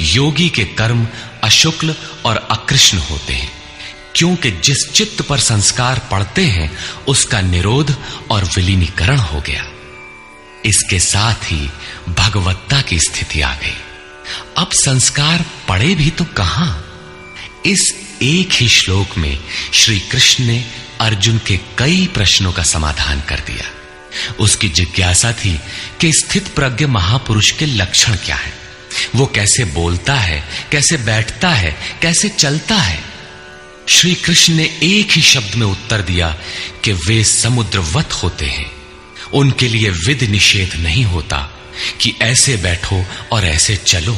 योगी के कर्म अशुक्ल और अकृष्ण होते हैं, क्योंकि जिस चित्त पर संस्कार पड़ते हैं उसका निरोध और विलीनीकरण हो गया। इसके साथ ही भगवत्ता की स्थिति आ गई। अब संस्कार पड़े भी तो कहां? इस एक ही श्लोक में श्री कृष्ण ने अर्जुन के कई प्रश्नों का समाधान कर दिया। उसकी जिज्ञासा थी कि स्थित प्रज्ञ महापुरुष के लक्षण क्या है, वो कैसे बोलता है, कैसे बैठता है, कैसे चलता है। श्री कृष्ण ने एक ही शब्द में उत्तर दिया कि वे समुद्रवत होते हैं। उनके लिए विधि निषेध नहीं होता कि ऐसे बैठो और ऐसे चलो।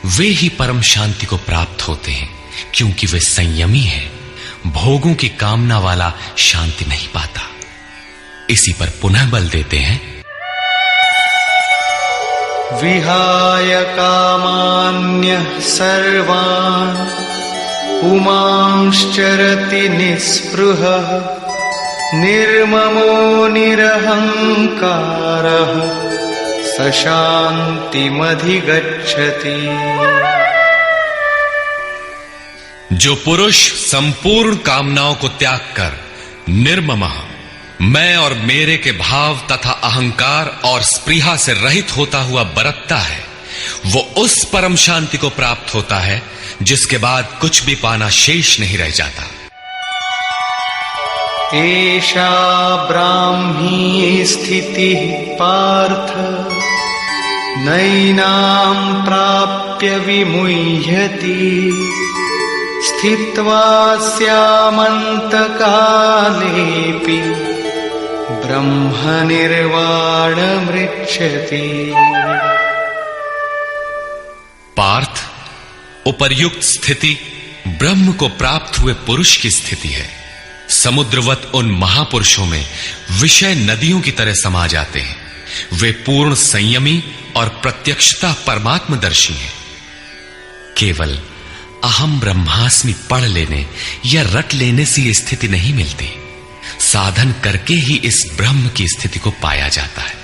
वे ही परम शांति को प्राप्त होते हैं, क्योंकि वे संयमी हैं। भोगों की कामना वाला शांति नहीं पाता। इसी पर पुनः बल देते हैं। विहाय कामान्यः सर्वान् पुमांश्चरति निःस्पृहः निर्ममो निरहंकारः स शान्तिमधिगच्छति। जो पुरुष संपूर्ण कामनाओं को त्याग कर निर्ममः, मैं और मेरे के भाव तथा अहंकार और स्पृहा से रहित होता हुआ बरतता है, वो उस परम शांति को प्राप्त होता है जिसके बाद कुछ भी पाना शेष नहीं रह जाता। एषा ब्राह्मी स्थितिः पार्थ नैनां प्राप्य विमुह्यति स्थित्वा स्यामन्तकालेऽपि ब्रह्मनिर्वाणमृच्छति। पार्थ, उपर्युक्त स्थिति ब्रह्म को प्राप्त हुए पुरुष की स्थिति है। समुद्रवत उन महापुरुषों में विषय नदियों की तरह समा जाते हैं। वे पूर्ण संयमी और प्रत्यक्षता परमात्मदर्शी हैं। केवल अहम ब्रह्मास्मि पढ़ लेने या रट लेने से यह स्थिति नहीं मिलती। साधन करके ही इस ब्रह्म की स्थिति को पाया जाता है।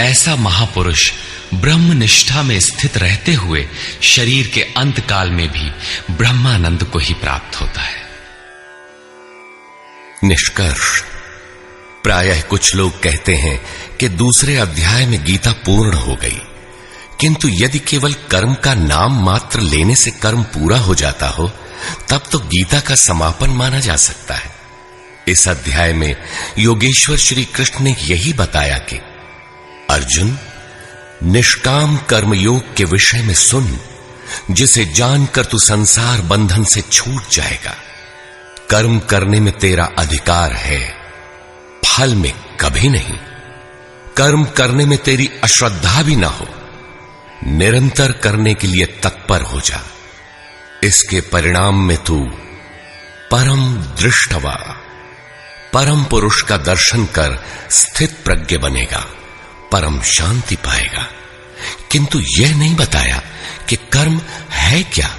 ऐसा महापुरुष ब्रह्म निष्ठा में स्थित रहते हुए शरीर के अंत काल में भी ब्रह्मानंद को ही प्राप्त होता है। निष्कर्ष, प्रायः कुछ लोग कहते हैं कि दूसरे अध्याय में गीता पूर्ण हो गई, किंतु यदि केवल कर्म का नाम मात्र लेने से कर्म पूरा हो जाता हो तब तो गीता का समापन माना जा सकता है। इस अध्याय में योगेश्वर श्री कृष्ण ने यही बताया कि अर्जुन, निष्काम कर्मयोग के विषय में सुन, जिसे जानकर तू संसार बंधन से छूट जाएगा। कर्म करने में तेरा अधिकार है, फल में कभी नहीं। कर्म करने में तेरी अश्रद्धा भी ना हो, निरंतर करने के लिए तत्पर हो जा। इसके परिणाम में तू परम दृष्टवा, परम पुरुष का दर्शन कर स्थित प्रज्ञ बनेगा, परम शांति पाएगा। किंतु यह नहीं बताया कि कर्म है क्या।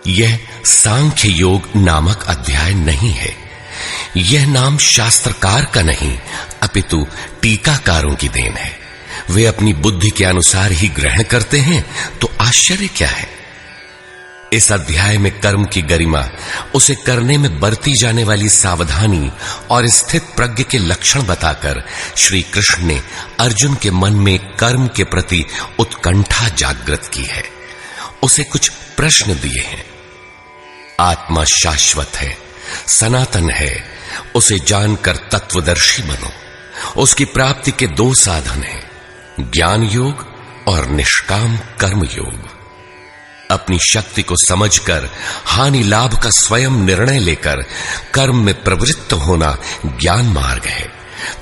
यह सांख्य योग नामक अध्याय नहीं है। यह नाम शास्त्रकार का नहीं अपितु टीकाकारों की देन है। वे अपनी बुद्धि के अनुसार ही ग्रहण करते हैं, तो आश्चर्य क्या है। इस अध्याय में कर्म की गरिमा, उसे करने में बरती जाने वाली सावधानी और स्थित प्रज्ञ के लक्षण बताकर श्री कृष्ण ने अर्जुन के मन में कर्म के प्रति उत्कंठा जागृत की है। उसे कुछ प्रश्न दिए हैं। आत्मा शाश्वत है, सनातन है, उसे जानकर तत्वदर्शी बनो। उसकी प्राप्ति के दो साधन हैं, ज्ञान योग और निष्काम कर्म योग। अपनी शक्ति को समझकर हानि लाभ का स्वयं निर्णय लेकर कर्म में प्रवृत्त होना ज्ञान मार्ग है,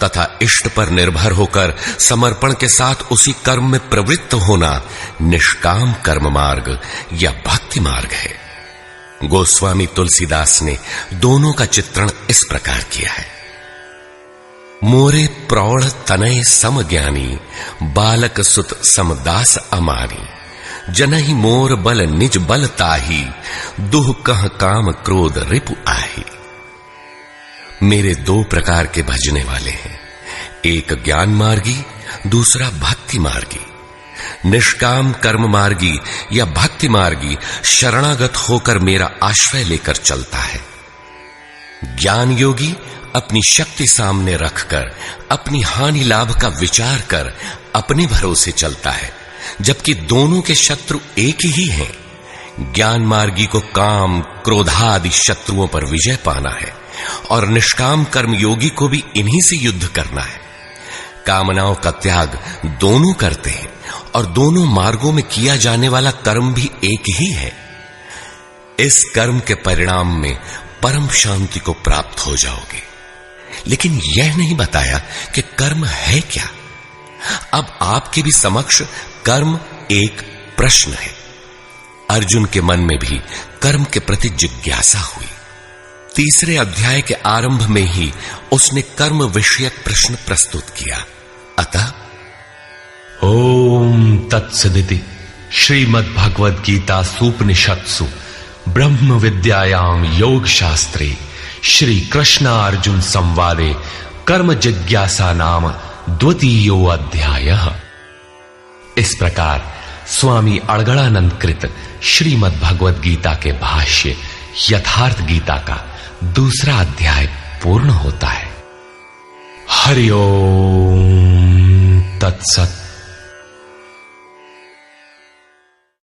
तथा इष्ट पर निर्भर होकर समर्पण के साथ उसी कर्म में प्रवृत्त होना निष्काम कर्म मार्ग या भक्ति मार्ग है। गोस्वामी तुलसीदास ने दोनों का चित्रण इस प्रकार किया है। मोरे प्रौढ़ तनय सम ज्ञानी, बालक सुत समदास अमानी। जनहि मोर बल निज बल ताही, दुह कह काम क्रोध रिपु आही। मेरे दो प्रकार के भजने वाले हैं, एक ज्ञान मार्गी, दूसरा भक्ति मार्गी। निष्काम कर्म मार्गी या भक्ति मार्गी शरणागत होकर मेरा आश्रय लेकर चलता है। ज्ञान योगी अपनी शक्ति सामने रखकर अपनी हानि लाभ का विचार कर अपने भरोसे चलता है, जबकि दोनों के शत्रु एक ही हैं। ज्ञान मार्गी को काम क्रोधादि शत्रुओं पर विजय पाना है और निष्काम कर्म योगी को भी इन्हीं से युद्ध करना है। कामनाओं का त्याग दोनों करते हैं और दोनों मार्गों में किया जाने वाला कर्म भी एक ही है। इस कर्म के परिणाम में परम शांति को प्राप्त हो जाओगे। लेकिन यह नहीं बताया कि कर्म है क्या। अब आपके भी समक्ष कर्म एक प्रश्न है। अर्जुन के मन में भी कर्म के प्रति जिज्ञासा हुई। तीसरे अध्याय के आरंभ में ही उसने कर्म विषयक प्रश्न प्रस्तुत किया। अतः ओम तत्सदिति श्रीमद्भगवद गीता सूपनिषत्सु ब्रह्म विद्यायाम योग शास्त्रे श्री कृष्ण अर्जुन संवादे कर्म जिज्ञासा नाम द्वितीयो अध्यायः। इस प्रकार स्वामी अड़गड़ानंद कृत श्रीमद् भगवद गीता के भाष्य यथार्थ गीता का दूसरा अध्याय पूर्ण होता है। हरि ओम तत्सत।